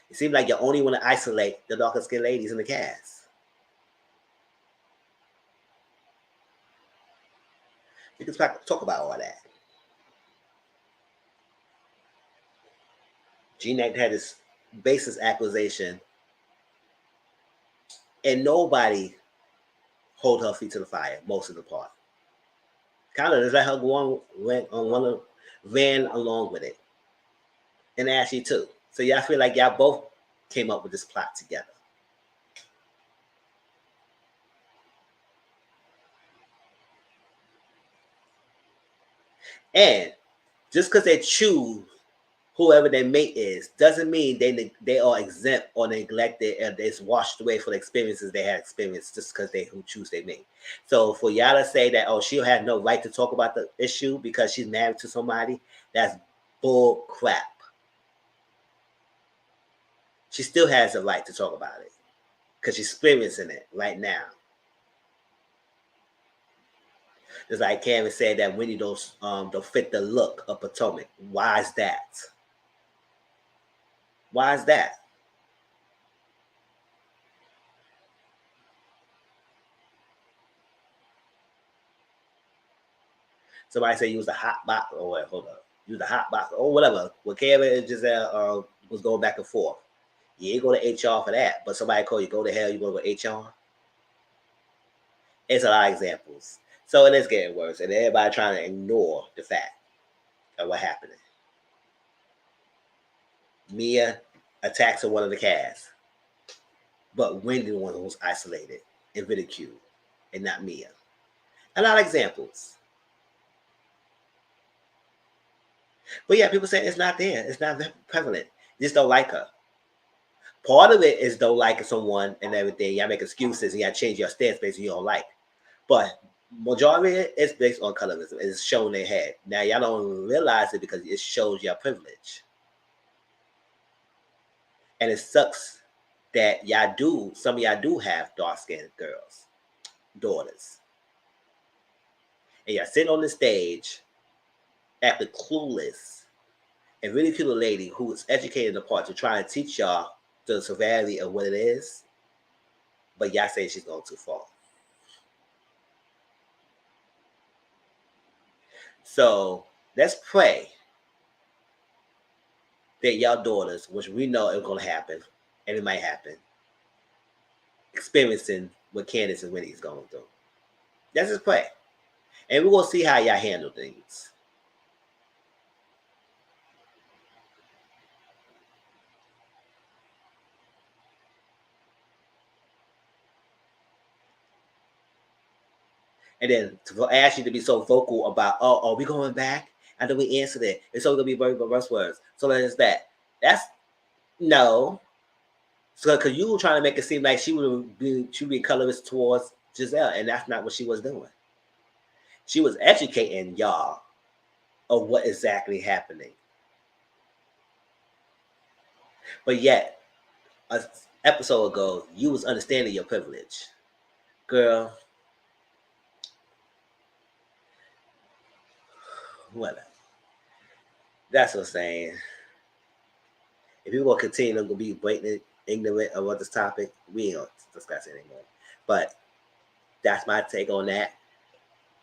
It seems like you only want to isolate the darker skinned ladies in the cast. You can talk about all that. G-Neck had this basis accusation, and nobody hold her feet to the fire most of the part. Kind of just let her go on, ran along with it. And Ashley too. So y'all feel like y'all both came up with this plot together. And just because they choose whoever their mate is doesn't mean they are exempt or neglected and it's washed away for the experiences they had experienced just because they who choose their mate. So for y'all to say that, oh, she'll have no right to talk about the issue because she's married to somebody, that's bull crap. She still has a right to talk about it because she's experiencing it right now. Just like Karen said that Wendy don't fit the look of Potomac. Why is that? Why is that? Somebody said use the hot box. Oh wait, hold up. Use the hot box or whatever. What Karen and Giselle was going back and forth. You ain't go to HR for that. But somebody call you, go to hell, you going to go HR? It's a lot of examples. So it is getting worse. And everybody trying to ignore the fact of what happened. Mia attacks one of the cast. But Wendy the one who was isolated and ridiculed. And not Mia. A lot of examples. But yeah, people say it's not there. It's not prevalent. You just don't like her. Part of it is don't like someone and everything. Y'all make excuses and y'all change your stance based on you don't like. But majority of it is based on colorism. It's showing their head. Now y'all don't realize it because it shows your privilege. And it sucks that some of y'all do have dark-skinned girls, daughters. And y'all sitting on the stage acting clueless and ridicule a lady who is educated apart to try and teach y'all the severity of what it is, but y'all say she's going too far. So let's pray that y'all daughters, which we know is going to happen, and it might happen, experiencing what Candace and Winnie's going through. Let's just pray. And we're going to see how y'all handle things. And then to ask you to be so vocal about, oh, are we going back? And then we answered it. It's only going to be very reverse words. So there's that. That's no. So because you were trying to make it seem like she would be colorist towards Giselle, and that's not what she was doing. She was educating y'all of what exactly happening. But yet, an episode ago, you was understanding your privilege. Girl, whatever. That's what I'm saying. If you're going to continue to be blatant ignorant about this topic, we ain't going to discuss it anymore. But that's my take on that.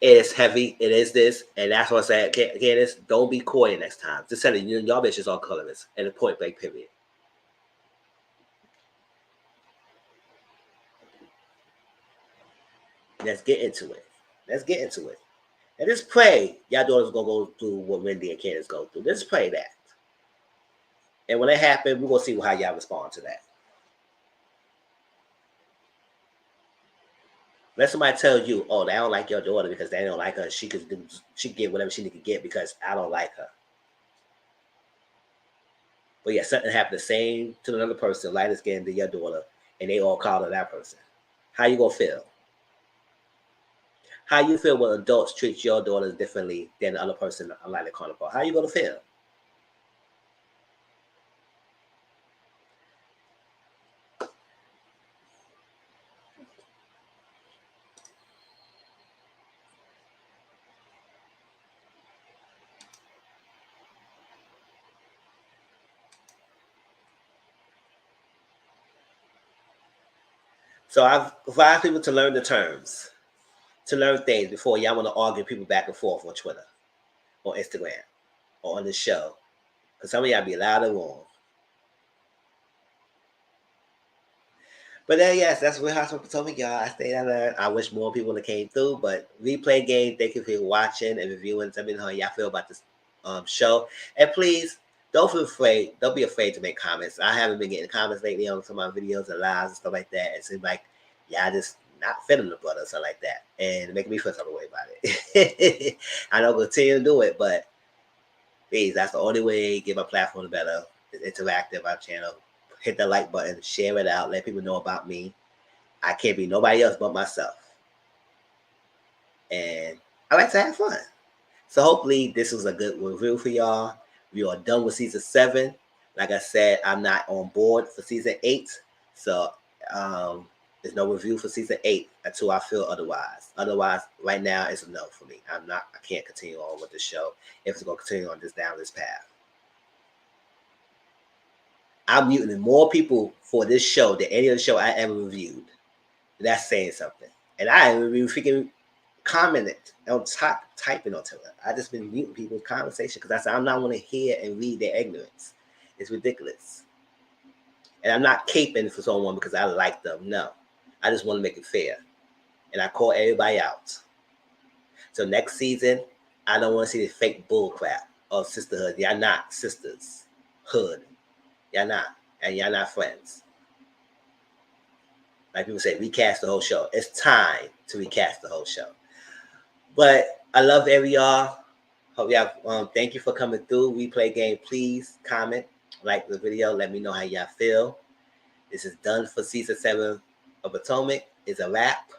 It is heavy. It is this. And that's what I said. Candace, don't be coy next time. Just tell you, y'all bitches are colorless. And a point blank period. Let's get into it. And just pray y'all daughters going to go through what Wendy and Candace go through. Just pray that. And when it happens, we're going to see how y'all respond to that. Let somebody tell you, oh, they don't like your daughter because they don't like her. She can get whatever she need to get because I don't like her. But yeah, something happened the same to another person, lighter skin than your daughter, and they all call her that person. How you gonna feel? How you feel when adults treat your daughters differently than the other person a lighter color? How you gonna feel? So I've advised people to learn the terms, to learn things before y'all want to argue people back and forth on Twitter, or Instagram, or on the show. Because some of y'all be loud and wrong. But then, yes, that's what Hospital Potomac, y'all. I stayed I learned. I wish more people would have came through. But replay game, thank you for watching and reviewing. Tell me how y'all feel about this show. And please, don't feel afraid. Don't be afraid to make comments. I haven't been getting comments lately on some of my videos and lives and stuff like that. It seems like y'all just not feeling the brother or something like that. And making me feel some way about it. I know I'll continue to do it, but please, that's the only way to get my platform better. It's interactive, our channel. Hit the like button, share it out, let people know about me. I can't be nobody else but myself. And I like to have fun. So hopefully this was a good review for y'all. We are done with season 7. Like I said, I'm not on board for season 8. So there's no review for season 8 until I feel otherwise. Otherwise, right now it's a no for me. I can't continue on with the show if it's gonna continue on down this path. I'm muting more people for this show than any other show I ever reviewed. That's saying something. And I haven't even freaking commented on typing on Twitter. I just been muting people's conversation because I said I'm not want to hear and read their ignorance. It's ridiculous. And I'm not caping for someone because I like them. No. I just want to make it fair. And I call everybody out. So next season, I don't want to see the fake bull crap of sisterhood. Y'all not sisters. Hood. Y'all not. And y'all not friends. Like people say, recast the whole show. It's time to recast the whole show. But I love every y'all. Hope y'all. Thank you for coming through. Replay game. Please comment, like the video. Let me know how y'all feel. This is done for season 7 of Potomac. It's a wrap.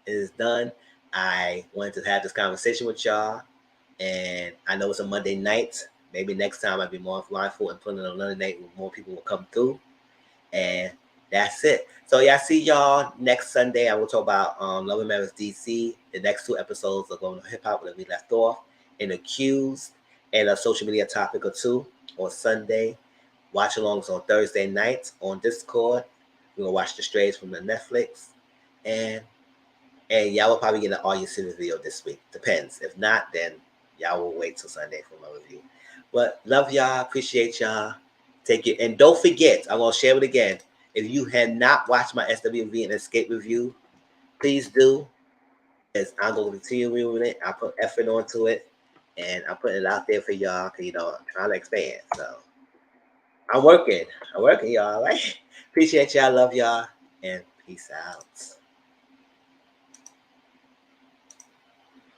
It is done. I wanted to have this conversation with y'all, and I know it's a Monday night. Maybe next time I'll be more mindful and putting it on another night where more people will come through. And that's it. So yeah, see y'all next Sunday. I will talk about Love and Marriage DC. The next 2 episodes are going to hip hop where we left off, and Accused, and a social media topic or 2 on Sunday. Watch alongs on Thursday nights on Discord. We're gonna watch The Strays from the Netflix, and y'all will probably get an audience series video this week. Depends. If not, then y'all will wait till Sunday for my review. But love y'all, appreciate y'all. Take it, and don't forget, I'm gonna share it again. If you had not watched my SWV and Escape review, please do. Because I'm gonna continue reviewing it. I put effort onto it, and I'm putting it out there for y'all. Cause I'm trying to expand. So I'm working, y'all. Right? Appreciate y'all, love y'all, and peace out.